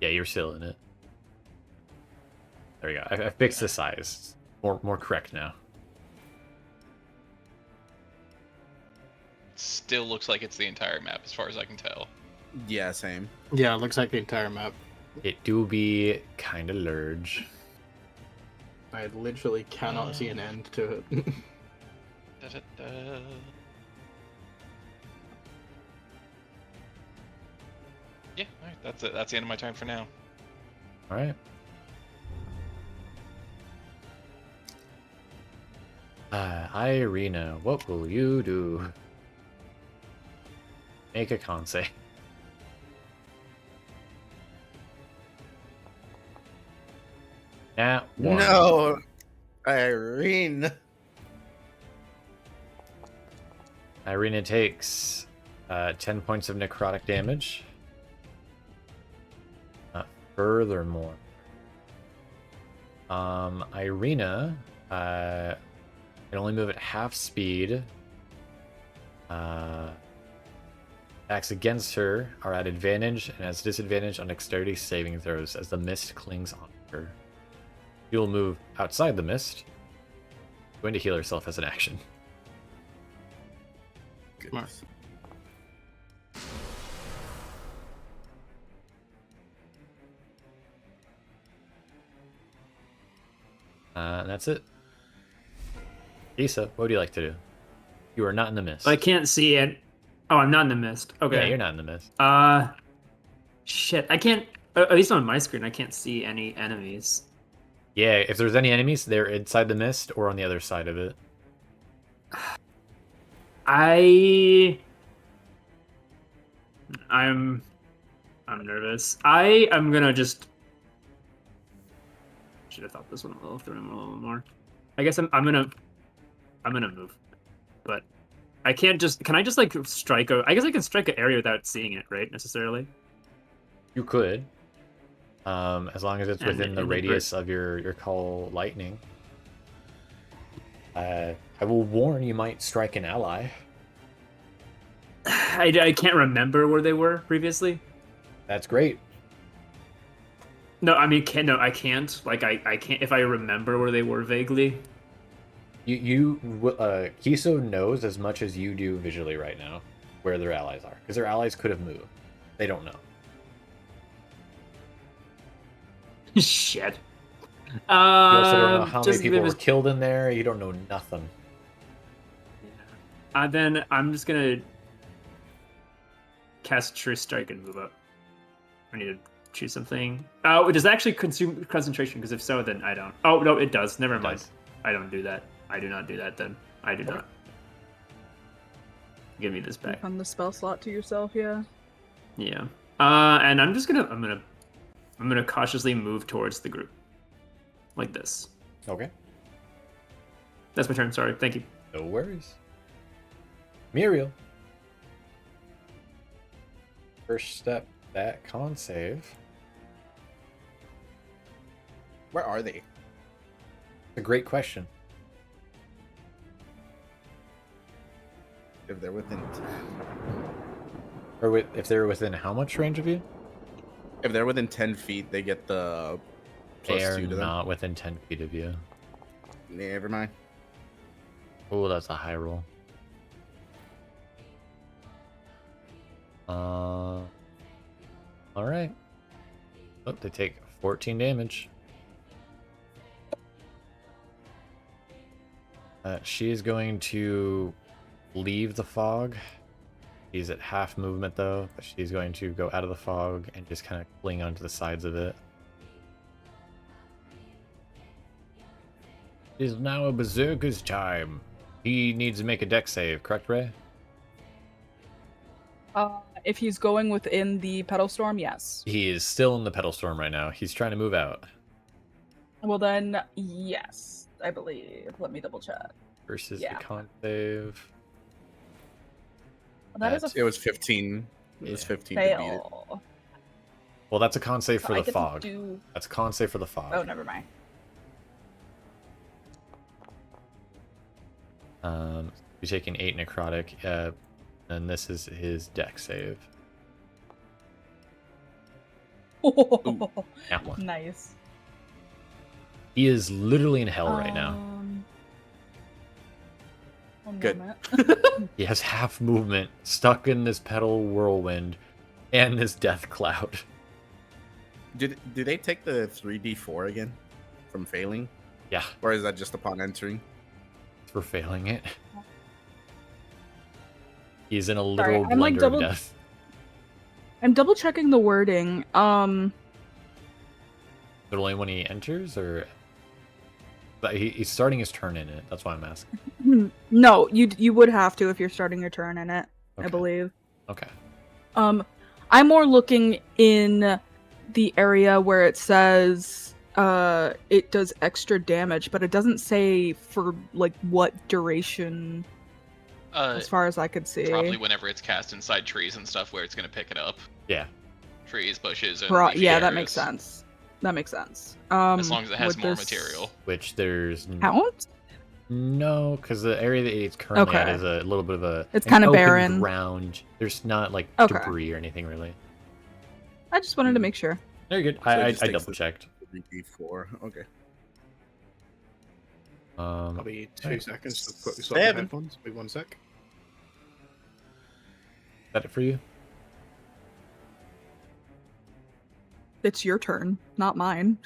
Yeah, you're still in it. There we go. I fixed the size. More correct now. Still looks like it's the entire map as far as I can tell. Yeah, same. Yeah, it looks like the entire map. It do be kind of large. I literally cannot see an end to it. Da-da-da. Yeah, alright, that's it. That's the end of my turn for now. All right. Irina, what will you do? Make a con save. Nat 1. No, Irene. Irina takes 10 points of necrotic damage. Furthermore, Irina can only move at half speed. Attacks against her are at advantage and has disadvantage on dexterity saving throws as the mist clings on her. She will move outside the mist, going to heal herself as an action. Goodness. That's it. Kiso, what would you like to do? You are not in the mist. I can't see it. Oh, I'm not in the mist. Okay. Yeah, you're not in the mist. Shit. I can't. At least on my screen, I can't see any enemies. Yeah, if there's any enemies, they're inside the mist or on the other side of it. I'm nervous. I am gonna just. Should have thought this one a little through a little more. I guess I'm gonna move, but I can't just. Can I just like strike a? I guess I can strike an area without seeing it, right? Necessarily. You could, as long as it's And within the radius of your call lightning. I will warn you might strike an ally. I can't remember where they were previously. That's great. No, I mean, I can't. Like, I can't. If I remember where they were vaguely. Kiso knows as much as you do visually right now where their allies are, because their allies could have moved. They don't know. Shit. You also don't know how many just people were killed in there. You don't know nothing. Then I'm just gonna cast True Strike and move up. I need to choose something. Oh, does that actually consume concentration? Because if so, then I don't. Oh no, it does. Never mind. I don't do that. I do not do that. Then I do not. Give me this back. On the spell slot to yourself, yeah. Yeah. And I'm just gonna I'm gonna cautiously move towards the group, like this. Okay. That's my turn. Sorry. Thank you. No worries. Muriel. First step, that con save. Where are they? A great question. If they're within 10. Or if they're within how much range of you? If they're within 10 feet, they get the They are +2 to them. not within 10 feet of you. Never mind. Oh, that's a high roll. Alright. Oh, they take 14 damage. She is going to leave the fog. She's at half movement though, but she's going to go out of the fog and just kind of cling onto the sides of it. It is now a berserker's time. He needs to make a dex save, correct, Ray? If he's going within the pedal storm, yes. He is still in the pedal storm right now. He's trying to move out. Well then, yes, I believe. Let me double check. Versus Yeah. the con save. That is a It was 15. It was 15 to beat it. fail. Well, that's a con save So for I the get to fog. do- That's a con save for the fog. Oh, never mind. You're taking 8 necrotic, and this is his deck save. That one. Nice. He is literally in hell right now. One Good. moment. He has half movement, stuck in this petal whirlwind, and this death cloud. Do they take the 3d4 again from failing? Yeah, Or is that just upon entering? for failing it. He's in a Sorry, literal I'm, like, blender double- of death. I'm double checking the wording. But only when he enters, or but he's starting his turn in it. That's why I'm asking. No, you would have to if you're starting your turn in it, I Okay. believe. Okay. I'm more looking in the area where it says it does extra damage, but it doesn't say for like what duration as far as I could see. Probably whenever it's cast inside trees and stuff where it's going to pick it up. Yeah. Trees, bushes, and Yeah, that areas. makes sense. That makes sense. As long as it has would more this material. Which there's count? no, because the area that it's currently at Okay. is a little bit of a It's an kinda open barren. ground. There's not like Okay. debris or anything really. I just wanted to make sure. Very good. So it I just takes double the checked. 3d4. Okay. I'll be 2 Alright. seconds to quickly swap my Seven. headphones. Wait 1 sec. Is that it for you? It's your turn, not mine.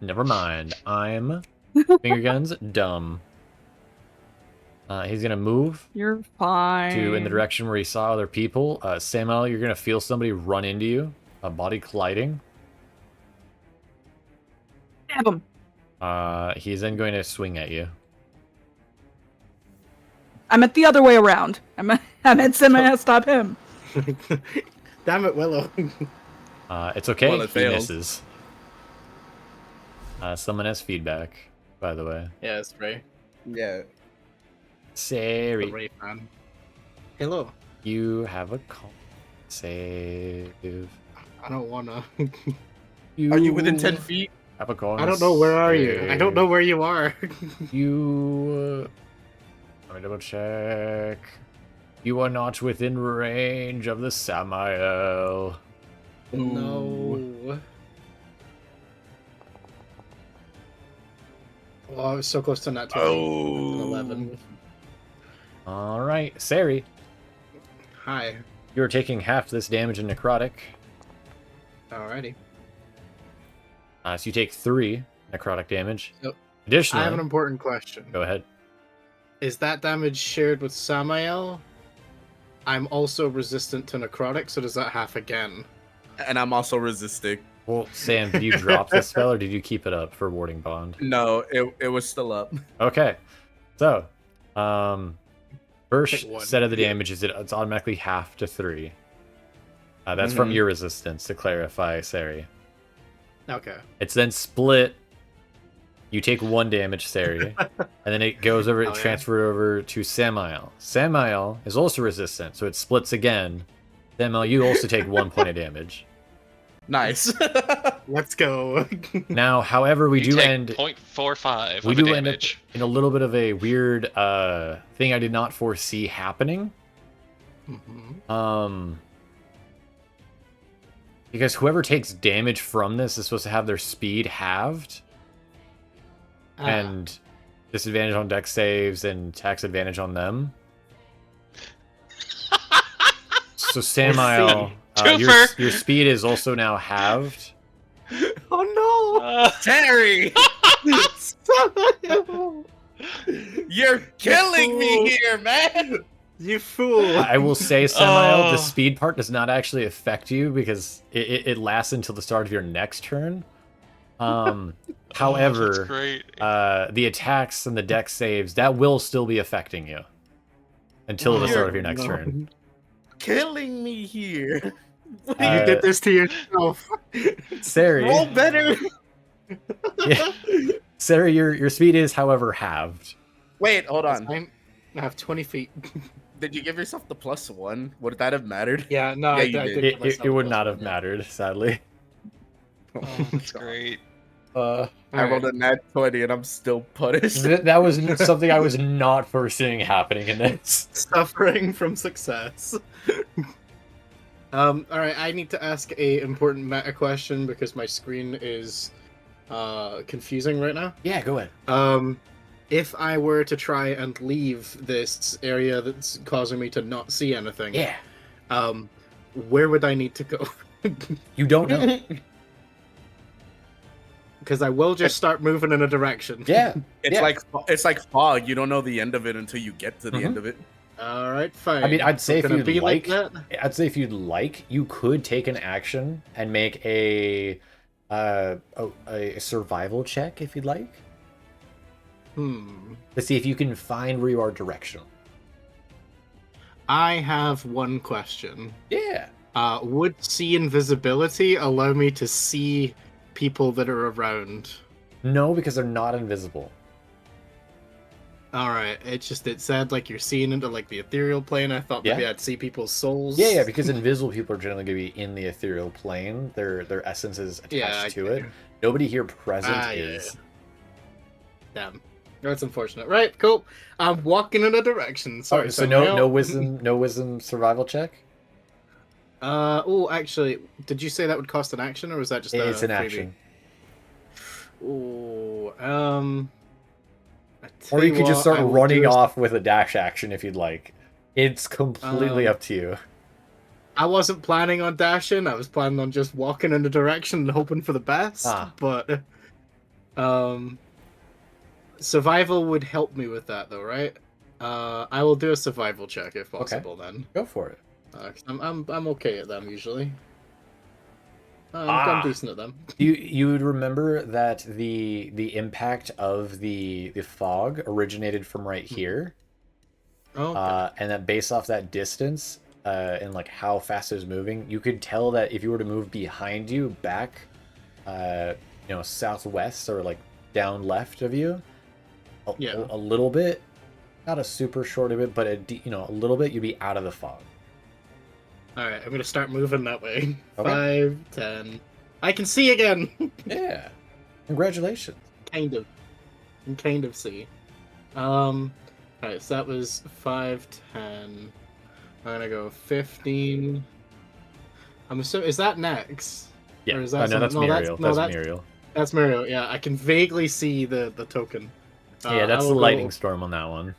Never mind. I'm finger guns dumb. He's gonna move You're fine. to in the direction where he saw other people. Samuel, you're gonna feel somebody run into you. A body colliding. Stab him. He's then going to swing at you. I meant the other way around. I meant Simon stop him. Damn it, Willow. It's okay. Well, it he failed. misses. Someone has feedback, by the way. Yeah, it's Ray. Yeah. Cere, The Ray fan. Hello. you have a con save. I don't wanna. Are you within 10 feet? Have a con I don't know, where are you? I don't know where you are. You. Let me double check. You are not within range of the Samael. No. Oh, I was so close to not 20. Oh. 11. Alright, Cere, Hi. you're taking half this damage in necrotic. Alrighty. So you take 3 necrotic damage. Yep. Additionally, I have an important question. go ahead. Is that damage shared with Samael? I'm also resistant to necrotic, so does that half again? And I'm also resisting. Well, Sam, did you drop this spell or did you keep it up for Warding Bond? No, it was still up. Okay. So, first Pick one. set of the damage is it's automatically half to 3. That's from Mhm. your resistance, to clarify, Cere. Okay. It's then split. You take 1 damage, Cere, and then it goes over, Oh, yeah. transferred over to Samael. Samael is also resistant, so it splits again. Samael, you also take 1 point of damage. Nice. Let's go. Now, however, we You do take end 0.45 we of do the end up damage. in a little bit of a weird thing I did not foresee happening. Mhm. Because whoever takes damage from this is supposed to have their speed halved Ah, and disadvantage on dex saves and tax advantage on them. So Samael, Twofer. your speed is also now halved. Oh Terry, no! you're killing me here, man. You fool! I will say, Samael, Oh. the speed part does not actually affect you because it lasts until the start of your next turn. That's However, great. the attacks and the dex saves, that will still be affecting you until the start of your next No. turn. Killing me here. You did this to yourself. Cere, Roll better. yeah. Cere, your speed is, however, halved. Wait, hold on. I have 20 feet. Did you give yourself the +1? Would that have mattered? Yeah, no, Yeah, I you did. did. give myself It would a not plus have one, mattered, sadly. Oh, that's great. I rolled a nat 20 and I'm still punished. That was something I was not foreseeing happening in this. Suffering from success. All right, I need to ask a important meta question because my screen is confusing right now. Yeah, go ahead. If I were to try and leave this area that's causing me to not see anything, Yeah. Where would I need to go? You don't know. Because I will just start moving in a direction. Yeah. It's like fog. You don't know the end of it until you get to the end of it. All right, fine. I mean, I'd say So if can it you'd be like, that? I'd say if you'd like, you could take an action and make a survival check if you'd like. To see if you can find where you are directional. I have one question. Yeah. Would see invisibility allow me to see people that are around? No, because they're not invisible. Alright, it said like you're seeing into like the ethereal plane. I thought maybe I'd see people's souls. Yeah, because invisible people are generally going to be in the ethereal plane. Their essence is attached to it. Nobody here present is. Damn. That's unfortunate. Right, cool. I'm walking in a direction. Sorry, so no wisdom survival check? Actually, did you say that would cost an action or was that just it's an freebie? action. Ooh, or you could just start running off with a dash action if you'd like. It's completely up to you. I wasn't planning on dashing. I was planning on just walking in the direction and hoping for the best. But survival would help me with that, though, right? I will do a survival check if possible. Okay. Then go for it. I'm okay at them usually. I'm decent at them. You would remember that the impact of the fog originated from right here. Okay. And that based off that distance and like how fast it was moving, you could tell that if you were to move behind you back, southwest or like down left of you, a little bit, not a super short of it, but a little bit, you'd be out of the fog. Alright, I'm gonna start moving that way. Okay. 5, 10. I can see again! Yeah. Congratulations. Kind of. I can kind of see. Alright, so that was 5, 10. I'm gonna go 15. I'm assuming, is that next? Yeah. Or is that that's Muriel. That's Muriel. That's Muriel, yeah. I can vaguely see the token. Yeah, that's the lightning storm on that one.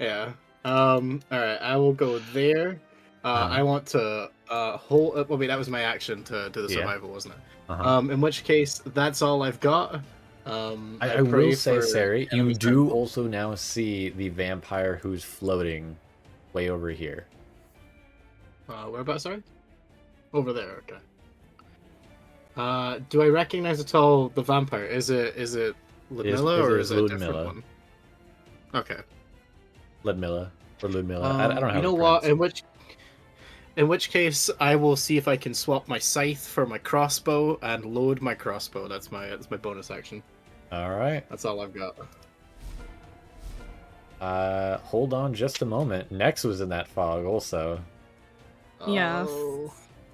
Yeah. Alright, I will go there. I want to hold. Well, wait, that was my action to do the survival, wasn't it? In which case, that's all I've got. I will say, Cere, you do also now see the vampire who's floating way over here. Whereabouts? Sorry, over there. Okay. Do I recognize at all the vampire? Is it Ludmilla or is it a different one? Okay. Ludmilla or Ludmilla. I don't know. You know what? In which case, I will see if I can swap my scythe for my crossbow and load my crossbow. That's my bonus action. All right. That's all I've got. Hold on just a moment. Nex was in that fog also. Yes. Oh,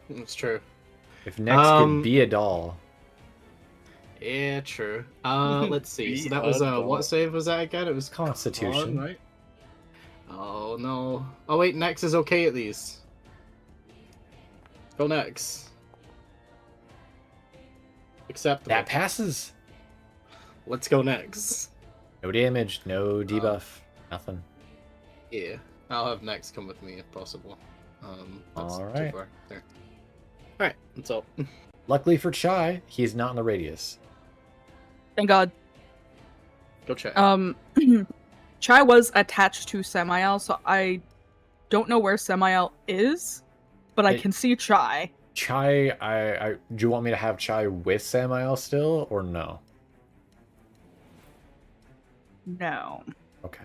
that's true. If Nex could be a doll. Yeah, true. Let's see. So that was what save was that again? It was Constitution, Con, right? Oh no. Oh wait, Nex is okay at these. Go Nex. Acceptable. That passes. Let's go Nex. No damage, no debuff, nothing. Yeah, I'll have Nex come with me if possible. That's all right. Too far. There. All right, that's all. Luckily for Chai, he's not in the radius. Thank God. Go check. Chai was attached to Samael, so I don't know where Samael is, but I can see Chai. Chai, I do you want me to have Chai with Samael still, or no? No. Okay.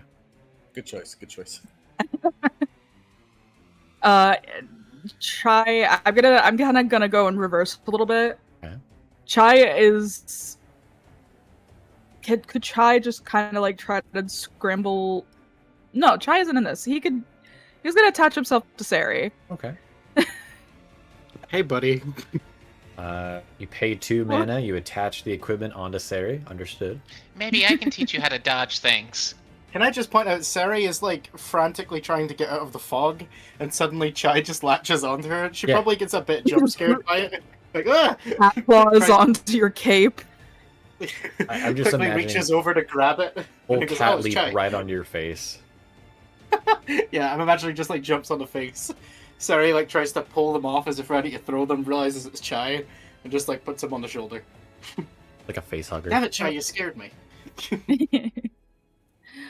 Good choice. Good choice. Chai, I'm kind of gonna go in reverse a little bit. Okay. Chai is. Could Chai just kind of like try to scramble? No, Chai isn't in this. He's gonna attach himself to Cere. Okay. Hey, buddy. You pay 2 mana. You attach the equipment onto Cere. Understood. Maybe I can teach you how to dodge things. Can I just point out, Cere is like frantically trying to get out of the fog, and suddenly Chai just latches onto her. She Yeah. probably gets a bit jump scared by it. Like, ah! Claws onto your cape. I'm just quickly imagining reaches over to grab it. Full and he goes, cat "Oh, it's leap Chai." right onto your face. Yeah, I'm imagining just like jumps on the face. Cere like tries to pull them off as if ready to throw them, realizes it's Chai, and just like puts him on the shoulder. Like a face hugger. Damn it, Chai, you scared me.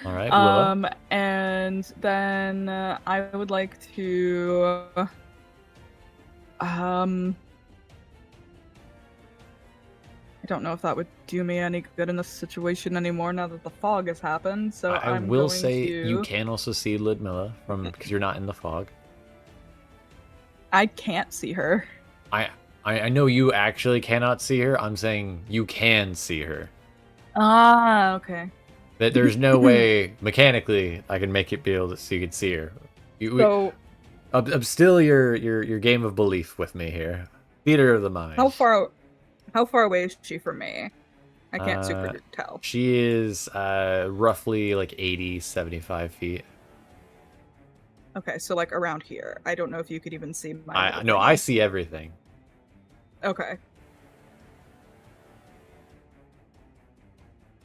All right, Willow. And then I would like to I don't know if that would do me any good in this situation anymore now that the fog has happened. So I I'm will going say to... you can also see Ludmilla because you're not in the fog. I can't see her. I know you actually cannot see her. I'm saying you can see her. Ah, okay. That there's no way mechanically I can make it be able to so you can see her. I'm still your game of belief with me here. Theater of the mind. How far away is she from me? I can't super tell. She is roughly like 80, 75 feet. Okay, so like around here. I don't know if you could even see my... No, I see everything. Okay.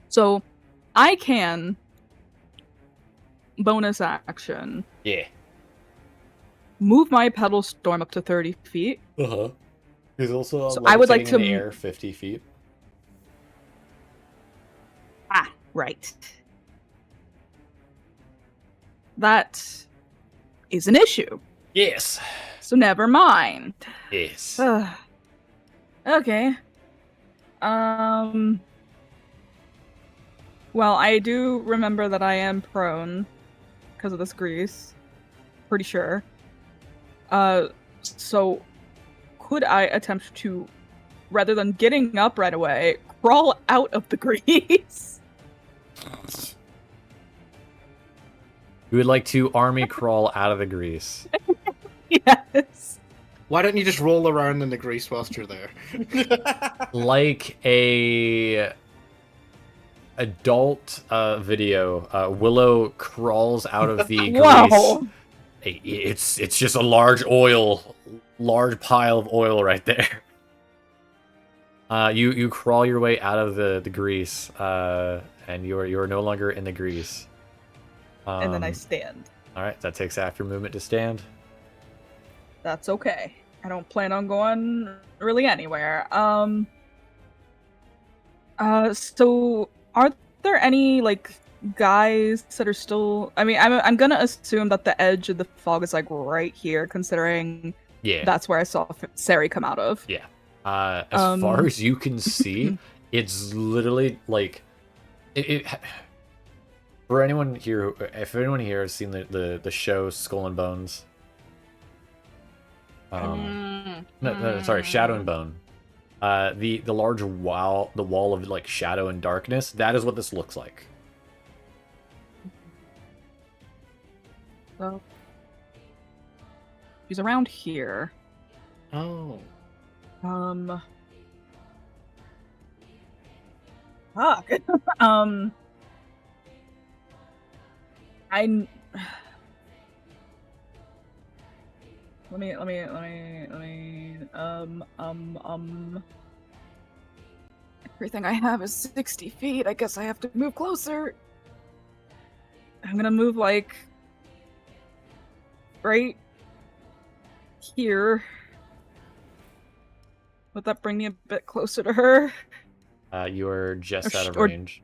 So, I can bonus action. Yeah. Move my pedal storm up to 30 feet. Uh-huh. He's also so I would like to in the air 50 feet. Ah, right. That is an issue. Yes. So never mind. Yes. Okay. Well, I do remember that I am prone because of this grease. Pretty sure. So could I attempt to, rather than getting up right away, crawl out of the grease? You would like to army crawl out of the grease. Yes. Why don't you just roll around in the grease whilst you're there? Like a adult video, Willow crawls out of the grease. Wow. It's just a large pile of oil right there. You crawl your way out of the grease, and you're no longer in the grease. And then I stand. All right, that takes after movement to stand. That's okay. I don't plan on going really anywhere. So are there any like guys that are still? I mean, I'm gonna assume that the edge of the fog is like right here, considering that's where I saw Cere come out of. Yeah. As far as you can see, it's literally like it. For anyone here, if anyone here has seen the show Skull and Bones, sorry, Shadow and Bone, the large wall of like shadow and darkness, that is what this looks like. So he's around here. Oh. Fuck. Let me everything I have is 60 feet. I guess I have to move closer. I'm gonna move like right here. Would that bring me a bit closer to her? You are just out of range.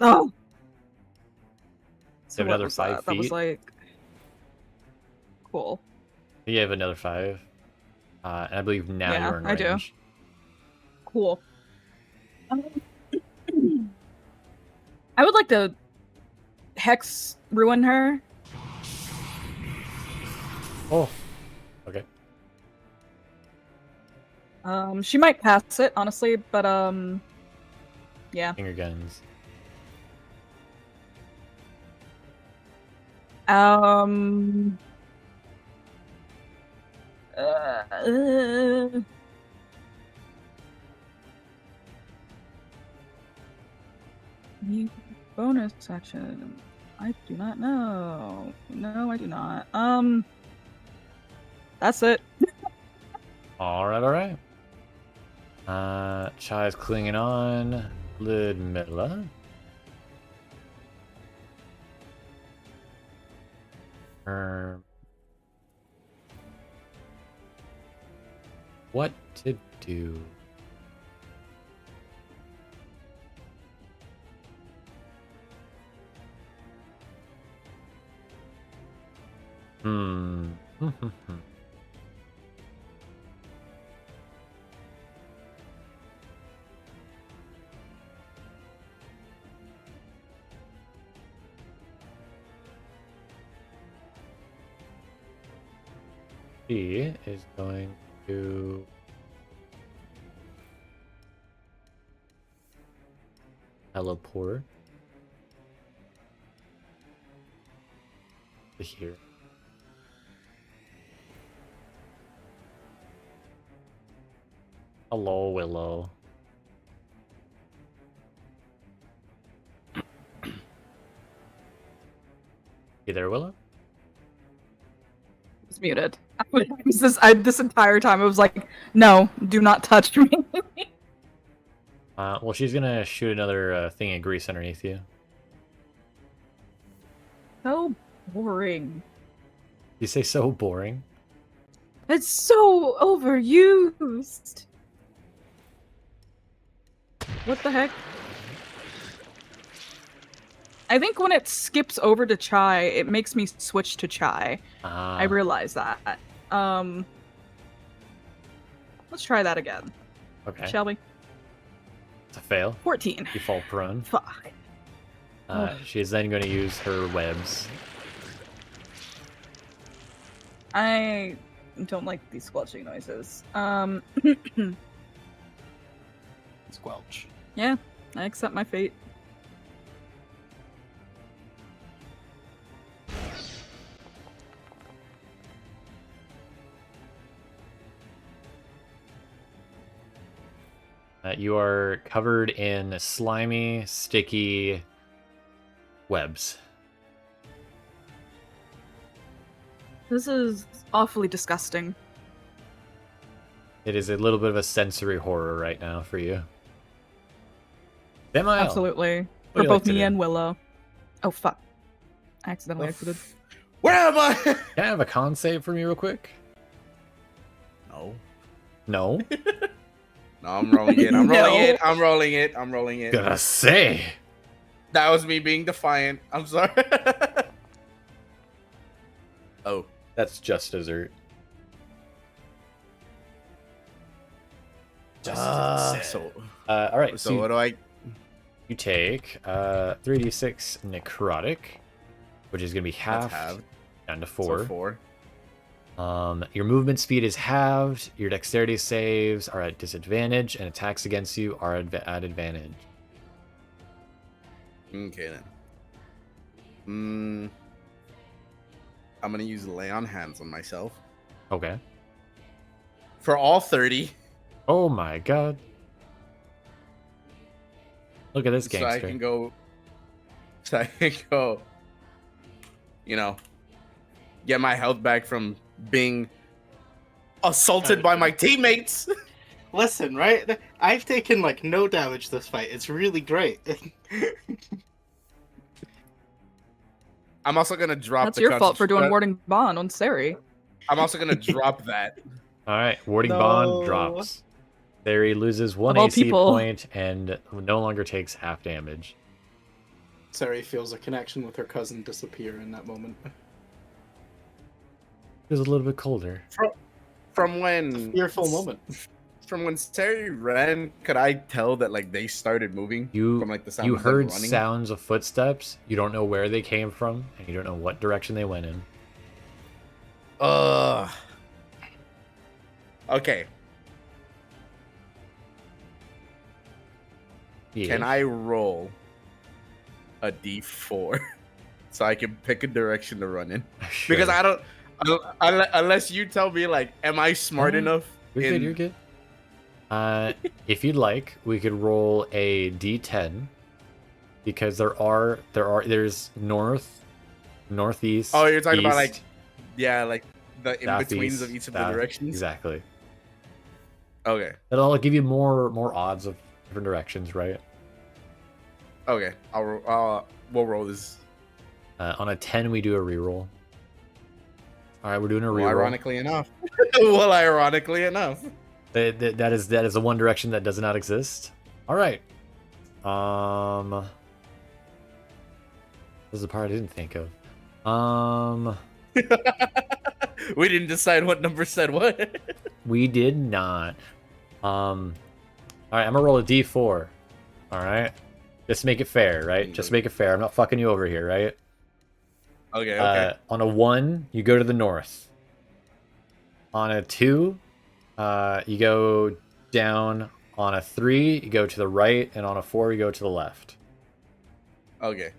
Oh. You have another 5 feet. That was like cool. You have another 5, and I believe now you're in range. I do. Cool. I would like to hex ruin her. Oh, okay. She might pass it, honestly, but yeah. Finger guns. The bonus action. I do not know. No, I do not. That's it. All right. Chai's clinging on. Ludmilla. What to do? She is going to teleport to here. Hello, Willow. You there, Willow? It's muted. This entire time I was like, no, do not touch me. Well, she's gonna shoot another thing of grease underneath you. So boring. You say so boring? It's so overused. What the heck? I think when it skips over to Chai, it makes me switch to Chai. I realize that. Let's try that again. Okay. Shall we? It's a fail. 14. You fall prone. Fuck. She is then going to use her webs. I don't like these squelching noises. Squelch. Yeah, I accept my fate. You are covered in slimy, sticky webs. This is awfully disgusting. It is a little bit of a sensory horror right now for you. Samael, Absolutely. what do For you both like to me do? and Willow. Oh, fuck. I accidentally exited. Where am I? Can I have a con save for me real quick? No. No? No, I'm rolling it. I'm No. rolling it. I'm rolling it. I'm rolling it. Gonna say. That was me being defiant. I'm sorry. Oh. That's just dessert. So All right, so what do I? you take 3d6 necrotic, which is going to be That's halved halved. down to 4. So 4. Your movement speed is halved, your dexterity saves are at disadvantage, and attacks against you are at advantage. Okay then. I'm gonna use lay on hands on myself Okay. for all 30. Oh my god. Look at this So I gangster. can go. So I can go. You know, get my health back from being assaulted by my teammates. Listen, right? I've taken like no damage this fight. It's really great. I'm also gonna drop. That's the your fault for doing concentration- Warding Bond on Cere. I'm also gonna drop that. All right, warding No. bond drops. Cere loses 1 Of all AC people. point and no longer takes half damage. Cere feels a connection with her cousin disappear in that moment. Feels a little bit colder. From when Fearful moment. From when Cere ran, could I tell that like they started moving? You from like the sound you of them heard running? sounds of footsteps. You don't know where they came from, and you don't know what direction they went in. Okay. Yeah. Can I roll a d4 so I can pick a direction to run in? Sure. Because I don't unless you tell me like, am I smart enough? You're good. You're good. If you'd like, we could roll a d10 because there's north, northeast. Oh, you're talking about east, like the in betweens of southeast, each of the south. directions. Exactly. Okay. That'll give you more odds of different directions, right? Okay. We'll roll this. On a 10, we do a reroll. All right, we're doing a reroll. Well, ironically enough. Well, ironically enough. That is the one direction that does not exist. All right. This is the part I didn't think of. We didn't decide what number said what. We did not. All right, I'm gonna roll a d4. All right, just to make it fair, right? Just to make it fair. I'm not fucking you over here, right? Okay. On a 1, you go to the north. On a 2, you go down. On a 3, you go to the right, and on a 4, you go to the left. Okay.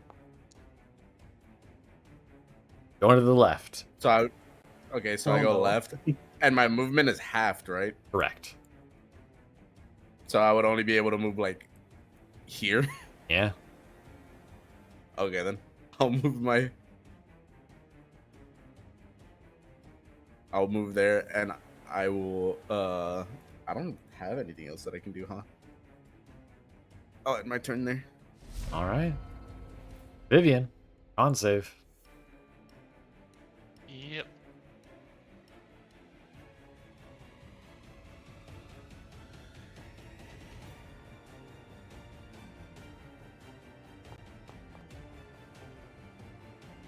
Going to the left. So I go left, and my movement is halved, right? Correct. So I would only be able to move like here. Yeah. Okay, then I'll move there, and I will. I don't have anything else that I can do, huh? I'll end my turn there. All right. Vivienne, on save. Yep.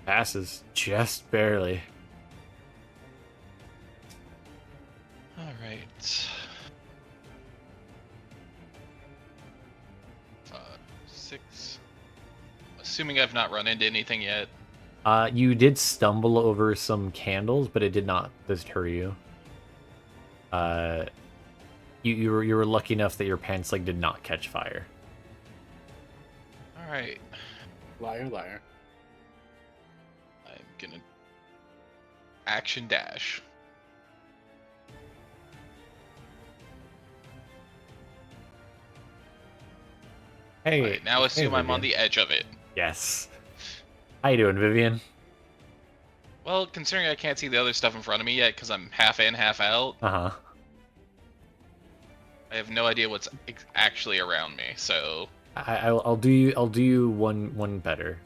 Passes just barely. All right. 5, 6. Assuming I've not run into anything yet. You did stumble over some candles, but it did not deter you. You were lucky enough that your pants leg did not catch fire. All right. Liar. I'm gonna action dash. Hey. Right, now assume I'm on Vivienne. the edge of it. Yes. How you doing, Vivienne? Well, considering I can't see the other stuff in front of me yet because I'm half in, half out, Uh-huh. I have no idea what's actually around me. So I'll do you one better.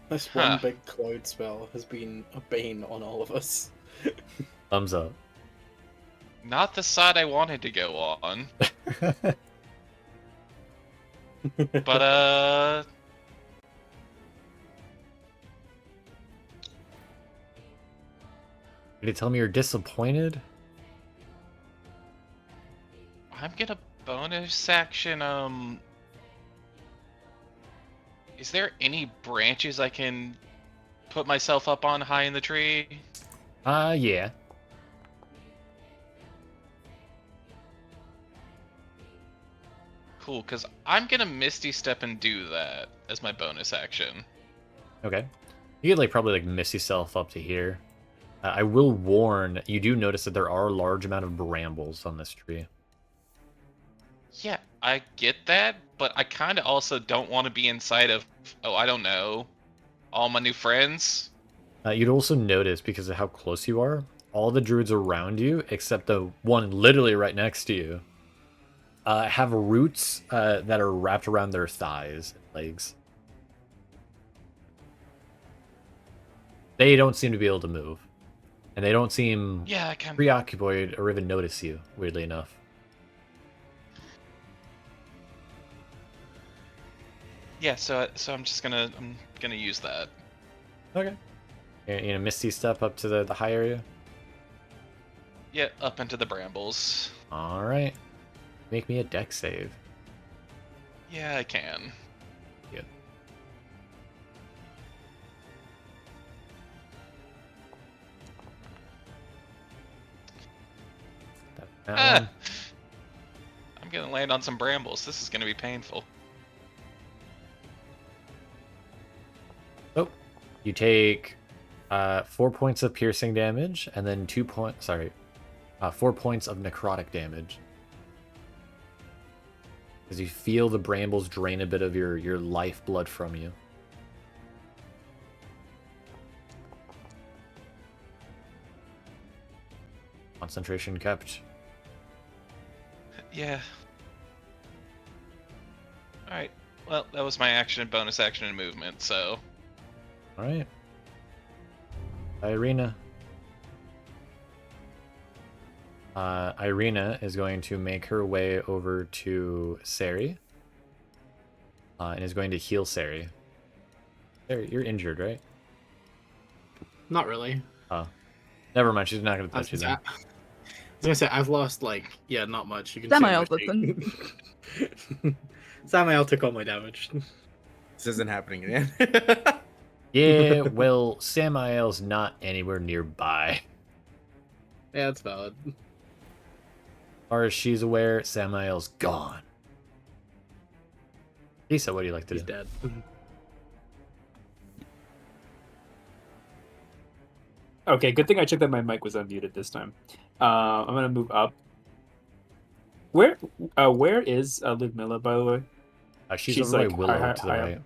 This one big cloud spell has been a bane on all of us. Thumbs up. not the side I wanted to go on. But Did you tell me you're disappointed? I'm gonna bonus action. Is there any branches I can put myself up on high in the tree? Yeah. Cool, because I'm gonna Misty Step and do that as my bonus action. Okay. You could probably miss yourself up to here. I will warn, you do notice that there are a large amount of brambles on this tree. Yeah, I get that, but I kind of also don't want to be inside of, I don't know, all my new friends. You'd also notice, because of how close you are, all the druids around you, except the one literally right next to you, have roots that are wrapped around their thighs and legs. They don't seem to be able to move. And they don't seem preoccupied or even notice you, weirdly enough. Yeah, so I'm just gonna use that. Okay. You're gonna Misty Step up to the high area? Yeah, up into the brambles. Alright. Make me a dex save. Yeah, I can. Yep. I'm gonna land on some brambles. This is gonna be painful. Oh, you take 4 points of piercing damage, and then 4 points of necrotic damage. As you feel the brambles drain a bit of your life blood from you. Concentration kept. Yeah. Alright. Well, that was my action, bonus action, and movement, so. Alright. Irina. Irina is going to make her way over to Cere. And is going to heal Cere. Cere, you're injured, right? Not really. Oh. Never mind, she's not going to touch you then. I was gonna say, I've lost, not much. You can Samael, see listen. Samael took all my damage. This isn't happening again. Yeah, well, Samael's not anywhere nearby. Yeah, that's valid. As far as she's aware, Samael's gone. Lisa, what do you like to He's do? dead. Okay, good thing I checked that my mic was unmuted this time. I'm gonna move up. Where is Ludmilla, by the way? She's over by Willow to the right.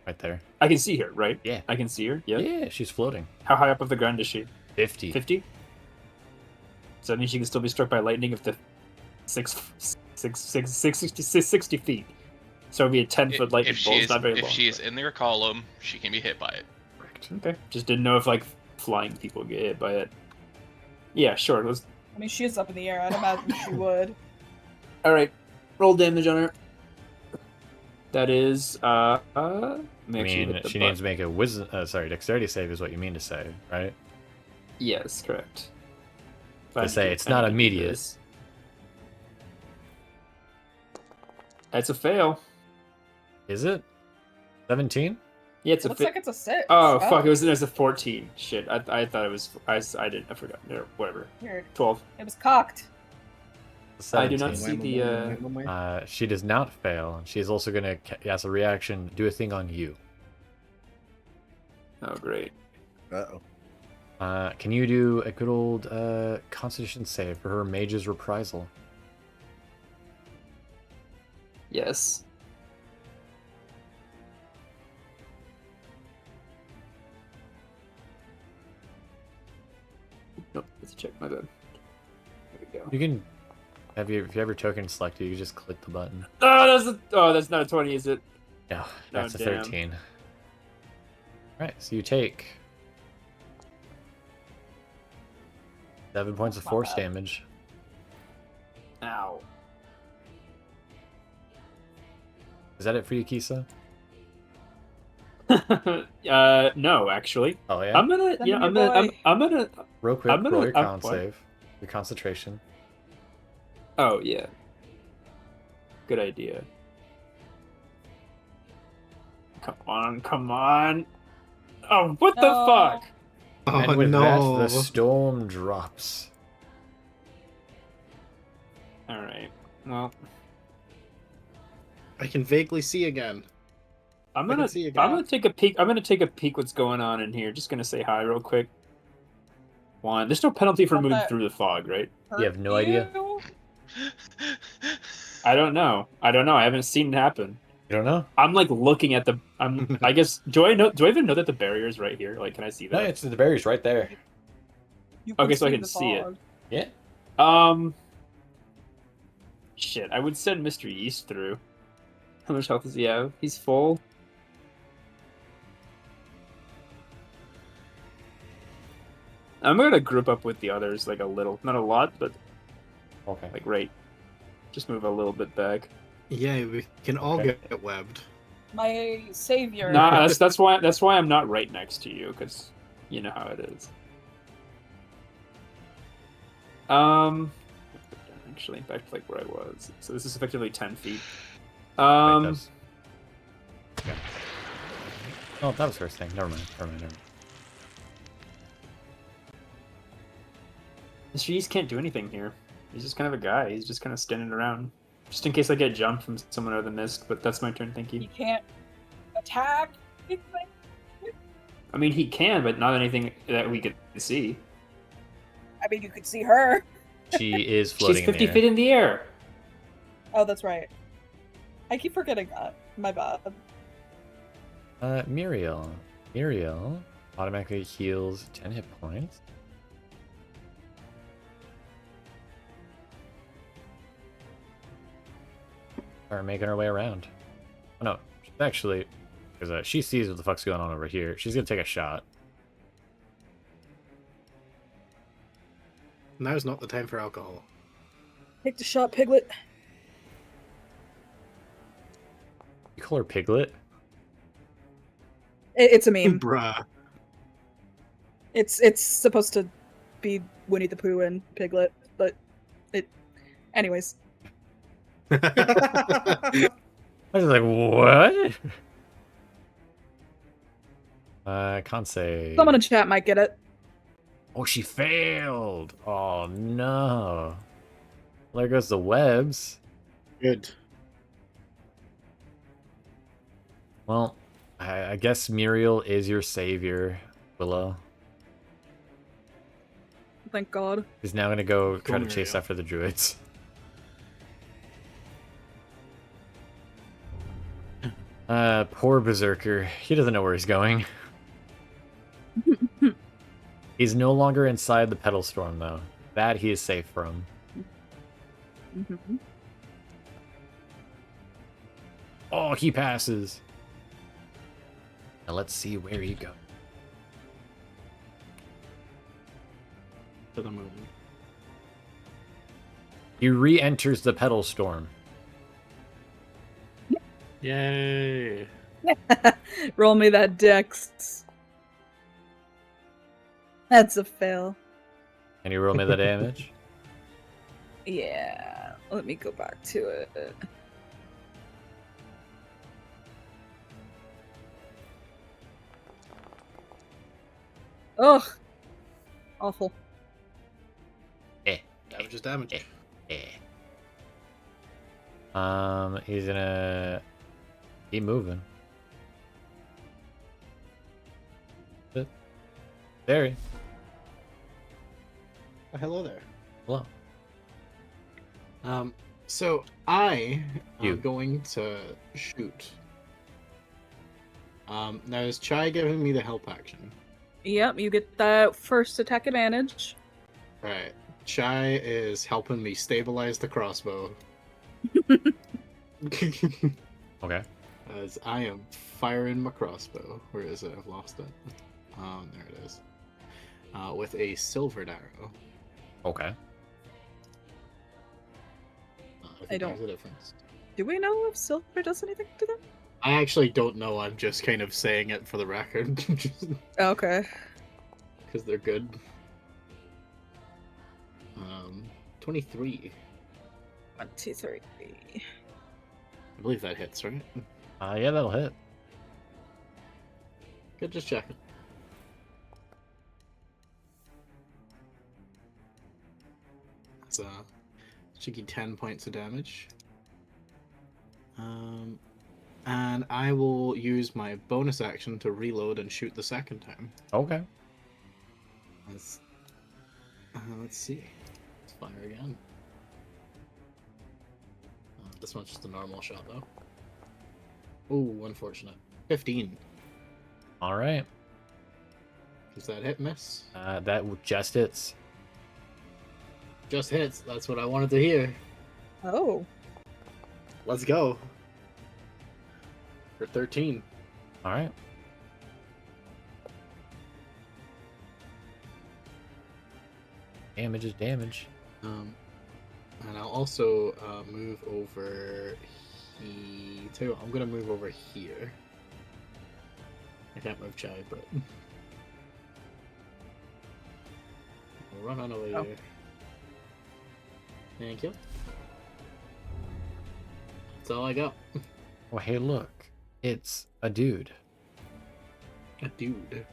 Right there. I can see her, right? Yeah. I can see her. Yeah. Yeah, she's floating. How high up off the ground is she? 50. 50? So that means she can still be struck by lightning if the 60 feet. So it'd be a 10-foot lightning bolt. It's not very long. If she is in their column, she can be hit by it. Correct. Okay. Just didn't know if flying people get hit by it. Yeah, sure. I mean, she is up in the air. I'd imagine she would. All right. Roll damage on her. That is I mean, she needs to make a dexterity save is what you mean to say, right? Yes, correct. To say it's not immediate. That's a fail. Is it? 17? Yeah, it's Looks like it's a 6. Oh, fuck, there's a 14. Shit, I thought it was... I forgot. Whatever. Weird. 12. It was cocked. 17. I do not see the... She does not fail. She's also going to, as a reaction, do a thing on you. Oh, great. Uh-oh. Can you do a good old Constitution save for her Mage's Reprisal? Yes. Nope, let's check my bad. There we go. You can, if you have your token selected, you can just click the button. Oh, that's not a 20, is it? No, that's a damn. 13. Alright, so you take 7 points of force damage. Ow. Is that it for you, Kiso? No, actually. Oh yeah. I'm gonna. I'm gonna. Real quick, roll your con what? save, your concentration. Oh yeah. Good idea. Come on. Oh, what the fuck? Oh, and with no. that, the storm drops. All right. Well, I can vaguely see again. I'm gonna take a peek. I'm gonna take a peek what's going on in here. Just gonna say hi real quick. One. There's no penalty for moving through the fog, right? You have no idea. I don't know. I haven't seen it happen. You don't know? I'm looking at the. I guess. Do I even know that the barrier is right here? Can I see that? No, it's the barrier's right there. Okay, so I can see it. Yeah. Shit. I would send Mr. Yeast through. How much health does he have? He's full. I'm gonna group up with the others a little, not a lot, but okay. Right. Just move a little bit back. Yeah, we can all get webbed. My savior. Nah, that's why I'm not right next to you, because you know how it is. Actually, back to where I was. So this is effectively 10 feet. Yeah. Oh, that was first thing. Never mind. Mr. Yeast can't do anything here. He's just kind of a guy. He's just kind of standing around. Just in case I get jumped from someone out of the mist, but that's my turn, thank you. You can't attack. I mean, he can, but not anything that we could see. I mean, you could see her. She is floating She's 50 in the feet in the air. Oh, that's right. I keep forgetting that. My bad. Muriel. Muriel automatically heals 10 hit points. Start making her way around. Oh no, she's actually, because she sees what the fuck's going on over here. She's gonna take a shot. Now's not the time for alcohol. Take the shot, Piglet. You call her Piglet? It's a meme. Bruh. It's supposed to be Winnie the Pooh and Piglet, but it. Anyways. I was like, what? I can't say. Someone in chat might get it. Oh, she failed. Oh no. There goes the webs. Good. Well, I guess Muriel is your savior, Willow. Thank God. He's now gonna go try to Muriel. chase after the druids. Poor Berserker. He doesn't know where he's going. He's no longer inside the Petal Storm, though. That he is safe from. Mm-hmm. Oh, he passes. Now let's see where he goes. To the moon. He re-enters the Petal Storm. Yay. Roll me that dex. That's a fail. Can you roll me the damage? Yeah. Let me go back to it. Ugh. Awful. Damage is damage. He's gonna keep moving. There. Oh, hello there. Hello. So I You. am going to shoot. Now is Chai giving me the help action? Yep, you get that first attack advantage. Right. Chai is helping me stabilize the crossbow. Okay. As I am firing my crossbow. Where is it? I've lost it. There it is. With a silvered arrow. Okay. I think I don't- there's a difference. Do we know if silver does anything to them? I actually don't know. I'm just kind of saying it for the record. Okay. Because they're good. 23. 1, 2, 3. I believe that hits, right? Yeah, that'll hit. Good, just checking. That's a cheeky 10 points of damage. And I will use my bonus action to reload and shoot the second time. Okay. Let's see. Let's fire again. This one's just a normal shot, though. Ooh, unfortunate. 15. All right. Is that hit, miss? That just hits. Just hits. That's what I wanted to hear. Oh. Let's go. For 13. All right. Damage is damage. And I'll also move over. Tell you what, I'm gonna move over here. I can't move Chai, but I'll run on over Oh. here. Thank you. That's all I got. Oh, hey, look. It's a dude. A dude.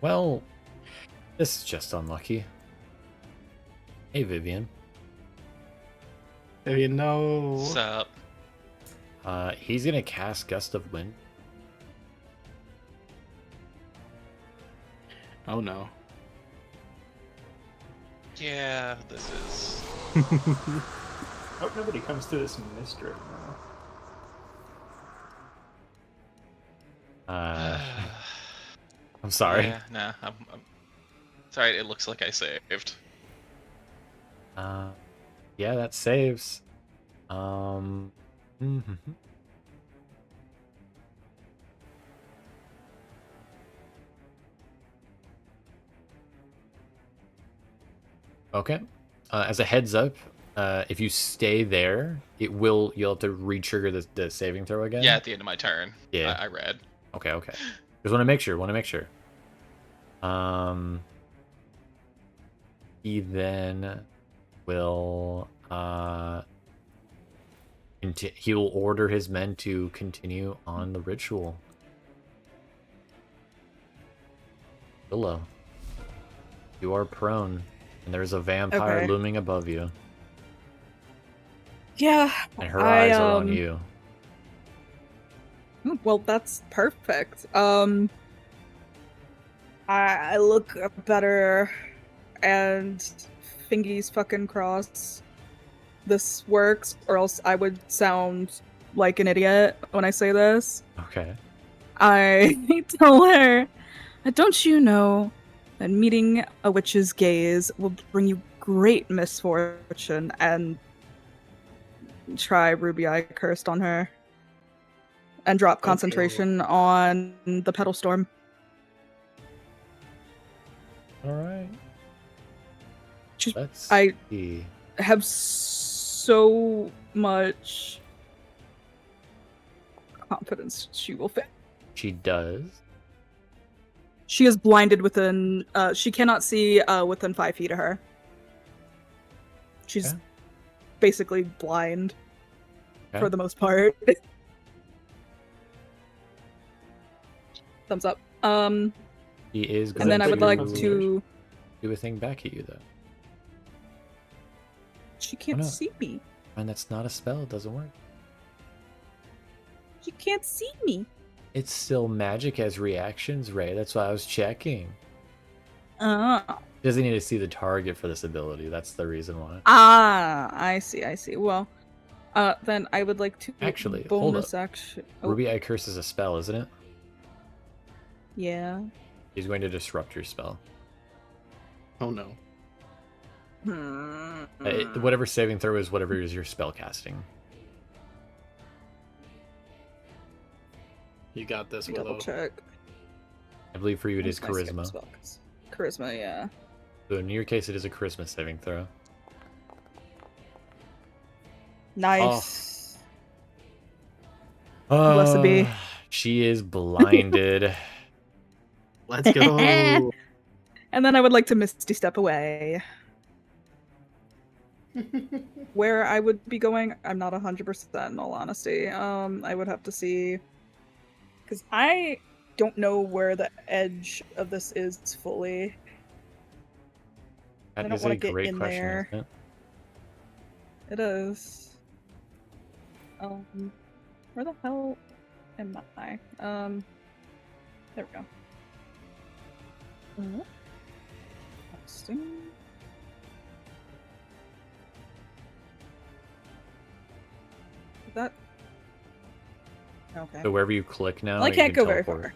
Well, this is just unlucky. Hey, Vivienne. Vivienne, no. What's up? He's gonna cast Gust of Wind. Oh no. Yeah, this is. I hope nobody comes to this mist right now. I'm sorry. Yeah, nah. I'm sorry. It looks like I saved. Yeah, that saves. Mhm. Okay. As a heads up, if you stay there, you'll have to re-trigger the saving throw again. Yeah, at the end of my turn. Yeah. I read. Okay. Just want to make sure. He then will he will order his men to continue on the ritual. Willow, you are prone, and there's a vampire looming above you. Yeah. And her eyes are on you. Well, that's perfect. I look better, and fingies fucking cross. This works, or else I would sound like an idiot when I say this. Okay. I tell her, don't you know that meeting a witch's gaze will bring you great misfortune, and try Ruby Eye Cursed on her. And drop concentration on the Petal Storm. Alright. I have so much confidence she will fit. She does. She is blinded within she cannot see within 5 feet of her. She's basically blind for the most part. Thumbs up. He is going and then to I would like to do a thing back at you though. She can't see me. And that's not a spell, it doesn't work. She can't see me. It's still magic as reactions, Ray. That's why I was checking. Doesn't need to see the target for this ability. That's the reason why. I see. Well, then I would like to actually bonus action. Ruby Eye Curse is a spell, isn't it? Yeah. He's going to disrupt your spell. Oh no. Whatever saving throw is, whatever is your spell casting. You got this, Willow. Double check. I believe for you it is charisma. Charisma, yeah. So in your case, it is a charisma saving throw. Nice. Oh. Blessed be. She is blinded. Let's go. And then I would like to Misty Step away. Where I would be going, I'm not 100% in all honesty. I would have to see. Because I don't know where the edge of this is fully. That I don't is want a to get great in question, there. isn't it? It is. Where the hell am I? There we go. Testing. That. Okay. So wherever you click now, Well, I you can't can go very teleport. far.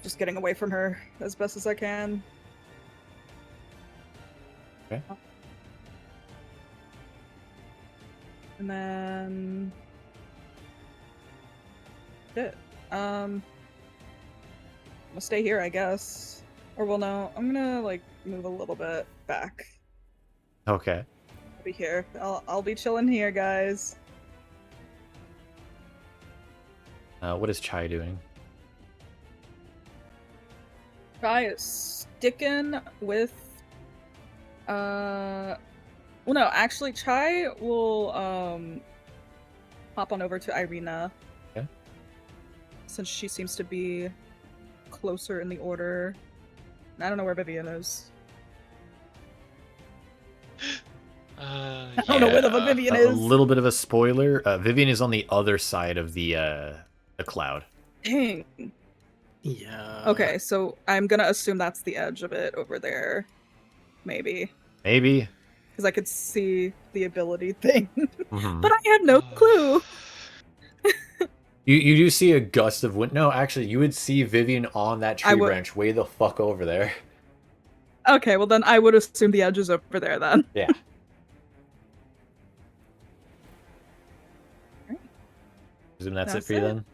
Just getting away from her as best as I can. Okay. And then shit. I'm gonna stay here, I guess. Or well, no, I'm gonna like move a little bit back. Okay. I'll be here. I'll be chilling here, guys. What is Chai doing? Chai is sticking with. Well, no, actually, Chai will hop on over to Irina. Okay. Since she seems to be closer in the order. I don't know where Vivienne is. I don't know where the fuck Vivienne A is. little bit of a spoiler. Vivienne is on the other side of the cloud. Dang. Yeah. Okay, so I'm gonna assume that's the edge of it over there. Maybe. Maybe. Because I could see the ability thing. Mhm. But I had no clue. You do see a gust of wind. No, actually, you would see Vivienne on that tree branch way the fuck over there. Okay, well then I would assume the edge is over there then. Yeah. Assume that's it for you then?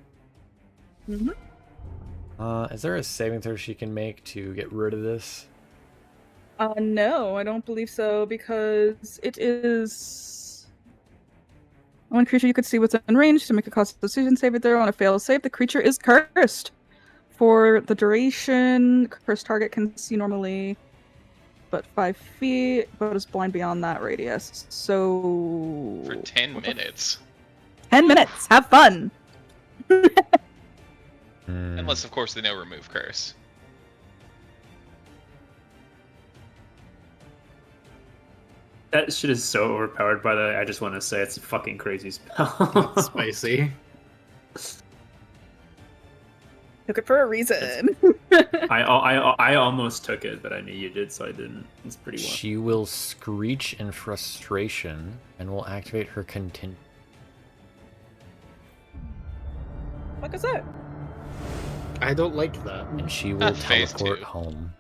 Mm-hmm. Is there a saving throw she can make to get rid of this? No, I don't believe so, because it is one creature you could see within range to make a Constitution saving throw. On a failed save, the creature is cursed. For the duration, cursed target can see normally but 5 feet, but is blind beyond that radius. So... For 10 minutes. 10 minutes! Have fun! Unless, of course, they no remove curse. That shit is so overpowered, by the way. I just want to say it's a fucking crazy spell. That's spicy. Took it for a reason. I almost took it, but I knew you did, so I didn't. It's pretty well. She will screech in frustration and will activate her content. What is that? I don't like that. And she will phase teleport 2. home.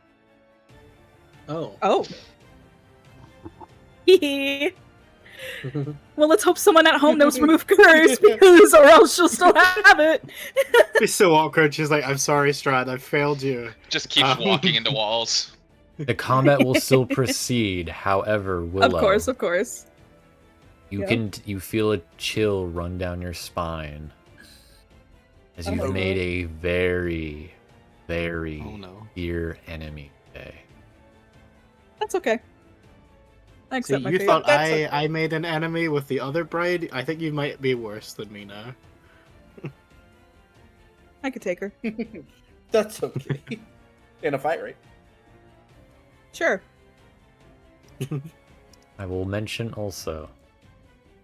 Oh. Oh. Well, let's hope someone at home knows remove curse, because or else she'll still have it. It's so awkward. She's like, I'm sorry, Strahd, I failed you. Just keeps walking into walls. The combat will still proceed, however, Willow. Of course. You feel a chill run down your spine as you've made a very, very dear enemy today. That's okay. I See, accept my you fate. thought That's okay. I made an enemy with the other bride? I think you might be worse than me now. I could take her. That's okay. In a fight, right? Sure. I will mention also,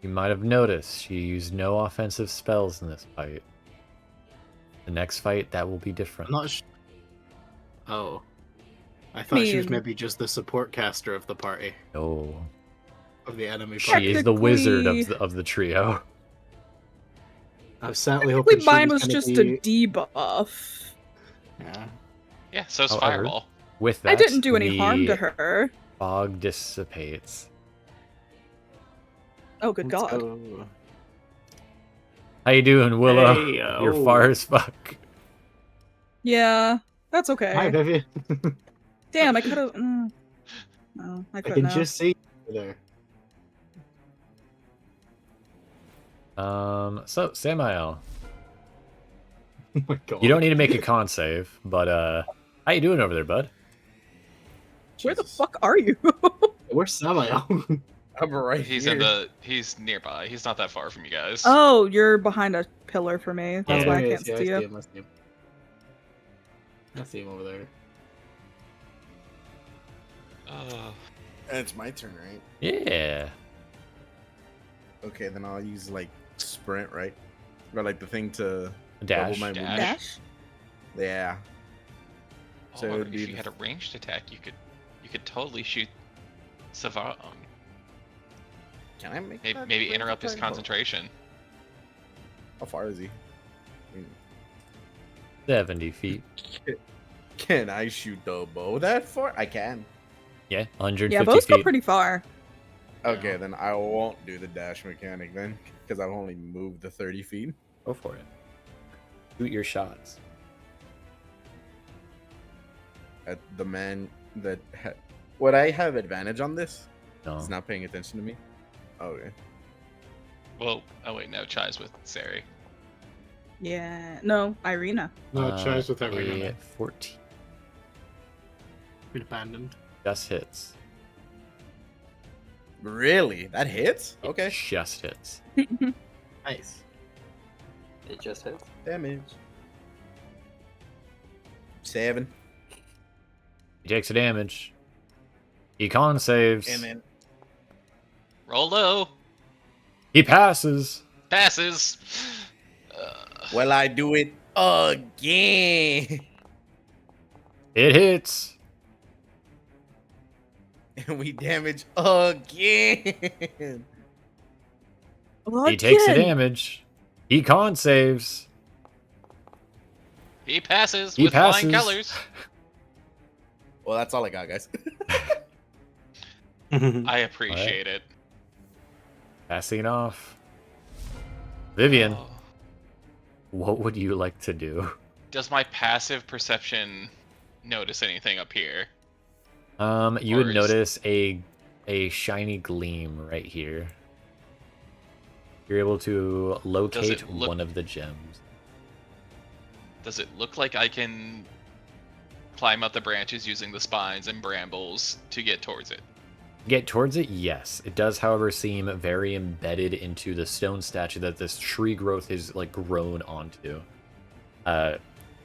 you might have noticed she used no offensive spells in this fight. The next fight, that will be different. I'm not Oh. I thought she was maybe just the support caster of the party. No. Of the enemy party. She is the wizard of the trio. I was sadly hoping mine was just a debuff. Yeah. Yeah, so's However, Fireball. With that, I didn't do any harm to the her. fog dissipates. Oh, good God. How you doing, Willow? Hey, You're far as fuck. Yeah, that's okay. Hi, Vivienne. Damn, I could have. No, I I couldn't can have. just see you there. So Samael, Oh my God. you don't need to make a con save, but how you doing over there, bud? Where the fuck are you? Where's Samael? I'm right He's here. he's nearby. He's not that far from you guys. Oh, you're behind a pillar for me. That's Yeah. why I There he can't is. Yeah, see you. I see him. I see him over there. And it's my turn, right? Yeah. Okay, then I'll use like sprint, right? Or like the thing to Dash. double my movement. Dash? Yeah. Oh, So it would be if you had a ranged attack, you could totally shoot Savon. Can I make Maybe, that maybe ranged interrupt his attack? concentration. How far is he? I mean, 70 feet. can I shoot the bow that far? I can. Yeah, 150 Yeah, bows go feet. pretty far. Okay, then I won't do the dash mechanic then, because I've only moved the 30 feet. Go for it. Shoot your shots. At the man that would I have advantage on this? No. He's not paying attention to me. Okay. Well, oh wait, no, Chai's with Cere. Yeah. No, Irina. No, tries with everything. A 14. Been abandoned. Just hits. Really? That hits? It Okay. just hits. Nice. It just hits. Damage. 7. He takes a damage. He con saves. And then Roll low. He passes. Passes. Well, I do it again. It hits. And we damage again. He takes the damage. He con saves. He passes He with passes. flying colors. Well, that's all I got, guys. I appreciate it. Passing off. Vivienne, Oh. what would you like to do? Does my passive perception notice anything up here? You Or would is- notice a shiny gleam right here. You're able to locate look- one of the gems. Does it look like I can climb up the branches using the spines and brambles to get towards it? Get towards it, yes. It does, however, seem very embedded into the stone statue that this tree growth is like grown onto.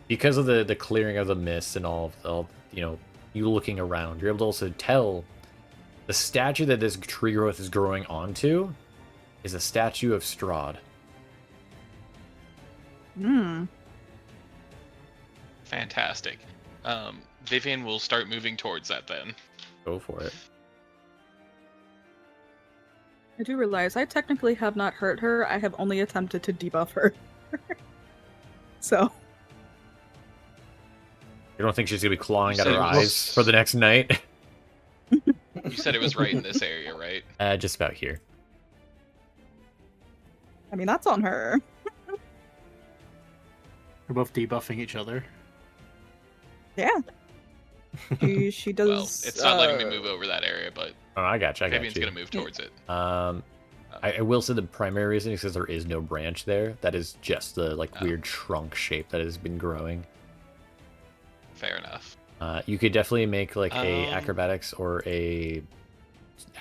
Because of the clearing of the mist and all you looking around, you're able to also tell the statue that this tree growth is growing onto is a statue of Strahd. Hmm. Fantastic. Vivienne will start moving towards that then. Go for it. I do realize I technically have not hurt her. I have only attempted to debuff her. So. You don't think she's gonna be clawing You at said her it was- eyes for the next night? You said it was right in this area, right? Just about here. I mean, that's on her. We're both debuffing each other. Yeah. She does. Well, it's not letting me move over that area, but Oh, I got you. Vivienne's gonna move towards it. I will say the primary reason is because there is no branch there. That is just the weird trunk shape that has been growing. Fair enough. You could definitely make a Um, acrobatics or a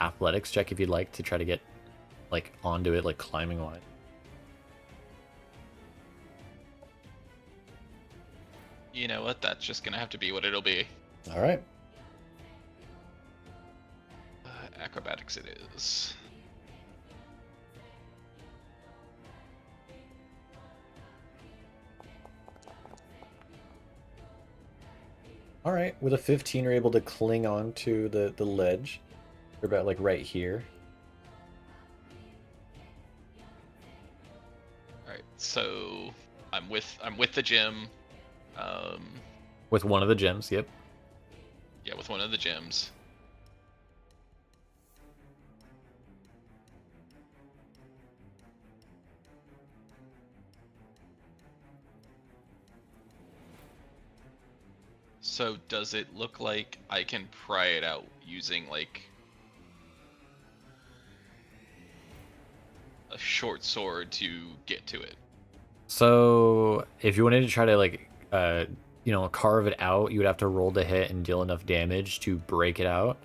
athletics check if you'd like to try to get onto it climbing wise. You know what? That's just gonna have to be what it'll be. All right. Acrobatics it is. All right. With a 15, you're able to cling on to the ledge. You're about right here. All right. So I'm with the gym. With one of the gems. Yep. Yeah, with one of the gyms. So does it look like I can pry it out using a short sword to get to it? So if you wanted to try to carve it out, you would have to roll to hit and deal enough damage to break it out.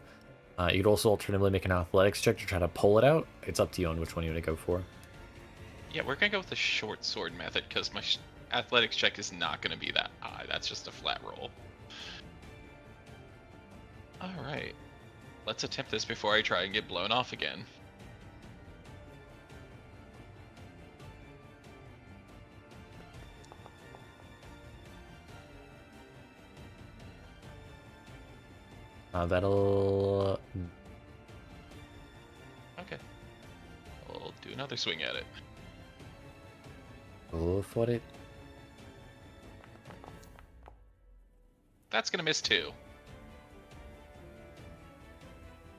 You could also alternatively make an athletics check to try to pull it out. It's up to you on which one you want to go for. Yeah, we're gonna go with the short sword method because my athletics check is not gonna be that high. That's just a flat roll. All right, let's attempt this before I try and get blown off again. That'll... Okay, I'll do another swing at it. Go for it. That's gonna miss too.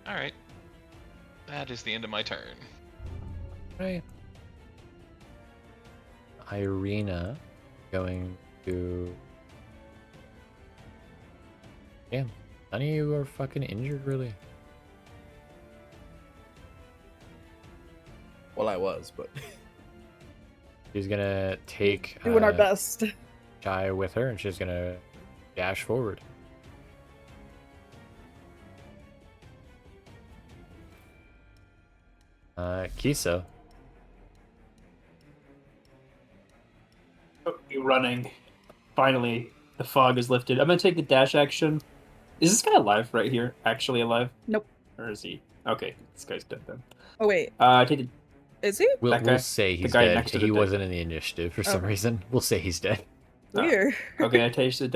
All right, that is the end of my turn. Right. Irina going to... Damn, none of you are fucking injured, really. Well, I was, but She's gonna take Doing our best. Shy with her, and she's gonna dash forward. Kiso. Okay, running. Finally, the fog is lifted. I'm gonna take the dash action. Is this guy alive right here? Actually alive? Nope. Or is he? Okay, this guy's dead then. Oh wait, Take the, is he? We'll, that guy? we'll say The he's guy dead. next to the He dead. wasn't in the initiative for some Okay. reason. We'll say he's dead. Weird. Okay, I take the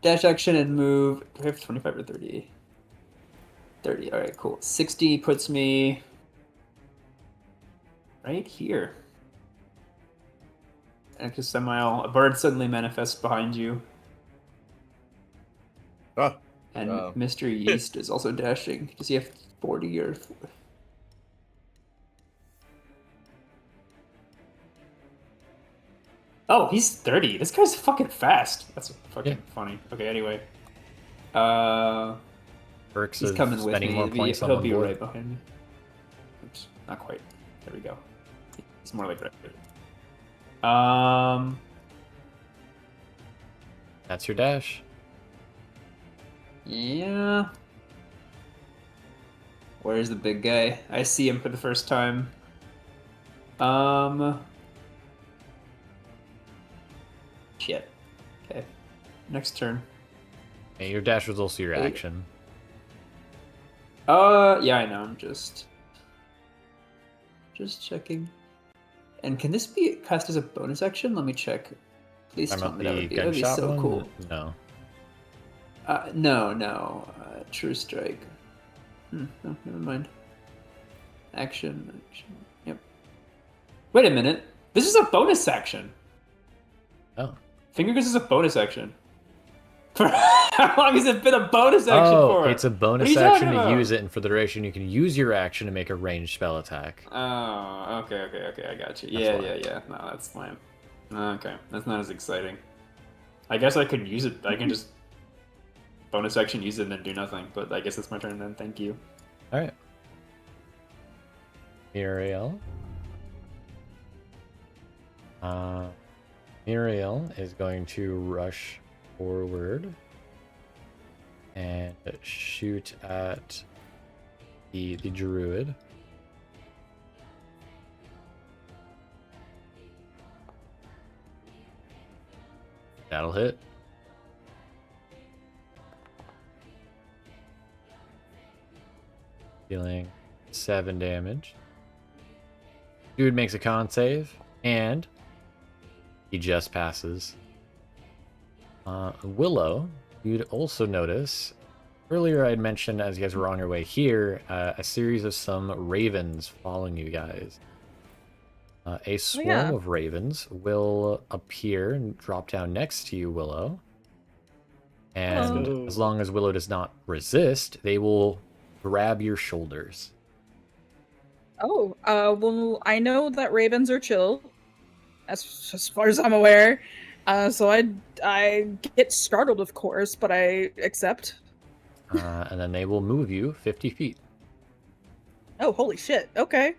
dash action and move. Do I have 25 or 30? 30. All right, cool. 60 puts me right here. And just a bird suddenly manifests behind you. Oh, And Mr. Yeast is also dashing. Does he have 40 or... Oh, he's 30. This guy's fucking fast. That's fucking funny. Okay, anyway. Perks He's of coming with spending me. more points on He'll one be board. right behind me. Oops, not quite. There we go. He's more like right. That's your dash. Yeah. Where's the big guy? I see him for the first time. Shit. Okay. Next turn. Hey, your dash was also your action. Yeah, I know. I'm just checking. And can this be cast as a bonus action? Let me check. Please I'm tell at me the that would be so one? cool. No. No. True strike. No, never mind. Action. Yep. Wait a minute. This is a bonus action. Oh. Finger Guns is a bonus action. For how long has it been a bonus action for? It's a bonus action to use it, and for the duration, you can use your action to make a ranged spell attack. Oh, okay, I got you. Yeah. No, that's fine. Okay, that's not as exciting. I guess I could use it. I can just bonus action use it and then do nothing. But I guess it's my turn then. Thank you. All right. Muriel. Muriel is going to rush forward and shoot at the druid. That'll hit. Dealing 7 damage. Dude makes a con save, and he just passes. Willow, you'd also notice, earlier I'd mentioned as you guys were on your way here, a series of some ravens following you guys. A swarm of ravens will appear and drop down next to you, Willow. And as long as Willow does not resist, they will grab your shoulders. Oh, well, I know that ravens are chill, as far as I'm aware. So I get startled, of course, but I accept. And then they will move you 50 feet. Oh, holy shit! Okay,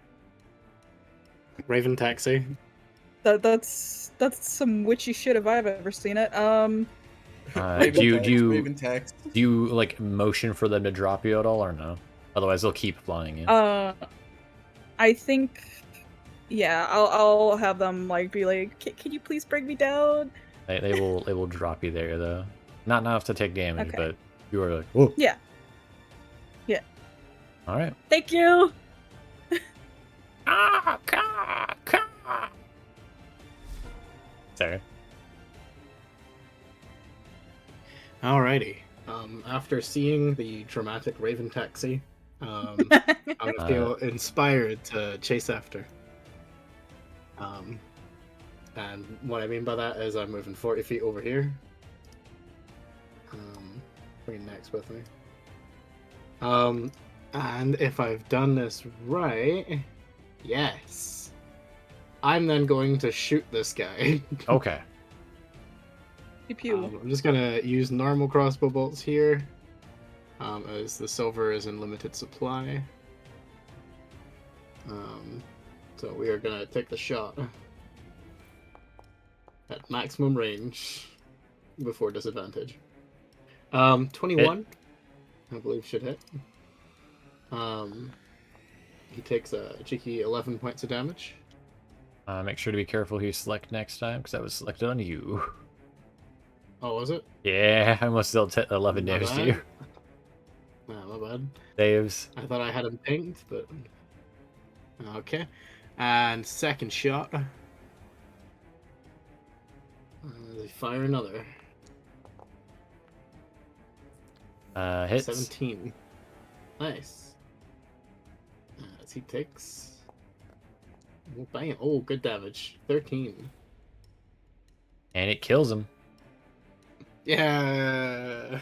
Raven taxi. that's some witchy shit if I've ever seen it. Raven tax. Do you like motion for them to drop you at all, or no? Otherwise, they'll keep flying you. I think, yeah, I'll have them like be like, can you please bring me down? They will drop you there though. Not enough to take damage, Okay. but you are like, whoa. Yeah. All right. Thank you. Cere. Alrighty. After seeing the dramatic Raven taxi, I'm gonna feel inspired to chase after. And what I mean by that is I'm moving 40 feet over here. Bring Nex with me. And if I've done this right, yes, I'm then going to shoot this guy. Okay. Pew pew. I'm just gonna use normal crossbow bolts here, as the silver is in limited supply. So we are gonna take the shot at maximum range before disadvantage. 21, I believe should hit. He takes a cheeky 11 points of damage. Make sure to be careful who you select next time, because that was selected on you. Oh, was it? Yeah, I almost dealt 11 damage to you. Oh, my bad. Saves. I thought I had him pinged, but okay. And second shot. They fire another. Hits. 17. Nice. As he takes. Oh, bang. Oh, good damage. 13. And it kills him. Yeah.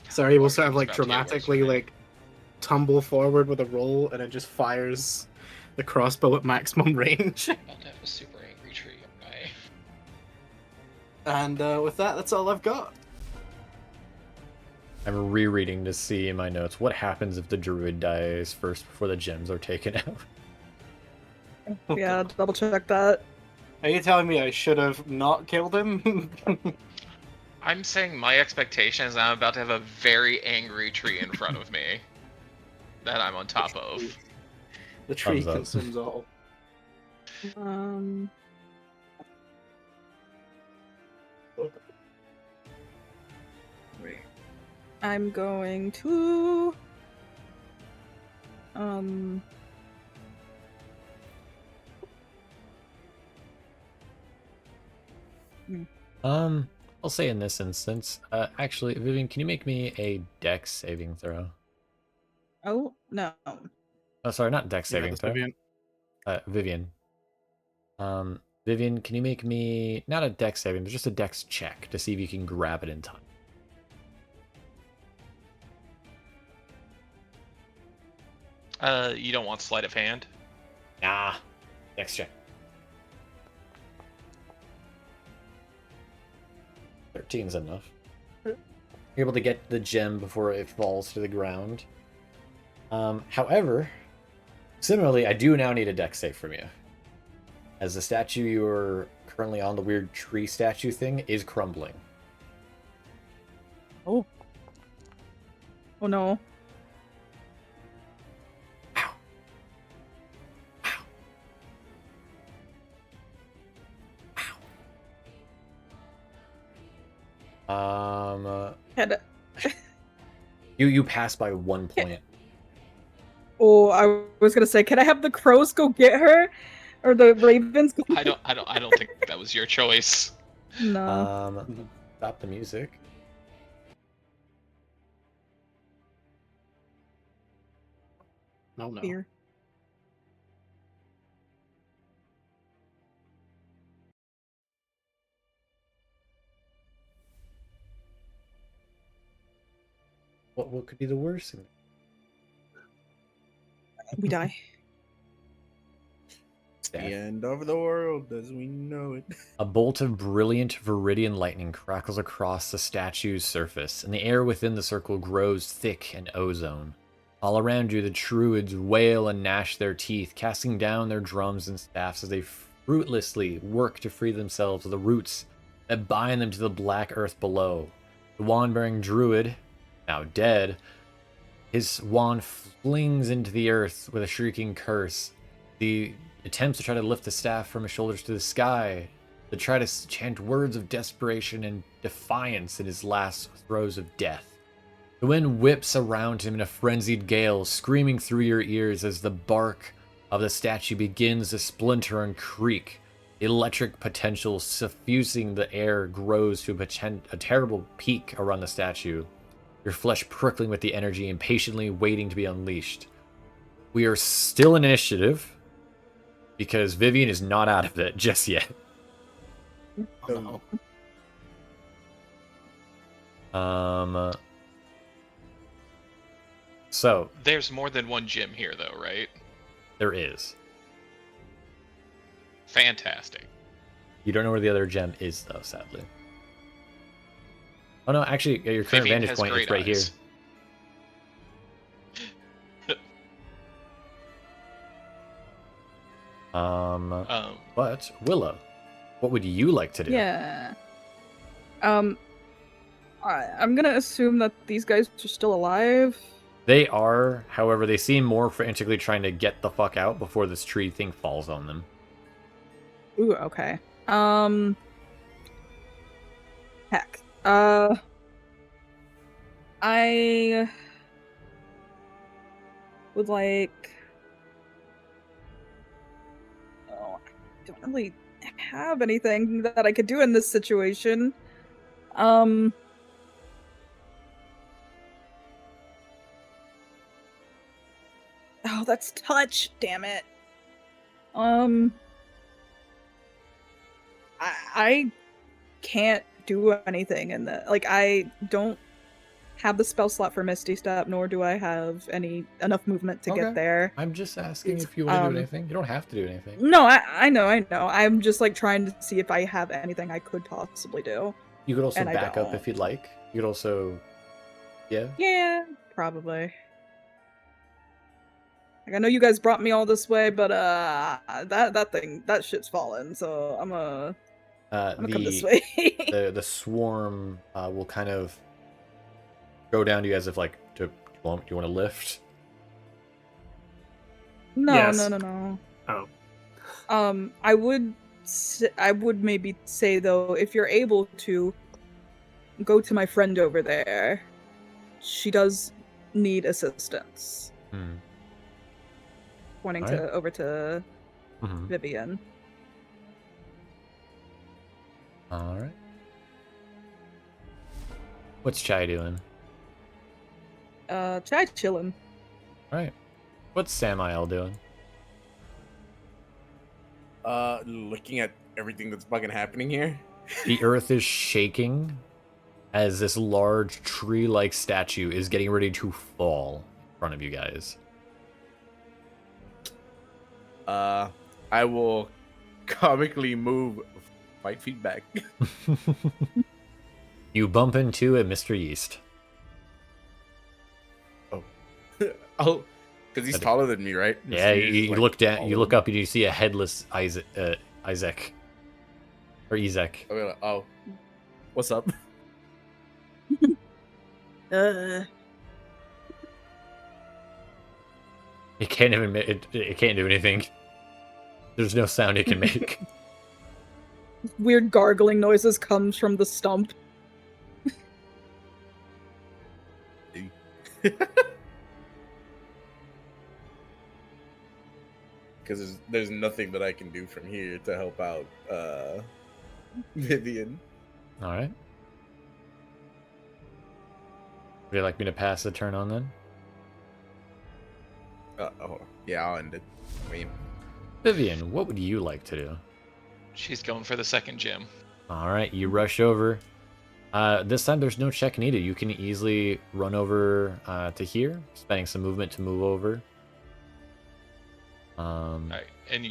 Sorry, we'll sort of like dramatically like tumble forward with a roll, and it just fires the crossbow at maximum range. About to have a super angry tree guy. And with that, that's all I've got. I'm rereading to see in my notes what happens if the druid dies first before the gems are taken out. Yeah, double check that. Are you telling me I should have not killed him? I'm saying my expectation is I'm about to have a very angry tree in front of me that I'm on top of. The tree Thumbs up. consumes all. I'm going to I'll say in this instance, actually, Vivienne, can you make me a dex saving throw? Oh no. Oh, sorry, not dex saving throw. Vivienne. Vivienne. Vivienne, can you make me not a dex saving, but just a dex check to see if you can grab it in time? You don't want sleight of hand? Nah. Dex check. 13's enough. You're able to get the gem before it falls to the ground. However, similarly, I do now need a dex save from you. As the statue you're currently on, the weird tree statue thing, is crumbling. Oh. Oh no. You pass by 1 point. Oh, I was gonna say, can I have the crows go get her, or the ravens? Go I don't think that was your choice. No. Stop the music. No. Here. What could be the worst? We die. The end of the world as we know it. A bolt of brilliant viridian lightning crackles across the statue's surface, and the air within the circle grows thick and ozone. All around you, the druids wail and gnash their teeth, casting down their drums and staffs as they fruitlessly work to free themselves of the roots that bind them to the black earth below. The wand-bearing druid, now dead, his wand flings into the earth with a shrieking curse. The attempts to try to lift the staff from his shoulders to the sky, to try to chant words of desperation and defiance in his last throes of death. The wind whips around him in a frenzied gale, screaming through your ears as the bark of the statue begins to splinter and creak. The electric potential suffusing the air grows to a terrible peak around the statue, your flesh prickling with the energy, impatiently waiting to be unleashed. We are still in initiative, because Vivienne is not out of it just yet. Oh, no. So There's more than one gym here, though, right? there is. Fantastic. You don't know where the other gem is, though, sadly. Oh no, actually, at your current Vivienne vantage has point, it's great right here. eyes. But Willow, what would you like to do? Yeah. I'm gonna assume that these guys are still alive. They are, however, they seem more frantically trying to get the fuck out before this tree thing falls on them. Ooh, okay. Heck. I would like. Oh, I don't really have anything that I could do in this situation. Oh, that's touch. Damn it. I can't do anything in that. Like, I don't have the spell slot for Misty Step, nor do I have enough movement to get there. I'm just asking if you want to do anything. You don't have to do anything. No, I know. I'm just like trying to see if I have anything I could possibly do. You could also back up if you'd like. You could also, yeah. Yeah, probably. Like, I know you guys brought me all this way, but that shit's fallen. So I'm gonna come this way. the swarm will kind of go down to you as if like, do you want to lift? No, Yes. no. Oh. I would maybe say though, if you're able to go to my friend over there, she does need assistance. Pointing over to Vivienne. All right. What's Chai doing? Chai chilling. All right. What's Samael doing? Looking at everything that's fucking happening here. The earth is shaking as this large tree-like statue is getting ready to fall in front of you guys. I will comically move 5 feet back. You bump into a Mr. Yeast. Oh, because he's taller than me, right? Yeah, you look down, you look up, and you see a headless Isaac, or Ezek. Oh, what's up? It can't even it can't do anything. There's no sound it can make. Weird gargling noises comes from the stump. Because there's nothing that I can do from here to help out Vivienne. All right. Would you like me to pass the turn on then? Yeah, I'll end it. I mean, Vivienne, what would you like to do? She's going for the second gem. All right, you rush over. This time there's no check needed. You can easily run over to here, spending some movement to move over. All right, and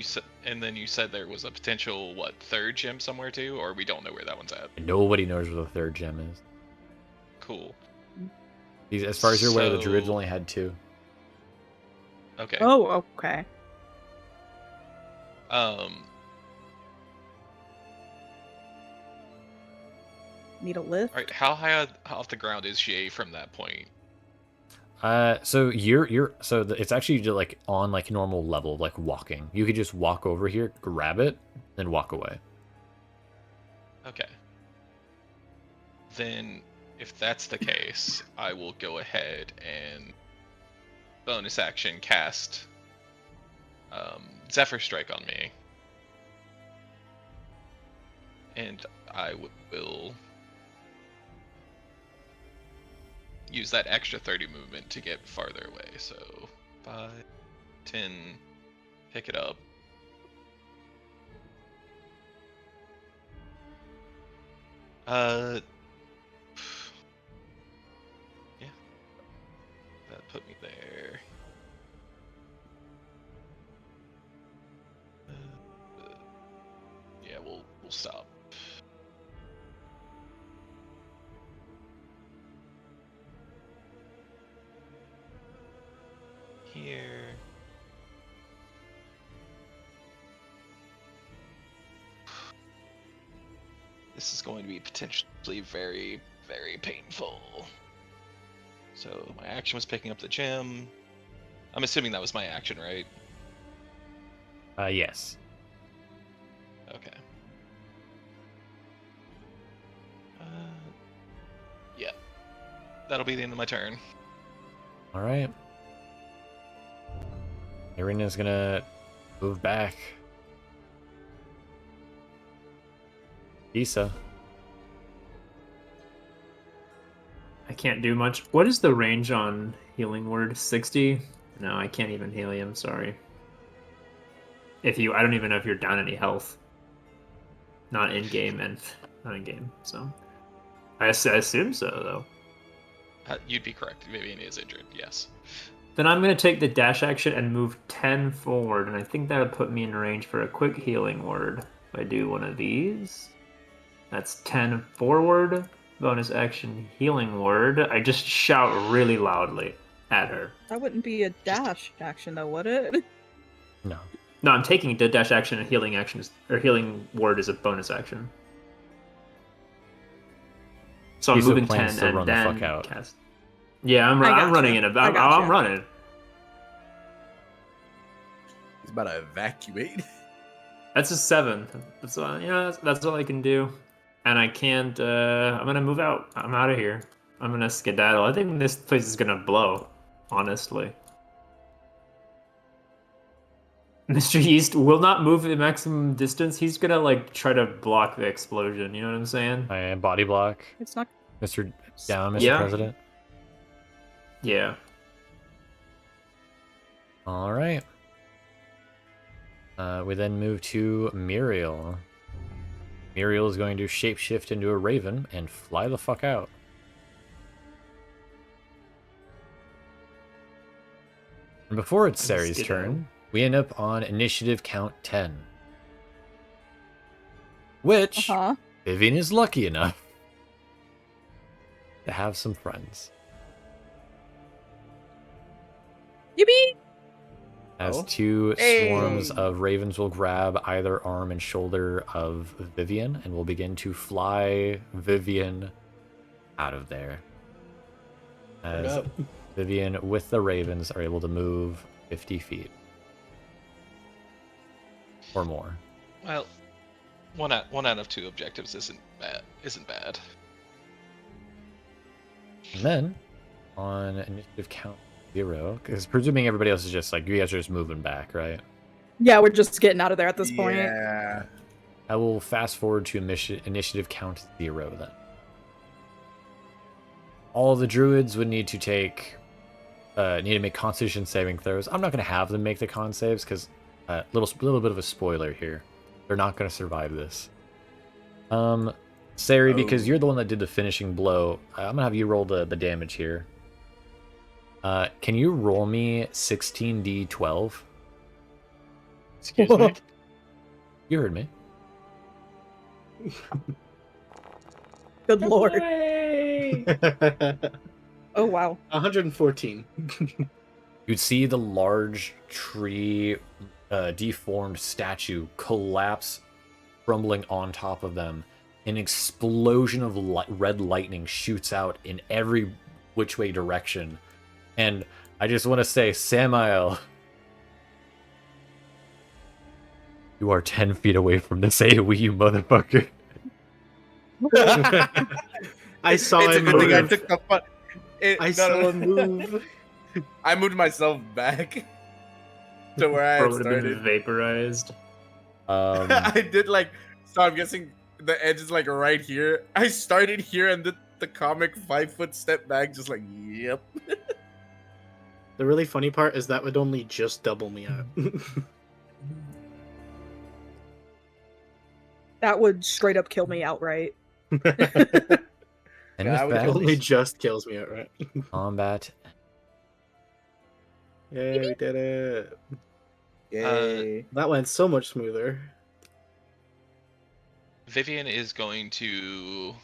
then you said there was a potential third gem somewhere too, or we don't know where that one's at. Nobody knows where the third gem is. Cool. As far as you're aware, the druids only had 2. Okay. Oh, okay. Need a lift? All right, how high off the ground is Jay from that point? So it's actually just like on like normal level, like walking. You could just walk over here, grab it, then walk away. Okay. Then, if that's the case, I will go ahead and bonus action cast Zephyr Strike on me, and I will use that extra 30 movement to get farther away. So 5, 10, pick it up. Yeah, that put me there. Yeah, we'll stop. Here. This is going to be potentially very, very painful. So my action was picking up the gem. I'm assuming that was my action, right? Yes. Okay. Yeah. that'll be the end of my turn. All right. Irina's gonna move back. Kiso. I can't do much. What is the range on healing word? 60? No, I can't even heal you. I'm sorry. I don't even know if you're down any health. Not in game and not in game. So I assume so though. You'd be correct. Vivienne is injured. Yes. Then I'm gonna take the dash action and move 10 forward, and I think that'll put me in range for a quick healing word. If I do one of these, that's 10 forward. Bonus action healing word. I just shout really loudly at her. That wouldn't be a dash action, though, would it? No. No, I'm taking the dash action and healing actions, or healing word is a bonus action. So I'm Kiso moving plans 10 to and run the then fuck out. cast. Yeah, I'm gotcha. running in about. I'm running. He's about to evacuate. That's a 7. That's all, that's all I can do. And I can't. I'm gonna move out. I'm out of here. I'm gonna skedaddle. I think this place is gonna blow. Honestly. Mr. Yeast will not move the maximum distance. He's gonna like try to block the explosion. You know what I'm saying? I am body block. It's not. Mr. Down, Mr. Yeah. President. Yeah. All right. We then move to Muriel. Muriel is going to shapeshift into a raven and fly the fuck out. And before it's Cere's turn, we end up on initiative count 10. Which Vivienne is lucky enough to have some friends. Yippee! As two swarms of ravens will grab either arm and shoulder of Vivienne and will begin to fly Vivienne out of there. As Vivienne with the ravens are able to move 50 feet. Or more. Well, one out of 2 objectives isn't bad. And then, on initiative count 0, because presuming everybody else is just like, you guys are just moving back, right? Yeah, we're just getting out of there at this point. Yeah. I will fast forward to initiative count 0 then. All the druids would need to make Constitution saving throws. I'm not going to have them make the con saves because little bit of a spoiler here. They're not going to survive this. Cere, because you're the one that did the finishing blow, I'm going to have you roll the damage here. Can you roll me 16d12? Excuse me? You heard me. Good lord. Oh, wow. 114. You'd see the large tree deformed statue collapse, crumbling on top of them. An explosion of red lightning shoots out in every which way direction. And I just want to say, Samael, you are 10 feet away from this AoE, you motherfucker. I saw It's a him good thing I move. took the fun. I saw him move. I moved myself back to where I had Would have been started. vaporized. I did so I'm guessing the edge is right here. I started here and did the comic 5-foot step back, just yep. The really funny part is that would only just double me out. That would straight up kill me outright. And Yeah, with It that, only just kills me outright. combat. Yay, we did it. Yay. That went so much smoother. Vivienne is going to,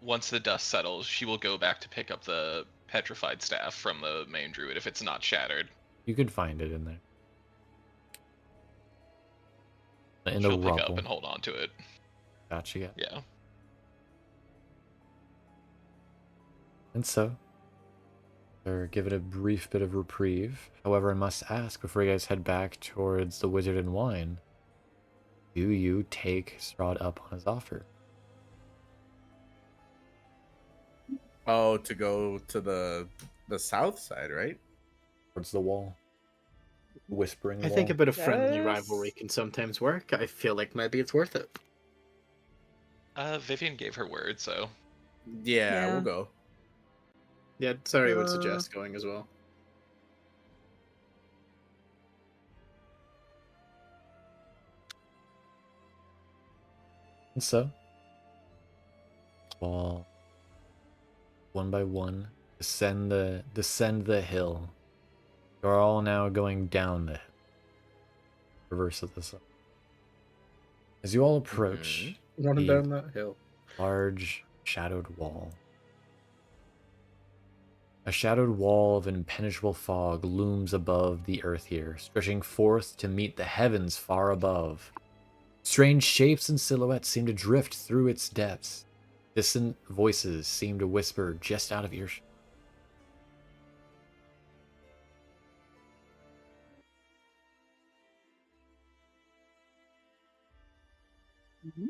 once the dust settles, she will go back to pick up the petrified staff from the main druid if it's not shattered. You could find it in there. In the She'll pick up rubble. and hold on to it. Gotcha. Yeah. And so, they're given a brief bit of reprieve. However, I must ask, before you guys head back towards the Wizard and Wine, do you take Strahd up on his offer? Oh, to go to the south side, right? Towards the wall. Whispering I wall. think a bit of friendly Yes. rivalry can sometimes work. I feel like maybe it's worth it. Vivienne gave her word, so Yeah, Yeah. we'll go. Yeah, sorry, would suggest going as well. And so, all one by one, descend the hill. You're all now going down the hill. Reverse of this. As you all approach Running the down that hill. large shadowed wall. A shadowed wall of impenetrable fog looms above the earth here, stretching forth to meet the heavens far above. Strange shapes and silhouettes seem to drift through its depths. Distant voices seem to whisper just out of earshot. Mhm.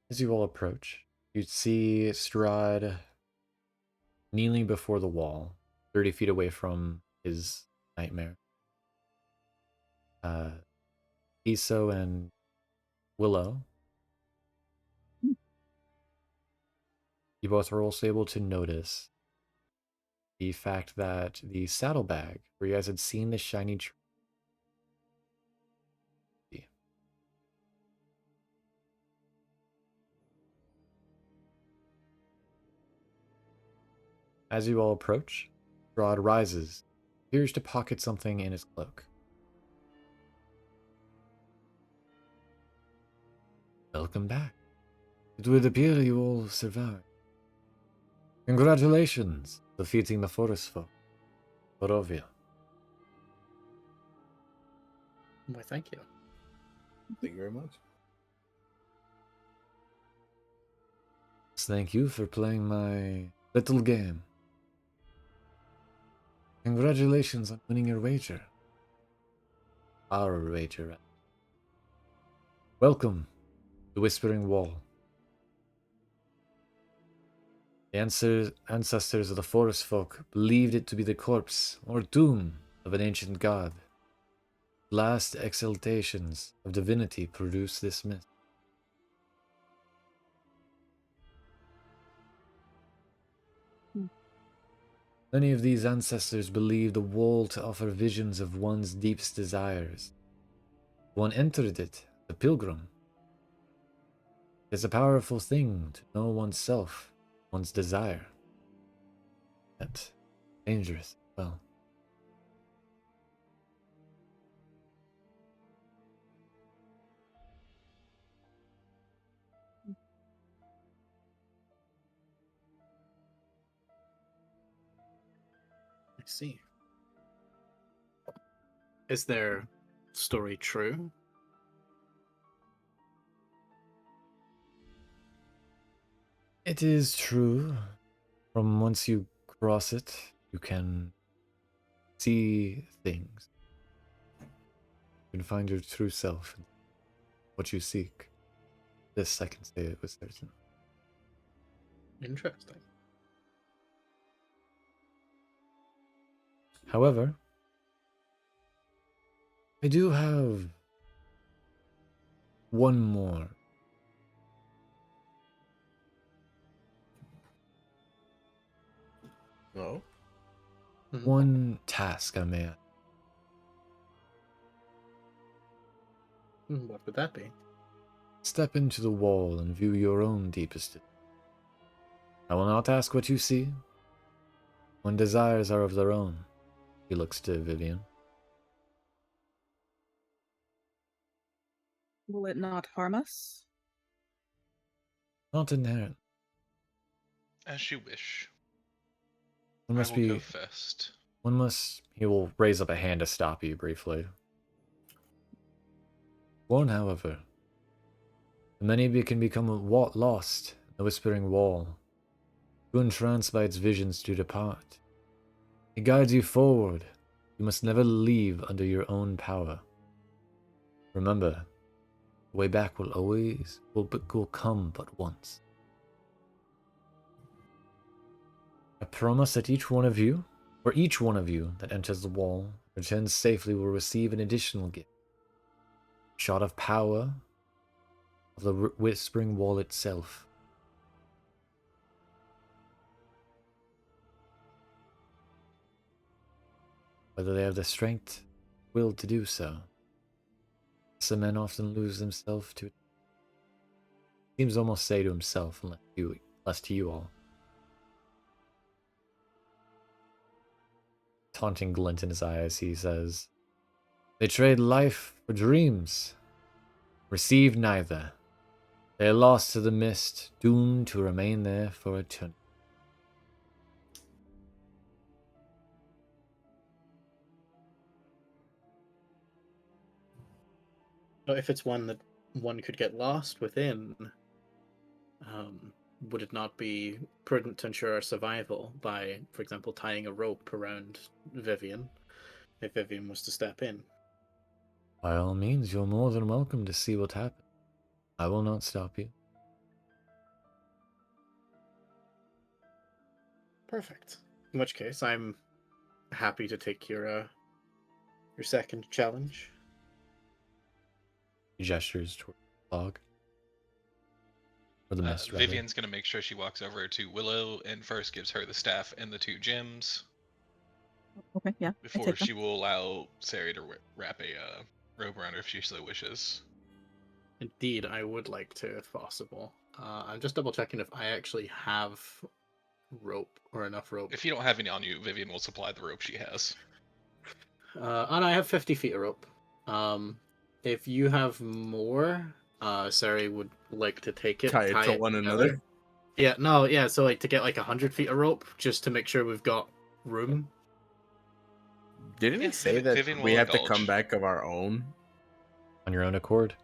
As you all approach, you see Strahd kneeling before the wall, 30 feet away from his nightmare. Kiso and Willow. You both are also able to notice the fact that the saddlebag, where you guys had seen the shiny tree, as you all approach, Strahd rises, appears to pocket something in his cloak. Welcome back. It would appear you all survived. Congratulations, defeating the forest folk. Borovia. Why, thank you. Thank you very much. Thank you for playing my little game. Congratulations on winning your wager. Our wager. Welcome, the Whispering Wall. The ancestors of the forest folk believed it to be the corpse or tomb of an ancient god. Last exaltations of divinity produced this myth. Many of these ancestors believed the wall to offer visions of one's deepest desires. One entered it, the pilgrim. It's a powerful thing to know oneself, one's desire. Yet dangerous, well. I see. Is their story true? It is true. From once you cross it, you can see things. You can find your true self and what you seek. This I can say it was certain. Interesting. However, I do have one more. No. One task I may add. What would that be? Step into the wall and view your own deepest. I will not ask what you see. When desires are of their own. He looks to Vivienne. Will it not harm us? Not inherent. as you wish. One I must will be. go first. One must. He will raise up a hand to stop you briefly. One, however, many can become lost in the Whispering Wall, too entranced by its visions to depart. It guides you forward, You must never leave under your own power. Remember, the way back will come but once. I promise that each one of you that enters the wall, returns safely, will receive an additional gift. A shot of power of the Whispering Wall itself. Whether they have the strength, will to do so. Some men often lose themselves to it. Seems almost say to himself, less to you all. Taunting glint in his eyes, he says, they trade life for dreams. Receive neither. They are lost to the mist, doomed to remain there for eternity. But if it's one that one could get lost within, would it not be prudent to ensure our survival by, for example, tying a rope around Vivienne, if Vivienne was to step in? By all means, you're more than welcome to see what happens. I will not stop you. Perfect. In which case, I'm happy to take your second challenge. He gestures toward the fog. Or the mist, rather. Vivienne's going to make sure she walks over to Willow and first gives her the staff and the 2 gems. Okay, yeah. Before she will allow Cere to wrap a robe around her if she so wishes. Indeed, I would like to, if possible. I'm just double checking if I actually have rope or enough rope. If you don't have any on you, Vivienne will supply the rope she has. And I have 50 feet of rope. If you have more, Cere would like to take it. Tie it to one another. Yeah, no, yeah. So like to get like 100 feet of rope, just to make sure we've got room. Didn't he say that Vivienne we will have to indulge. come back of our own? On your own accord?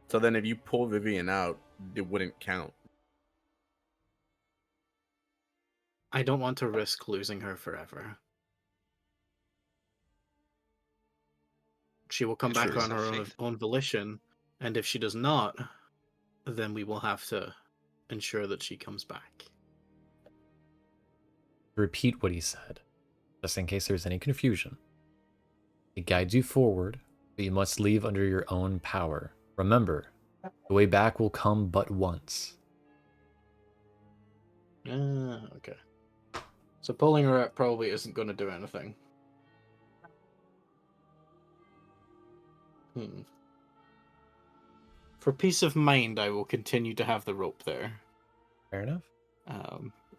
So then if you pull Vivienne out, it wouldn't count. I don't want to risk losing her forever. She will come back on her own volition, and if she does not, then we will have to ensure that she comes back. Repeat what he said, just in case there's any confusion. It guides you forward, but you must leave under your own power. Remember, the way back will come but once. Okay. So pulling her out probably isn't going to do anything. For peace of mind, I will continue to have the rope there. Fair enough.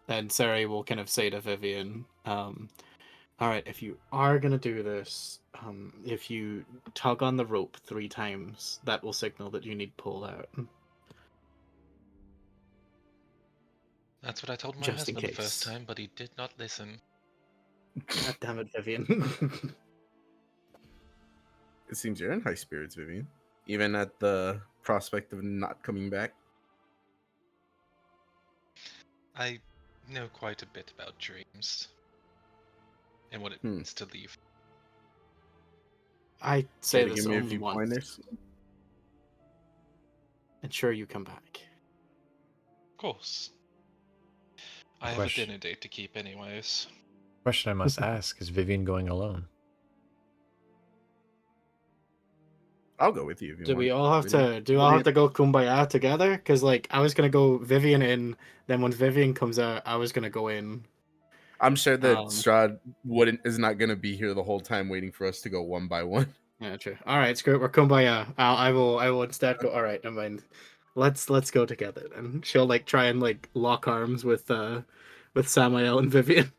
And Cere will kind of say to Vivienne, alright, if you are going to do this, if you tug on the rope 3 times, that will signal that you need pulled out. That's what I told my Just in husband the case. first time, but he did not listen. God damn it, Vivienne. It seems you're in high spirits, Vivienne. Even at the prospect of not coming back. I know quite a bit about dreams and what it means to leave. I say Can you this give me a only few once. pointers? Ensure you come back. Of course. I have a dinner date to keep anyways. Question I must ask, is Vivienne going alone? I'll go with you if you Do want. we all have to? Do we all have to go kumbaya together? Because like I was gonna go Vivienne in, then when Vivienne comes out, I was gonna go in. I'm sure that Strahd is not gonna be here the whole time waiting for us to go one by one. Yeah, true. All right, screw it. We're kumbaya. I will instead go. All right, never mind. Let's go together then. She'll like try and like lock arms with Samael and Vivienne.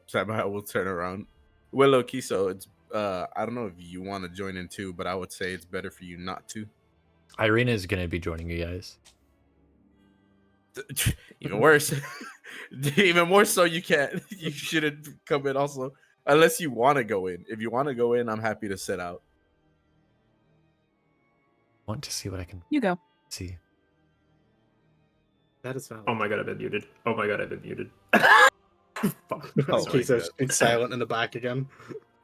Samael will turn around. Willow, Kiso, it's I don't know if you want to join in too, but I would say it's better for you not to. Irina is going to be joining you guys. Even worse. Even more so you can't. You shouldn't come in also. Unless you want to go in. If you want to go in, I'm happy to sit out. Want to see what I can You go. see. That is valid. Oh my god, I've been muted. Oh my god, I've been muted. Fuck. Oh, Sorry. Kiso's been silent in the back again.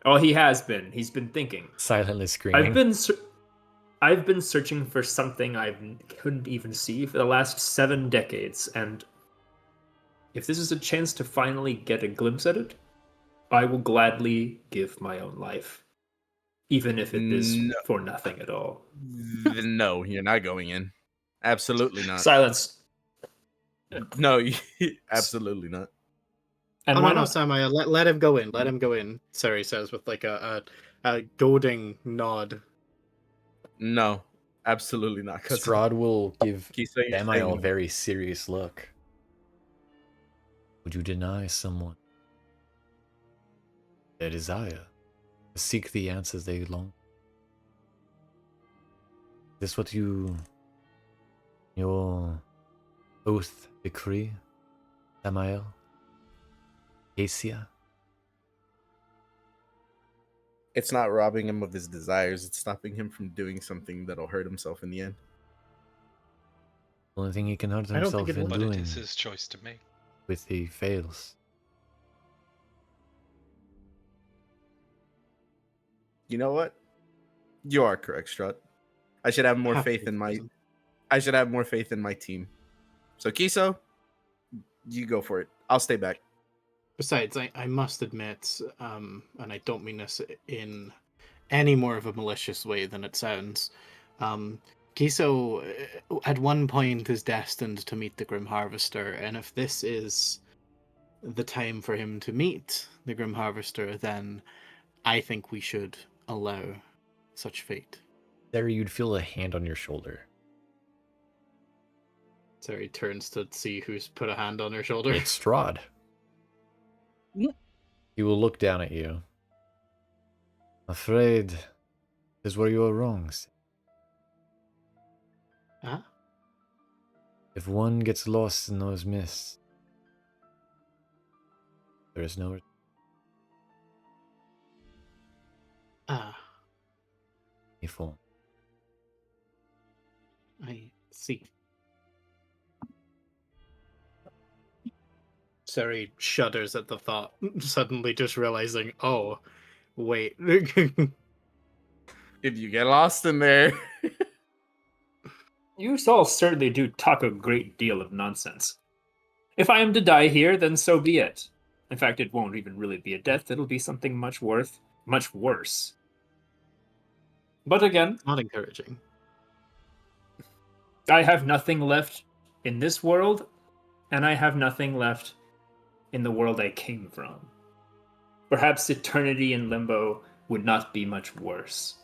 Oh, he has been. He's been thinking. Silently screaming. I've been searching for something I couldn't even see for the last 7 decades, and if this is a chance to finally get a glimpse at it, I will gladly give my own life, even if it is for nothing at all. No, you're not going in. Absolutely not. Silence. No, absolutely not. And Oh why no, not? Samaya, let him go in. Let him go in. Cere says with like a goading nod. No, absolutely not. Strahd will give Kiso, you're Samael a saying- very serious look. Would you deny someone their desire to seek the answers they long? Is this what your oath decree, Samael? Asia? It's not robbing him of his desires. It's stopping him from doing something that'll hurt himself in the end. The only thing he can hurt I don't himself think it in will. But doing it is his choice to make. if he fails. You know what? You are correct, Strahd. I should have more faith in my. I should have more faith in my team. So Kiso, you go for it. I'll stay back. Besides, I must admit, and I don't mean this in any more of a malicious way than it sounds, Kiso at one point is destined to meet the Grim Harvester, and if this is the time for him to meet the Grim Harvester, then I think we should allow such fate. There you'd feel a hand on your shoulder. Cere turns to see who's put a hand on her shoulder. It's Strahd. Yep. He will look down at you. Afraid this is where you are wrong. Huh? If one gets lost in those mists, there is no form. I see. Cere shudders at the thought, suddenly just realizing, oh, wait. If you get lost in there. You all certainly do talk a great deal of nonsense. If I am to die here, then so be it. In fact, it won't even really be a death. It'll be something much worse. But again, Not encouraging. I have nothing left in this world, and I have nothing left in the world I came from. Perhaps eternity in limbo would not be much worse.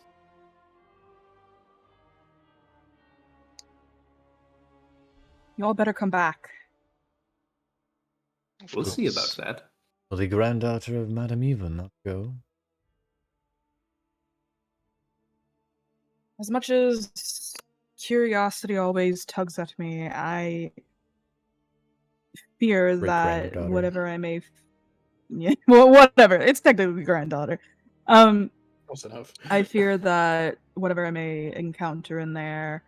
You all better come back. We'll see about that. Will the granddaughter of Madame Eva not go? As much as curiosity always tugs at me, I fear that Great-granddaughter. whatever I may... Yeah, well, whatever. It's technically granddaughter. Close enough. I fear that whatever I may encounter in there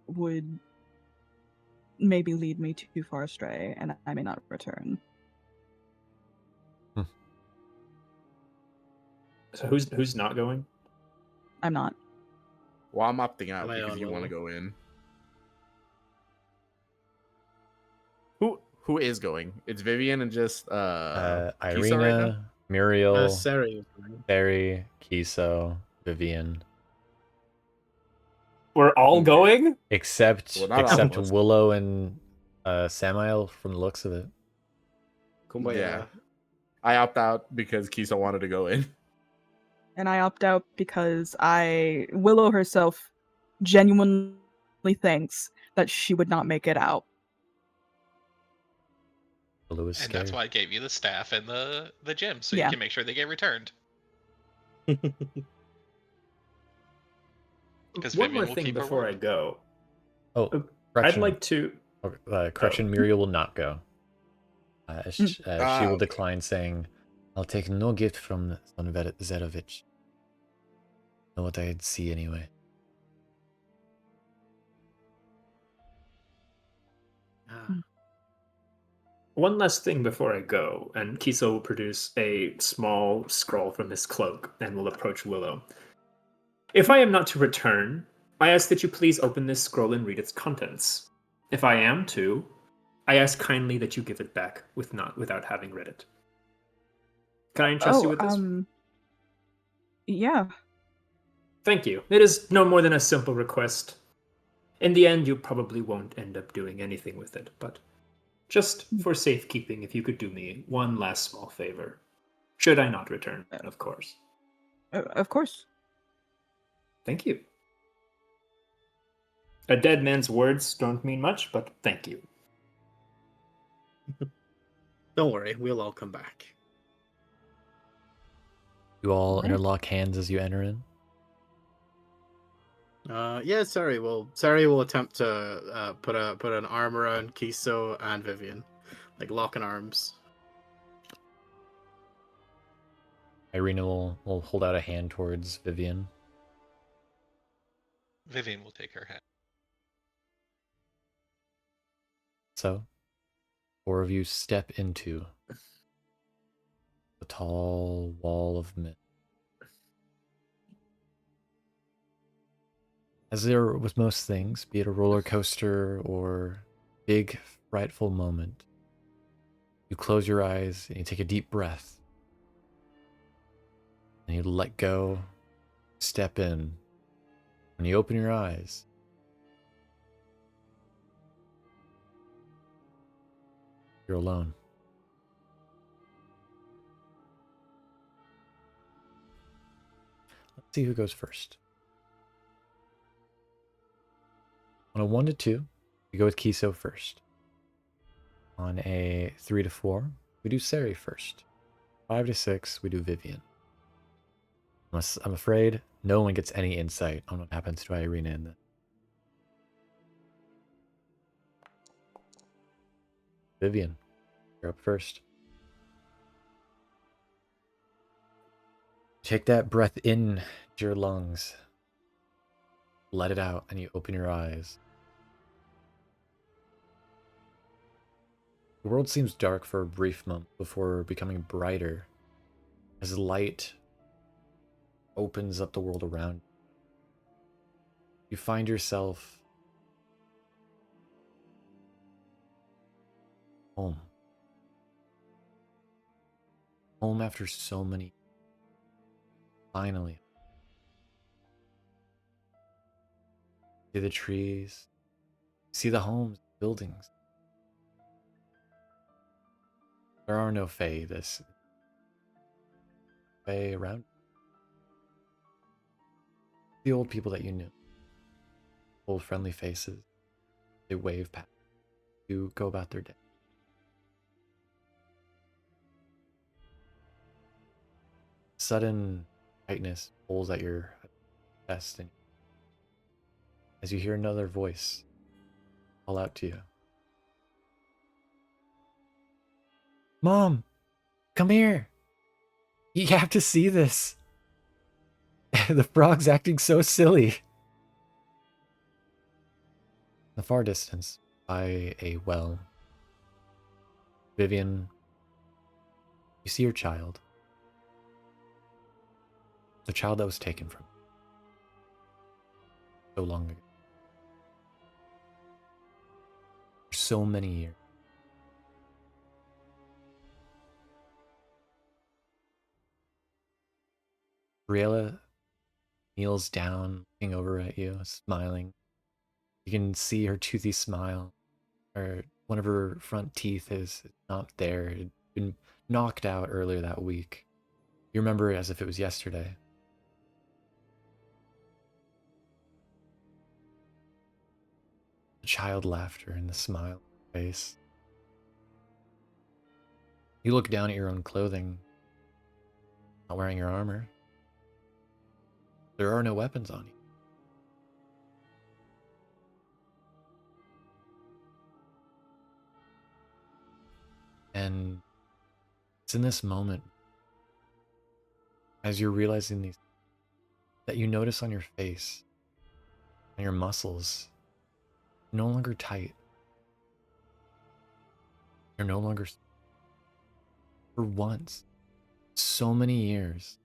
would maybe lead me too far astray, and I may not return. So who's not going? I'm not. Well, I'm opting out My because own you want to level. go in. Who is going? It's Vivienne and just Kiso Irina, right now? Muriel, Cere. Barry, Kiso, Vivienne. We're all going? Except Well, not all except of us. Willow and Samael from the looks of it. Kumbaya. Yeah. I opt out because Kiso wanted to go in. And I opt out because Willow herself genuinely thinks that she would not make it out. Willow is And scared. that's why I gave you the staff and the gem, so Yeah. you can make sure they get returned. Because One Vivienne more will thing keep her before I word. go. Oh, I'd correction. like to... Correction, Muriel will not go. She will okay. decline, saying, I'll take no gift from Son Zerovich. Know what I'd see anyway. One last thing before I go, and Kiso will produce a small scroll from his cloak and will approach Willow. If I am not to return, I ask that you please open this scroll and read its contents. If I am to, I ask kindly that you give it back without having read it. Can I entrust you with this? Yeah. Thank you. It is no more than a simple request. In the end, you probably won't end up doing anything with it, but just for safekeeping, if you could do me one last small favor. Should I not return, of course. Of course. Thank you. A dead man's words don't mean much, but thank you. Don't worry, we'll all come back. You all interlock hands as you enter in? Yeah, Cere will attempt to put an arm around Kiso and Vivienne, like locking arms. Irina will hold out a hand towards Vivienne. Vivienne will take her hand. So, 4 of you step into the tall wall of mist. As there with most things, be it a roller coaster or big, frightful moment, you close your eyes and you take a deep breath. And you let go, step in. When you open your eyes, you're alone. Let's see who goes first. On a 1 to 2, we go with Kiso first. On a 3 to 4, we do Cere first. 5 to 6, we do Vivienne. I'm afraid no one gets any insight on what happens to Irina in this. Vivienne, you're up first. Take that breath in to your lungs. Let it out, and you open your eyes. The world seems dark for a brief moment before becoming brighter as light opens up the world around you. You find yourself home. Home after so many. Finally. See the trees. See the homes, buildings. There are no Fae around. The old people that you knew. Old friendly faces. They wave past you, go about their day. Sudden tightness pulls at your chest and as you hear another voice call out to you. Mom, come here. You have to see this. The frog's acting so silly. In the far distance, by a well, Vivienne, you see your child. The child that was taken from you so long ago. For so many years. Briella kneels down, looking over at you, smiling. You can see her toothy smile. Or one of her front teeth is not there. It had been knocked out earlier that week. You remember it as if it was yesterday. The child laughter and the smile on her face. You look down at your own clothing, not wearing your armor. There are no weapons on you. And it's in this moment, as you're realizing these, that you notice on your face and your muscles no longer tight. You're no longer... For once. So many years.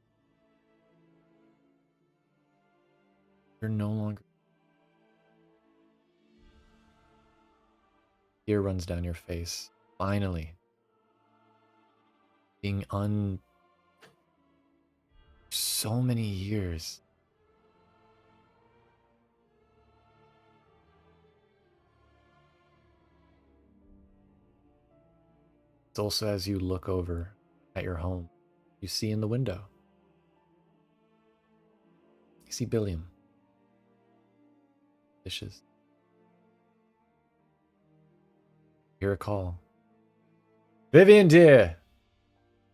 You're no longer... Tear runs down your face. Finally. Being so many years. It's also as you look over at your home, you see in the window. You see Billiam. Dishes. Hear a call. Vivienne, dear!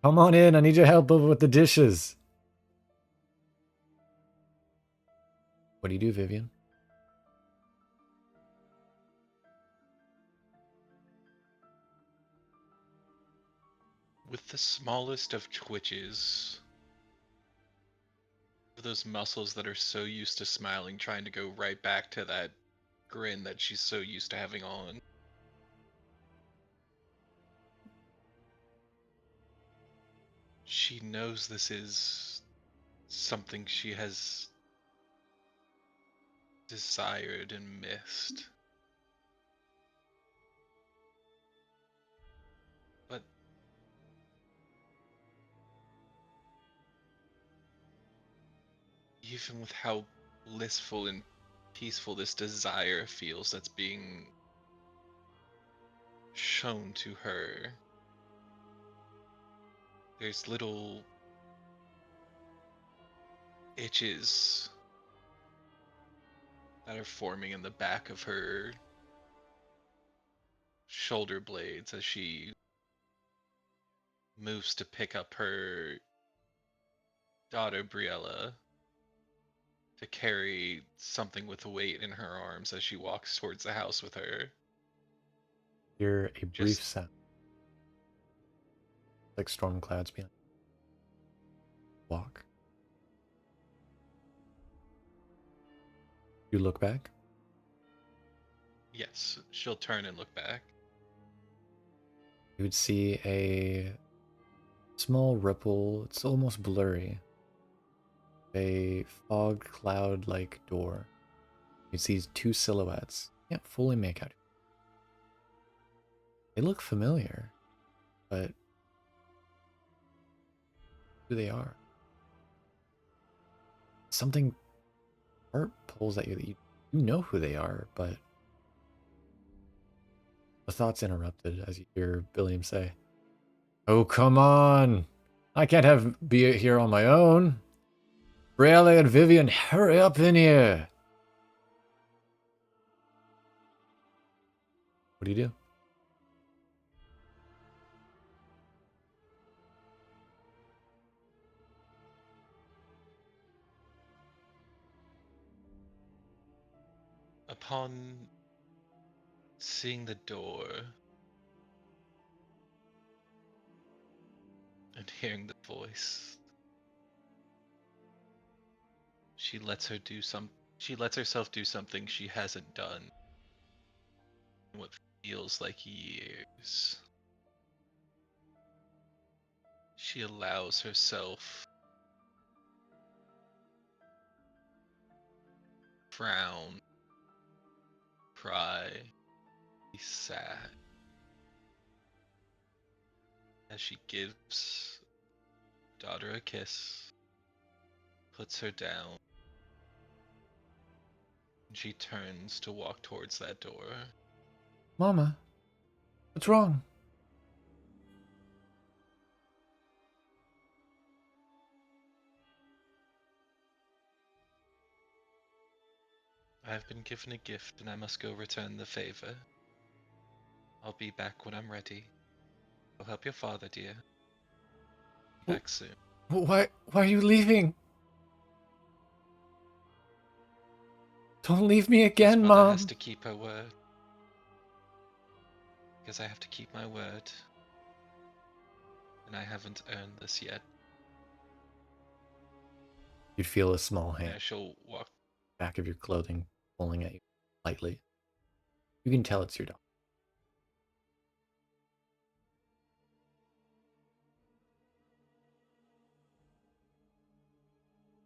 Come on in, I need your help over with the dishes. What do you do, Vivienne? With the smallest of twitches, those muscles that are so used to smiling, trying to go right back to that grin that she's so used to having on. She knows this is something she has desired and missed. But even with how blissful and peaceful this desire feels that's being shown to her, there's little itches that are forming in the back of her shoulder blades as she moves to pick up her daughter Briella to carry something with weight in her arms as she walks towards the house with her. Hear a brief sound. Like storm clouds behind. Walk. You look back? Yes, she'll turn and look back. You would see a small ripple. It's almost blurry. A fog cloud-like door. You see two silhouettes. Can't fully make out. They look familiar, but who they are? Something heart pulls at you that you know who they are, but the thought's interrupted as you hear Billiam say, "Oh, come on! I can't be here on my own. Briella and Vivienne, hurry up in here!" What do you do? Upon seeing the door and hearing the voice, she lets herself do something she hasn't done in what feels like years. She allows herself frown, cry, be sad as she gives daughter a kiss, puts her down, and she turns to walk towards that door. Mama, what's wrong? I have been given a gift and I must go return the favor. I'll be back when I'm ready. I'll help your father, dear. Back soon. Why are you leaving? Don't leave me again, This mother Mom. has to keep her word. Because I have to keep my word. And I haven't earned this yet. You'd feel a small hand. Yeah, she'll walk back of your clothing pulling at you lightly. You can tell it's your dog.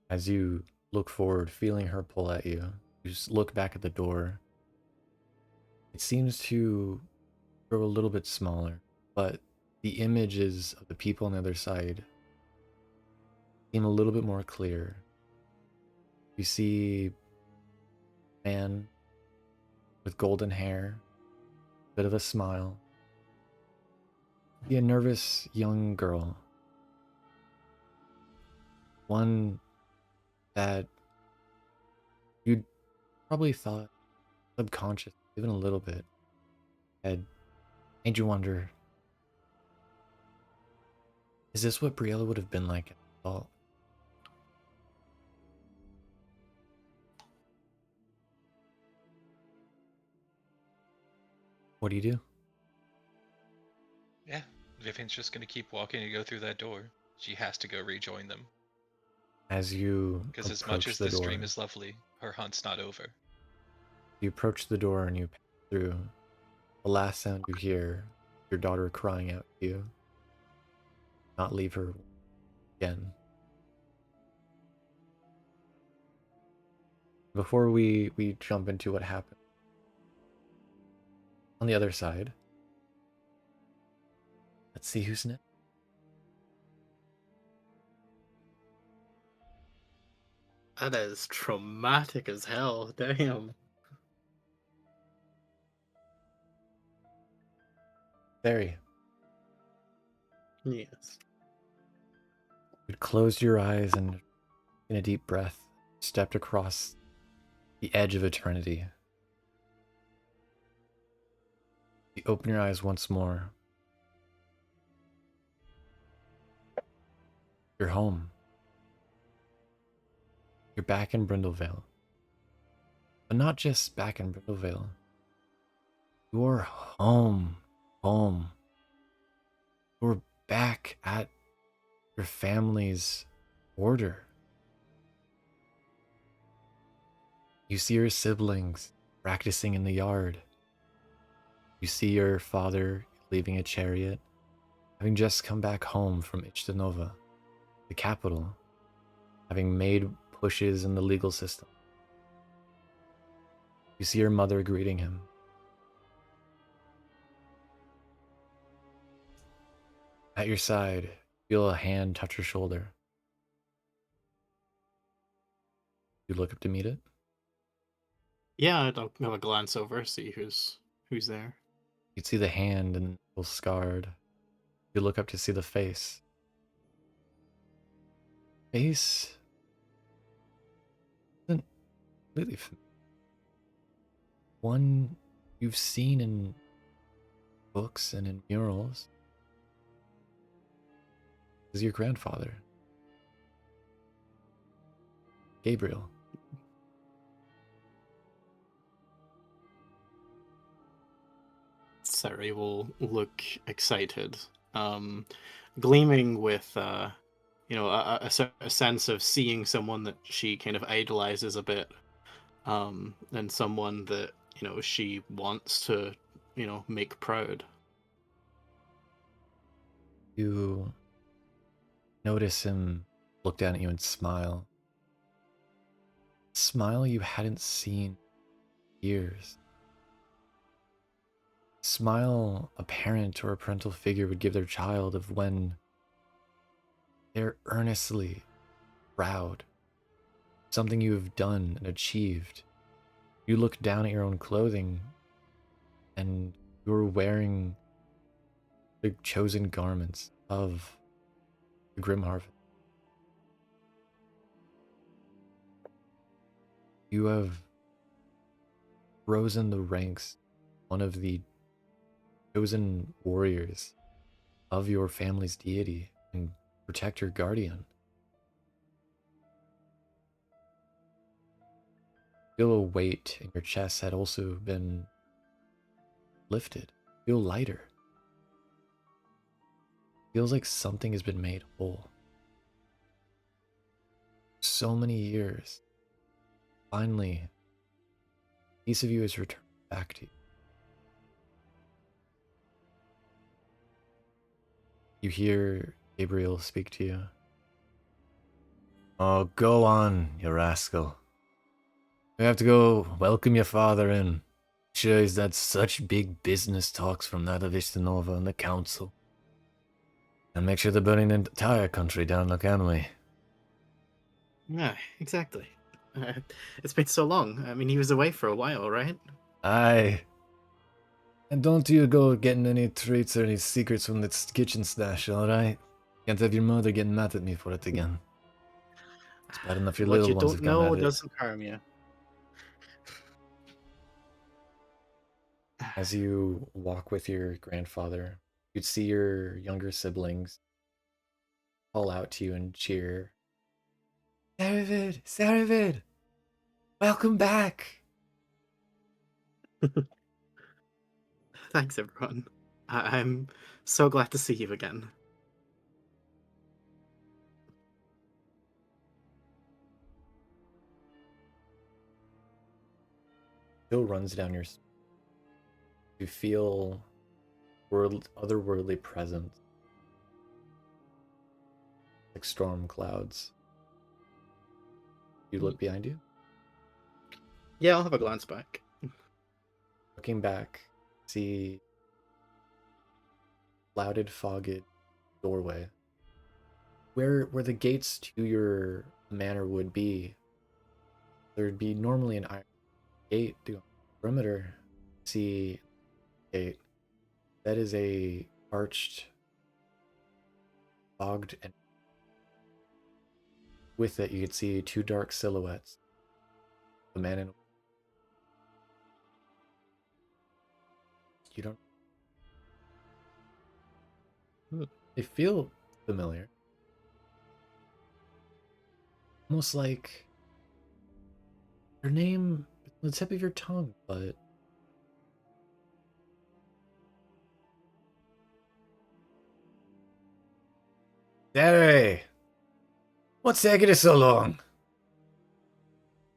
As you look forward, feeling her pull at you, you just look back at the door. It seems to grow a little bit smaller, but the images of the people on the other side seem a little bit more clear. You see a man with golden hair, bit of a smile. You see a nervous young girl. One that you'd probably thought subconscious, even a little bit, had made you wonder, is this what Briella would have been like as an adult? What do you do? Yeah, Vivienne's just gonna keep walking and go through that door. She has to go rejoin them. As you Because as much approach as the this door, dream is lovely, her hunt's not over. you approach the door and you pass through. The last sound you hear, your daughter crying out to you. Not leave her again. Before we jump into what happened on the other side, let's see who's next. That is traumatic as hell. Damn. Barry. Yes. You closed your eyes and, in a deep breath, stepped across the edge of eternity. You open your eyes once more. You're home. You're back in Brindlevale. But not just back in Brindlevale. You're home. Home. You're back at your family's order. You see your siblings practicing in the yard. You see your father leaving a chariot, having just come back home from Ichtanova, the capital, having made pushes in the legal system. You see your mother greeting him. At your side, feel a hand touch your shoulder. You look up to meet it. Yeah, I'll have a glance over, see who's there. You see the hand and a little scarred. You look up to see the face. Face isn't completely familiar. One you've seen in books and in murals. Is your grandfather, Gabriel. Cere will look excited, gleaming with, a sense of seeing someone that she kind of idolizes a bit, and someone that, she wants to, make proud. You notice him look down at you and smile. Smile you hadn't seen in years. Smile a parent or a parental figure would give their child of when they're earnestly proud. Something you have done and achieved. You look down at your own clothing and you're wearing the chosen garments of the Grim Harvest. You have risen the ranks, one of the chosen warriors of your family's deity and protect your guardian. Feel a weight in your chest had also been lifted. Feel lighter. Feels like something has been made whole. So many years. Finally, a piece of you is returned back to you. You hear Gabriel speak to you. Oh, go on, you rascal. We have to go welcome your father in. Sure, he's had such big business talks from that of Ishtanova and the council. And make sure they're burning the entire country down, now, can we? Yeah, exactly. It's been so long. I mean, he was away for a while, right? Aye. And don't you go getting any treats or any secrets from the kitchen stash, alright? Can't have your mother getting mad at me for it again. It's bad enough your What little you ones don't have gone know at it. doesn't harm you. As you walk with your grandfather, you'd see your younger siblings call out to you and cheer. Saravid! Saravid! Welcome back! Thanks, everyone. I'm so glad to see you again. Chill runs down your. You feel otherworldly presence, like storm clouds. You look behind you. Yeah, I'll have a glance back. Looking back, see clouded, fogged doorway. Where the gates to your manor would be, there'd be normally an iron gate to go on the perimeter. See gate. That is a arched, fogged, and with it you could see two dark silhouettes. The man and you don't. They feel familiar. Almost like their name is on the tip of your tongue, but Cere! What's taking it so long?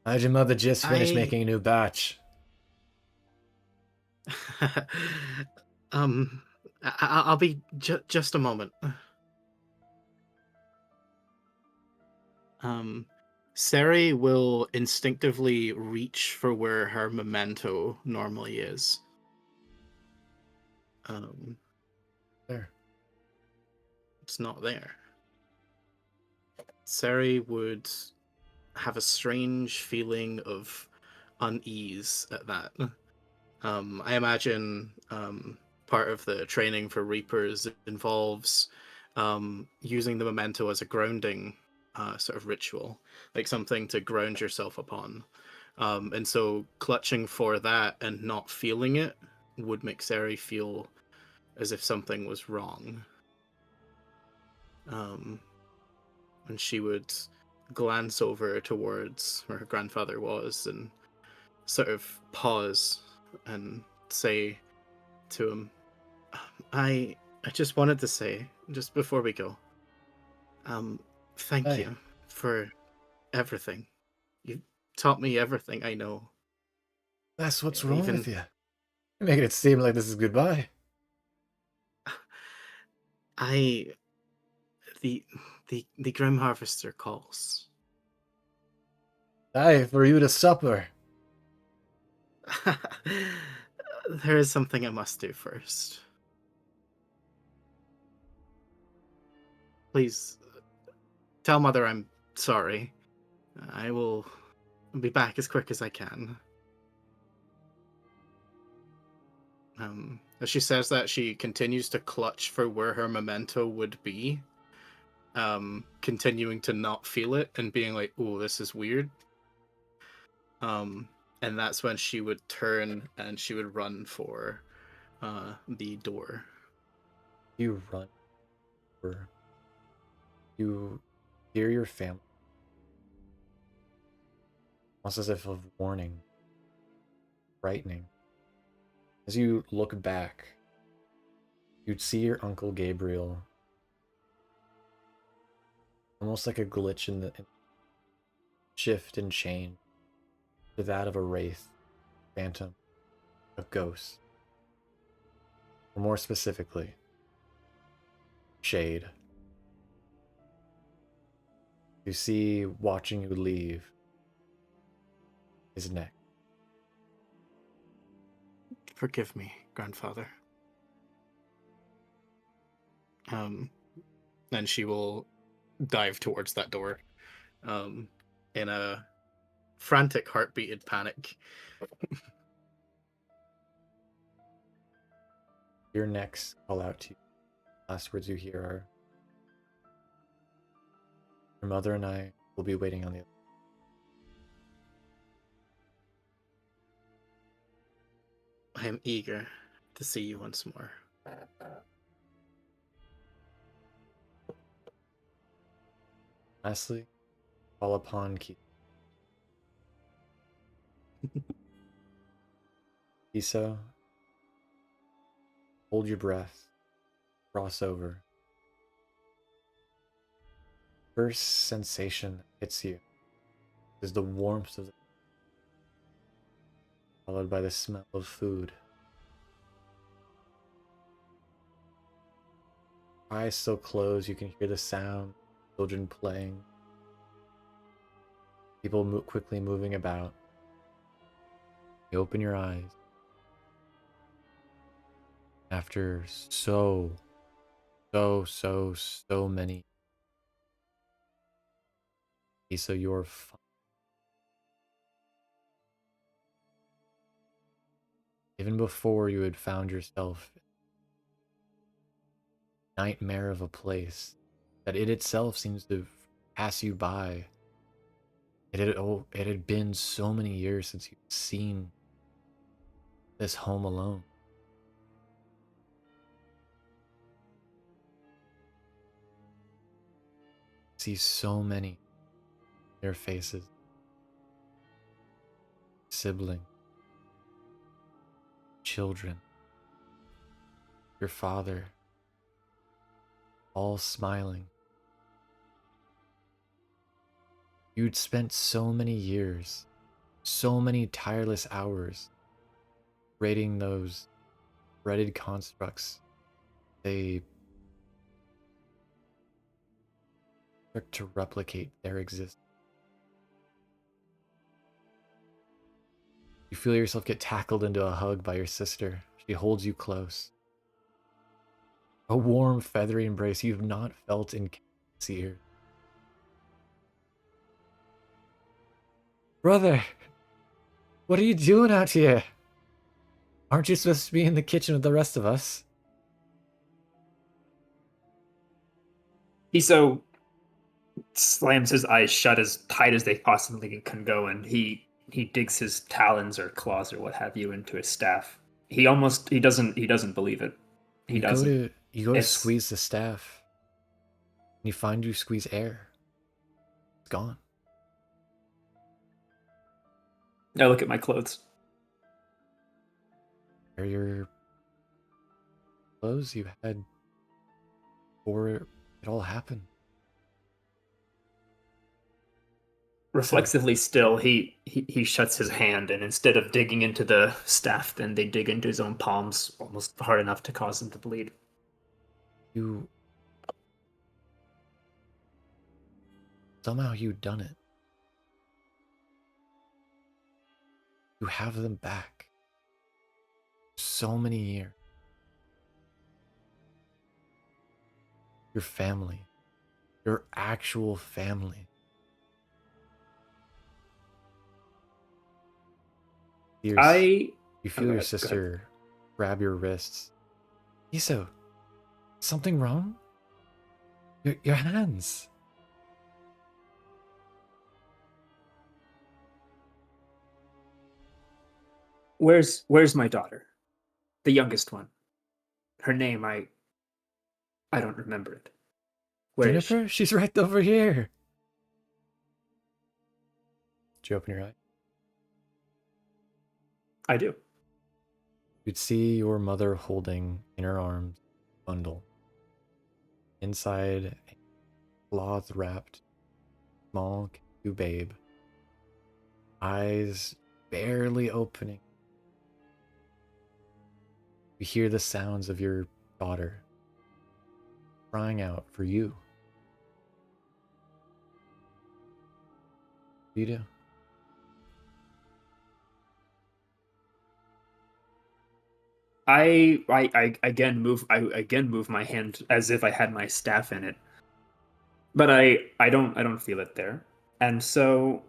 How'd your mother just finish making a new batch? I'll be just a moment. Cere will instinctively reach for where her memento normally is. There. It's not there. Cere would have a strange feeling of unease at that. I imagine part of the training for Reapers involves using the memento as a grounding sort of ritual, like something to ground yourself upon. And so clutching for that and not feeling it would make Cere feel as if something was wrong. And she would glance over towards where her grandfather was and sort of pause and say to him, I just wanted to say, just before we go, thank you for everything. You taught me everything I know. That's what's wrong with you. You're making it seem like this is goodbye. The Grim Harvester calls. Aye, for you to supper. There is something I must do first. Please, tell Mother I'm sorry. I will be back as quick as I can. As she says that, she continues to clutch for where her memento would be, continuing to not feel it and being like, "Oh, this is weird." And that's when she would turn and she would run for the door. You run. You hear your family. Almost as if of warning. Frightening. As you look back, you'd see your Uncle Gabriel. Almost like a glitch in the shift and change to that of a wraith, phantom, a ghost. Or more specifically, shade. You see, watching you leave, his neck. Forgive me, grandfather. And she will dive towards that door, in a frantic, heartbeated panic. Your necks call out to you. Last words you hear are, "Your mother and I will be waiting on the other." I am eager to see you once more. Lastly, call upon Kiso. Kiso, hold your breath, cross over. First sensation that hits you is the warmth of the, followed by the smell of food. Eyes still closed, you can hear the sound, children playing, people quickly moving about. You open your eyes. After so many. So you're fine. Even before you had found yourself in a nightmare of a place that it itself seems to pass you by. It had been so many years since you'd seen this home alone. See so many their faces. Sibling, children, your father, all smiling. You'd spent so many years, so many tireless hours raiding those breaded constructs. They work to replicate their existence. You feel yourself get tackled into a hug by your sister. She holds you close. A warm, feathery embrace you've not felt in years. Brother, what are you doing out here? Aren't you supposed to be in the kitchen with the rest of us? Kiso slams his eyes shut as tight as they possibly can go, and he digs his talons or claws or what have you into his staff. He doesn't believe it. He doesn't. You go to squeeze the staff, and you find you squeeze air. It's gone. I look at my clothes. Are your clothes you had before it all happened? Reflexively still, he shuts his hand, and instead of digging into the staff, then they dig into his own palms, almost hard enough to cause him to bleed. Somehow you've done it. You have them back. So many years. Your family. Your actual family. You feel your sister grab your wrists. Kiso, something wrong? Your hands. Where's my daughter? The youngest one. Her name, I don't remember it. Where Jennifer? is she? She's right over here. Did you open your eye? I do. You'd see your mother holding in her arms a bundle. Inside, a cloth-wrapped, small cute babe. Eyes barely opening. You hear the sounds of your daughter crying out for you. do you do? I again move my hand as if I had my staff in it. But I don't feel it there. And so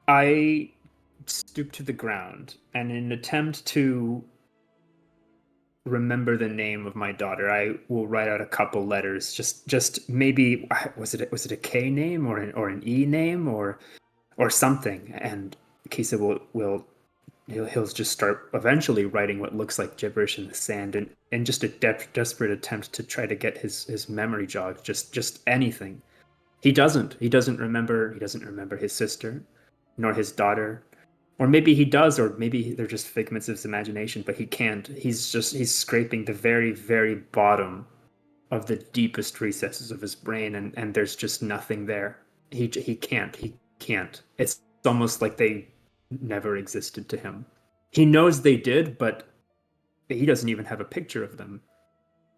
I stoop to the ground, and in an attempt to remember the name of my daughter, I will write out a couple letters. Just maybe was it a K name or an E name or something? And Kiso will he'll just start eventually writing what looks like gibberish in the sand, and in just a desperate attempt to try to get his memory jogged. Just anything. He doesn't remember his sister, nor his daughter. Or maybe he does, or maybe they're just figments of his imagination, but he can't. He's scraping the very, very bottom of the deepest recesses of his brain, and there's just nothing there. He can't. It's almost like they never existed to him. He knows they did, but he doesn't even have a picture of them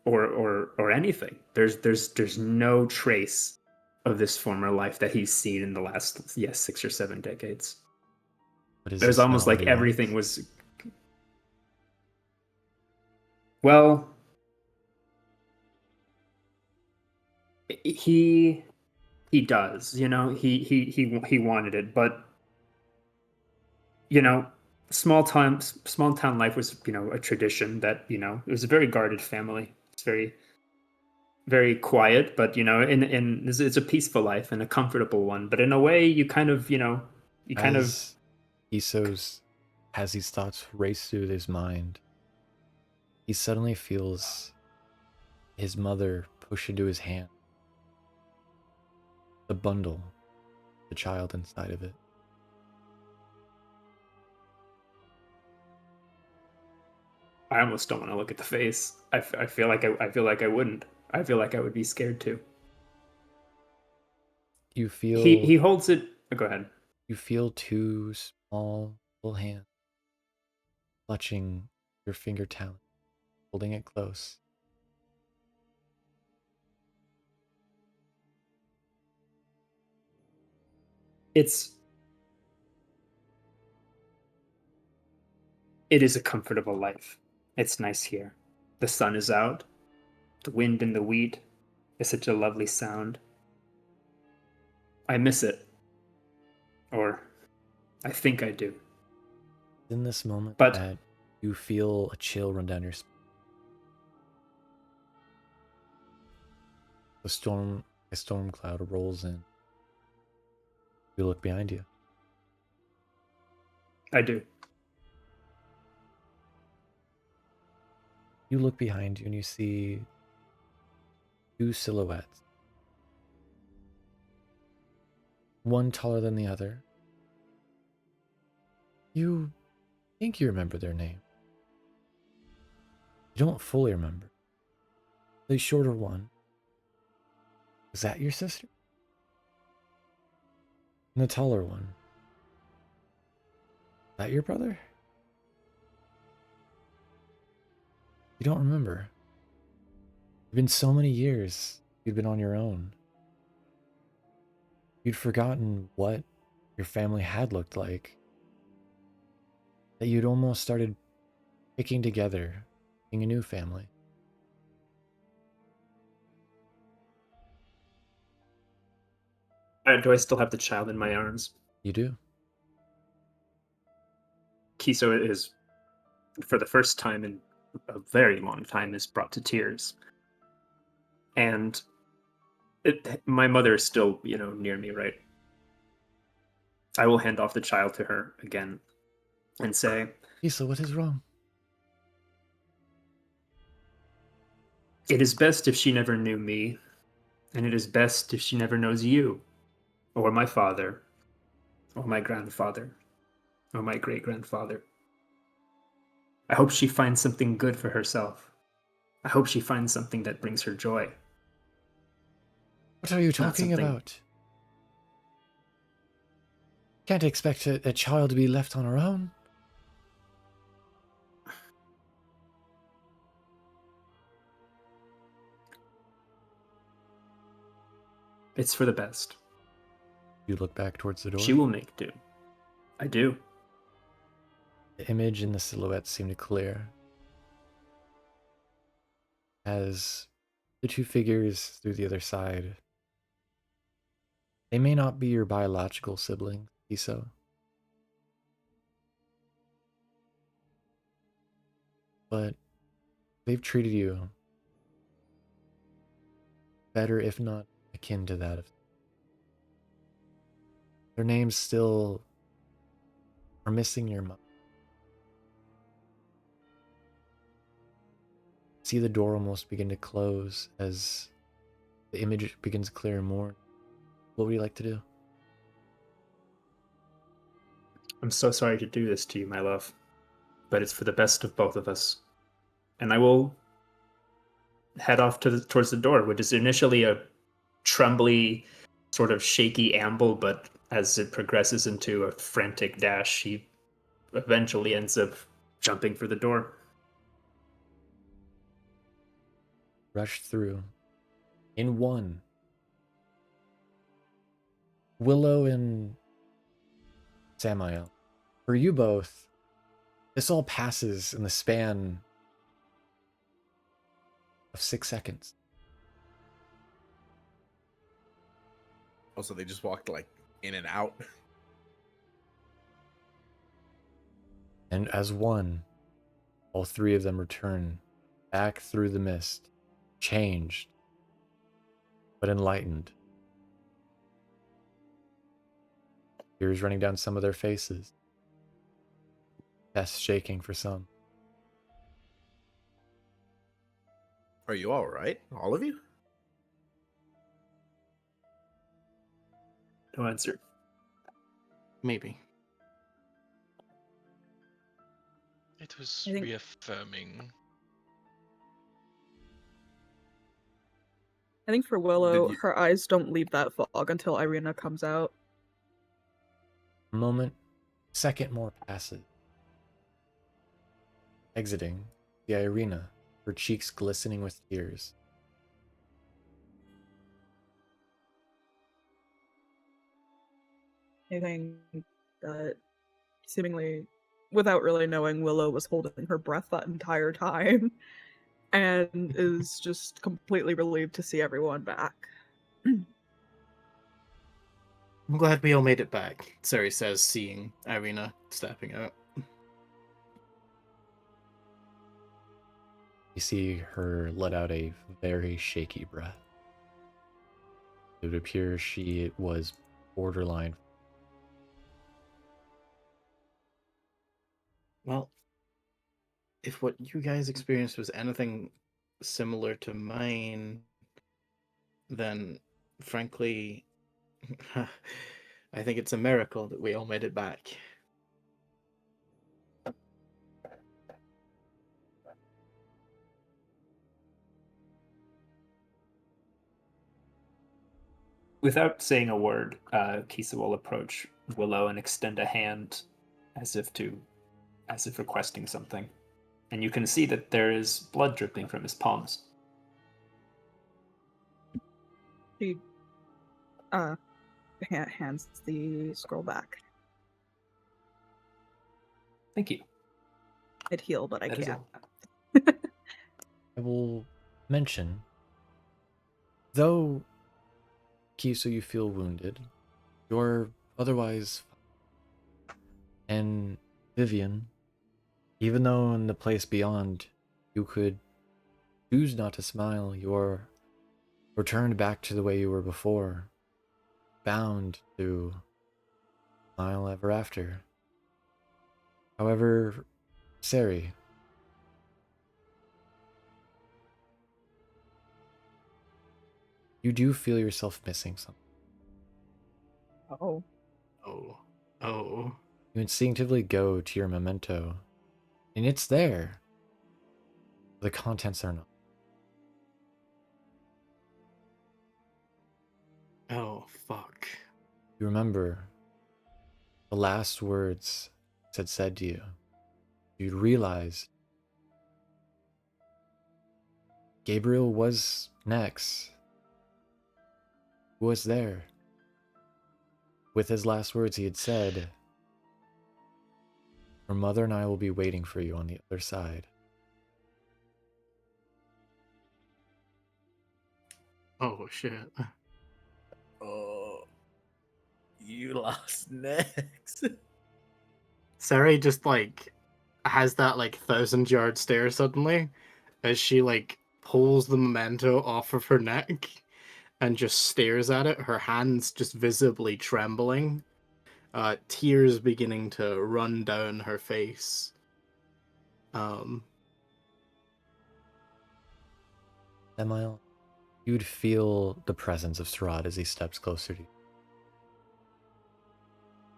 or anything. There's no trace of this former life that he's seen in the last 6 or 7 decades. There's almost like everything was. Well, he does, he wanted it, but small town life was, a tradition that, it was a very guarded family. It's very, very quiet, but it's a peaceful life and a comfortable one. But in a way, you kind of, Kiso's, as these thoughts race through his mind, he suddenly feels his mother push into his hand the bundle, the child inside of it. I almost don't want to look at the face. I feel like I wouldn't. I feel like I would be scared too. You feel he holds it. Go ahead. You feel 2 small little hands clutching your finger talon, holding it close. It is a comfortable life. It's nice here. The sun is out. The wind in the wheat is such a lovely sound. I miss it. Or I think I do. In this moment that you feel a chill run down your spine. A storm cloud rolls in. You look behind you. I do. You look behind you and you see 2 silhouettes. One taller than the other. You think you remember their name. You don't fully remember. The shorter one. Is that your sister? And the taller one. Is that your brother? You don't remember. It's been so many years you'd been on your own. You'd forgotten what your family had looked like. That you'd almost started picking together, being a new family. Do I still have the child in my arms? You do. Kiso is, for the first time in a very long time, is brought to tears. And my mother is still, near me, right? I will hand off the child to her again and say, Kiso, what is wrong? It is best if she never knew me, and it is best if she never knows you, or my father, or my grandfather, or my great-grandfather. I hope she finds something good for herself. I hope she finds something that brings her joy. What are you talking about? Can't expect a child to be left on her own. It's for the best. You look back towards the door. She will make do. I do. The image and the silhouette seem to clear as the two figures through the other side. They may not be your biological siblings, Kiso. But they've treated you better, if not akin to that. Their names still are missing your mind. See the door almost begin to close as the image begins to clear more. What would you like to do? I'm so sorry to do this to you, my love, but it's for the best of both of us. And I will head off towards the door, which is initially a trembly, sort of shaky amble, but as it progresses into a frantic dash, he eventually ends up jumping for the door. Rush through. In one. Willow and Samael. For you both, this all passes in the span of 6 seconds. Also, they just walked like in and out. And as one, all three of them return back through the mist, changed, but enlightened. Tears running down some of their faces. Chests shaking for some. Are you all right? All of you? No answer. Maybe. It was I think- reaffirming. I think for Willow, Did you- her eyes don't leave that fog until Irina comes out. A moment, second more passes. Exiting the arena, her cheeks glistening with tears. I think that seemingly, without really knowing, Willow was holding her breath that entire time and is just completely relieved to see everyone back. I'm glad we all made it back, Cere says, seeing Irina stepping out. You see her let out a very shaky breath. It would appear she was borderline. Well, if what you guys experienced was anything similar to mine, then frankly, I think it's a miracle that we all made it back. Without saying a word, Kiso will approach Willow and extend a hand as if requesting something. And you can see that there is blood dripping from his palms. She hands the scroll back. Thank you. I'd heal, but I That is can't. all. I will mention, though Kiso, you feel wounded, you're otherwise fine. And Vivienne, even though in the place beyond you could choose not to smile, you're returned back to the way you were before, bound to smile ever after. However, Cere, you do feel yourself missing something. Oh. Oh. You instinctively go to your memento, and it's there. The contents are not. Oh, fuck. You remember the last words it had said to you. You'd realized Gabriel was next. Who was there? with his last words, he had said, "Your mother and I will be waiting for you on the other side." Oh shit. Oh, you lost next. Cere just like has that like 1,000-yard stare suddenly as she like pulls the memento off of her neck and just stares at it, her hands just visibly trembling, tears beginning to run down her face. Samael, you'd feel the presence of Strahd as he steps closer to you.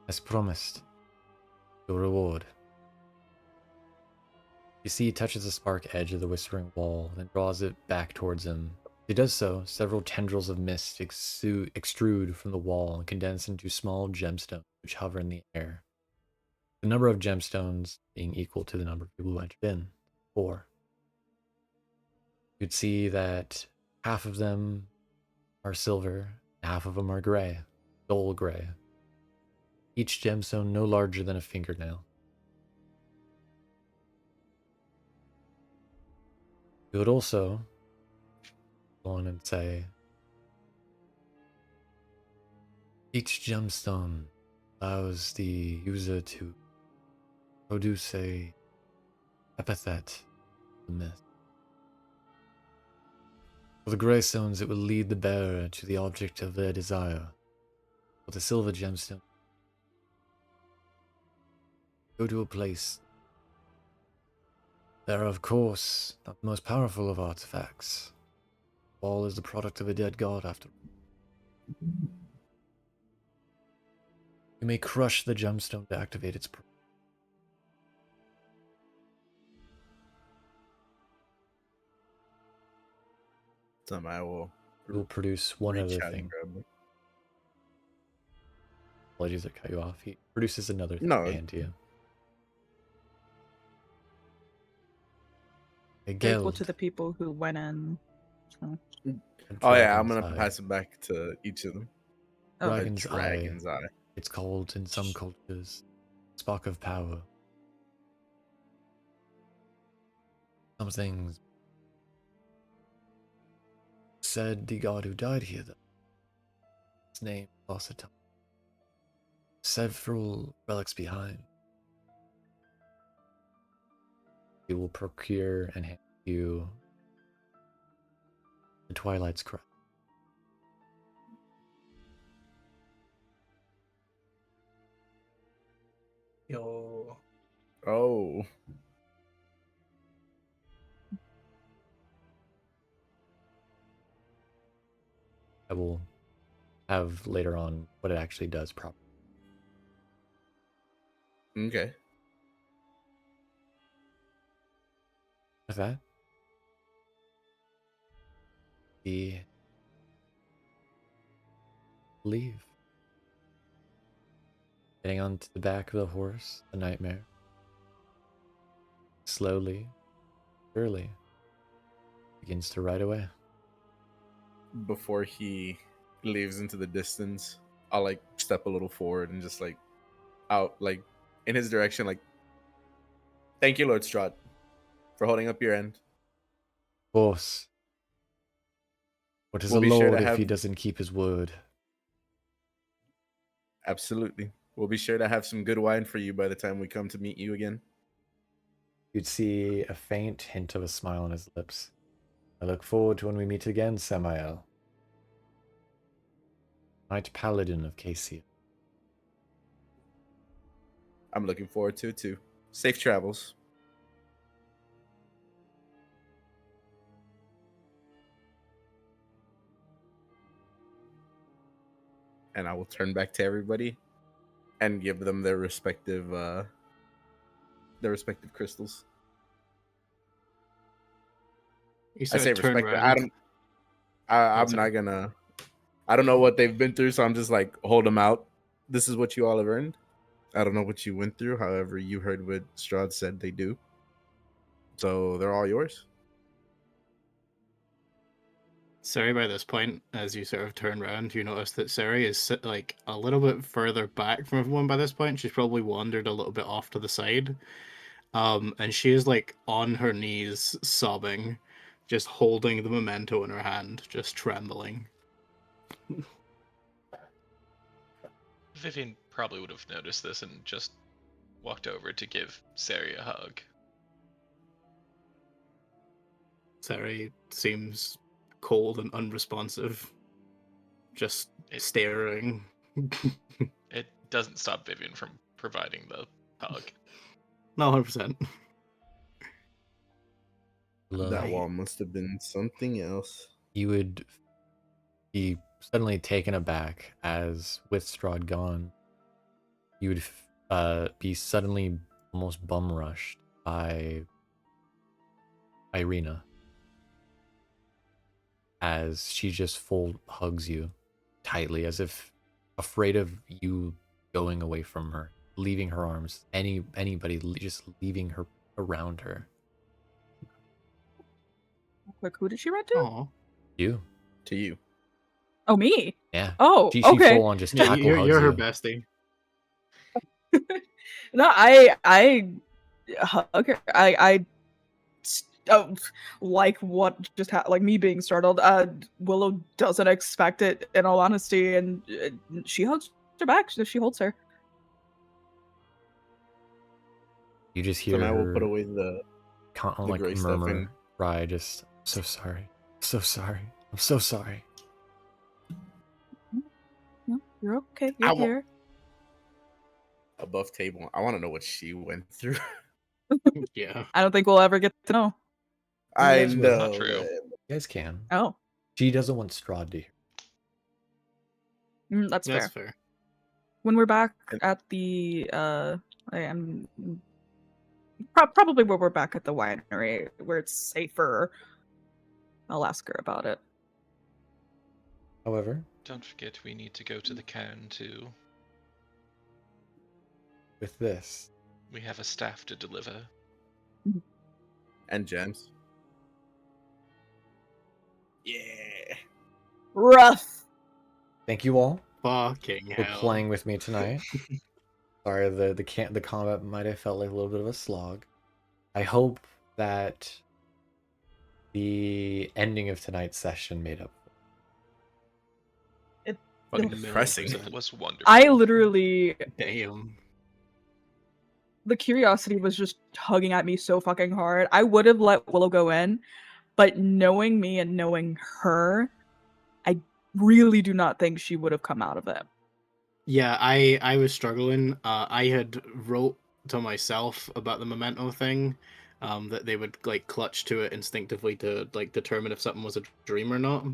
As promised, your reward. You see he touches the spark edge of the Whispering Wall, then draws it back towards him. As he does so, several tendrils of mist extrude from the wall and condense into small gemstones which hover in the air. The number of gemstones being equal to the number of people who entered in, 4. You'd see that half of them are silver, half of them are gray, dull gray. Each gemstone no larger than a fingernail. You would also go on and say, each gemstone allows the user to produce a epithet of the myth. For the gray stones, it will lead the bearer to the object of their desire. For the silver gemstone, go to a place. They are, of course, not the most powerful of artifacts. All is the product of a dead god, after all. You may crush the gemstone to activate its purpose. I will. You'll produce one reach other out and thing. grab it. Apologies that cut you off. He produces another thing No. to hand to you. A Equal geld. to the people who went in. So. Oh yeah, I'm Dragon's gonna eye. pass it back to each of them. Oh. Dragon's Dragon's eye. It's called in some cultures spark of power. Some things said the god who died here, though. His name lost a time. Several relics behind. He will procure and hand you the Twilight's Crest. Yo. Oh. I will have later on what it actually does properly. Okay. With that, we leave. Getting onto the back of the horse, the nightmare. Slowly, surely, begins to ride away. Before he leaves into the distance, I'll like step a little forward and just like out like in his direction, like, thank you, Lord Strahd, for holding up your end. Of course. What is We'll a be sure lord to if have- he doesn't keep his word? Absolutely. We'll be sure to have some good wine for you by the time we come to meet you again. You'd see a faint hint of a smile on his lips. I look forward to when we meet again, Samael. Knight Paladin of Cere. I'm looking forward to it too. Safe travels. And I will turn back to everybody and give them their respective crystals. You I said say turn respective. round. I'm sorry. not gonna. I don't know what they've been through, so I'm just like, hold them out. This is what you all have earned. I don't know what you went through. However, you heard what Strahd said they do. So they're all yours. Cere, by this point, as you sort of turn around, you notice that Cere is like a little bit further back from everyone by this point. She's probably wandered a little bit off to the side. And she is like on her knees, sobbing, just holding the memento in her hand, just trembling. Vivienne probably would have noticed this and just walked over to give Cere a hug. Cere seems cold and unresponsive, just staring. It doesn't stop Vivienne from providing the hug. No, 100%. That wall must have been something else. You would be suddenly taken aback as, with Strahd gone, you would be suddenly almost bum rushed by Irina as she just full hugs you tightly, as if afraid of you going away from her, leaving her arms, anybody just leaving her around her. Quick, who did she run to? Aw. You. To you. Oh, me? Yeah. Oh, She okay. full on just Yeah, tackle you're hugs her you. bestie. No, I hug her. I like what just like me being startled. Willow doesn't expect it, in all honesty, and she hugs her back. She holds her. You just hear So now her we'll put away the like gray stuff murmur, and cry, just so sorry, so sorry, I'm so sorry. No, you're okay. You're here. Above table. I want to know what she went through. Yeah. I don't think we'll ever get to know. I guys will. know. Not true. that. You guys can. Oh, She doesn't want Strahd to hear. that's fair. That's fair. When we're back at the I am probably where we're back at the winery, where it's safer, I'll ask her about it. However, Don't forget we need to go to the cairn too. with this, We have a staff to deliver. And gems. Yeah. Rough. thank you all Fucking for hell. playing with me tonight. Sorry, the combat might have felt like a little bit of a slog. I hope that the ending of tonight's session made up. Fucking The- depressing. It was wonderful. I literally, Damn. the curiosity was just tugging at me so fucking hard. I would have let Willow go in, but knowing me and knowing her, I really do not think she would have come out of it. Yeah, I was struggling. I had wrote to myself about the memento thing, that they would like clutch to it instinctively to like determine if something was a dream or not.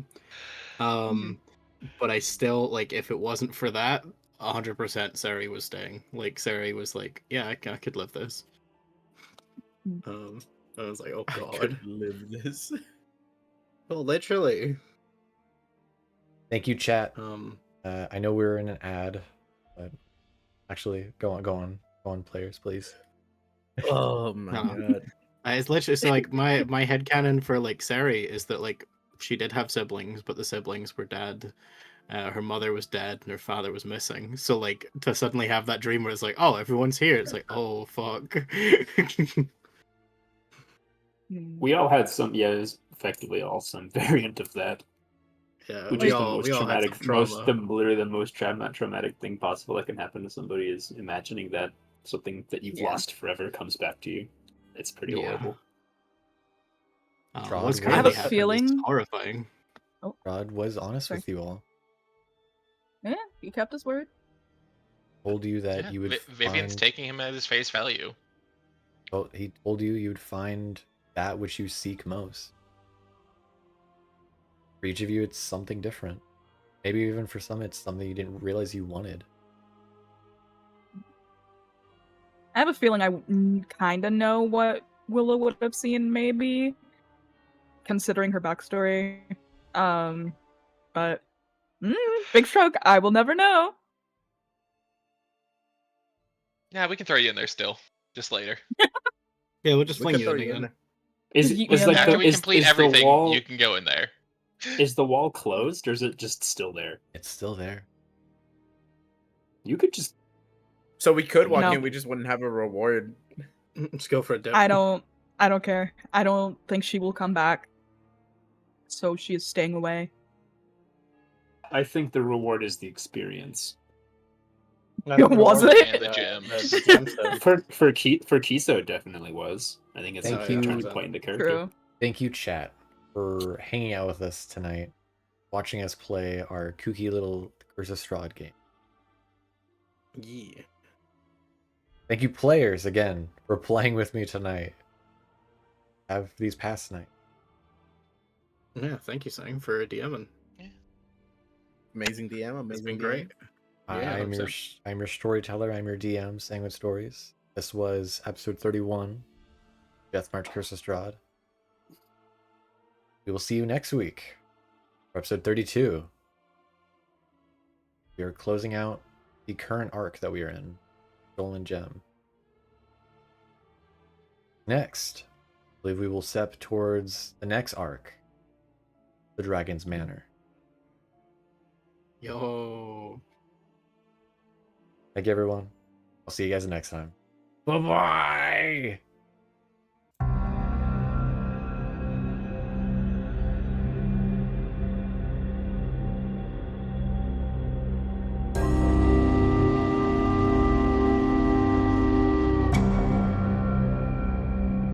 But I still like if it wasn't for that, 100% Cere was staying. Like Cere was like, yeah, I could live this. I was like, oh I god. could live this. Oh, literally. Thank you, chat. Um, I know we're in an ad, but actually, go on, players, please. Oh my god. It's literally so like my headcanon for like Cere is that like she did have siblings, but the siblings were dead. Her mother was dead and her father was missing. So like to suddenly have that dream where it's like, oh, everyone's here. It's like, oh fuck. We all had some, yeah, it was effectively all some variant of that. Yeah, Which we is the all most had some traumatic, trauma. literally the most traumatic thing possible that can happen to somebody is imagining that something that you've lost forever comes back to you. It's pretty horrible. What's I currently have a happened feeling- is horrifying. Strahd was honest Sorry. with you all. Yeah, he kept his word. Told you that Yeah, you would Vivienne's find. taking him at his face value. Well, he told you would find that which you seek most. For each of you, it's something different. Maybe even for some, it's something you didn't realize you wanted. I have a feeling I kind of know what Willow would have seen, maybe, considering her backstory. But big stroke. I will never know. Yeah, we can throw you in there still, just later. Yeah, we'll just We fling could you throw in you in again. there. Is Yeah, like After the, we complete is everything, the wall, you can go in there. Is the wall closed or is it just still there? It's still there. You could just. So we could walk No. in, we just wouldn't have a reward. Let's go for a dip. I don't care. I don't think she will come back. So she is staying away. I think the reward is the experience. Was it? And the gems. For Kiso, it definitely was. I think it's Thank a you. turning point in the character. True. Thank you, chat, for hanging out with us tonight, watching us play our kooky little CurseofStrahd game. Yeah. Thank you, players, again, for playing with me tonight. Have these past night. Yeah, thank you, Sang, for DMing. Amazing DM, amazing It's been DM. great. Yeah, I'm your storyteller. I'm your DM, Sang with Stories. This was episode 31, Deathmarch CurseofStrahd. We will see you next week for episode 32. We are closing out the current arc that we are in, Stolen Gem. Next, I believe we will step towards the next arc, the Dragon's Manor. Yo. Thank you, everyone. I'll see you guys next time. Bye-bye!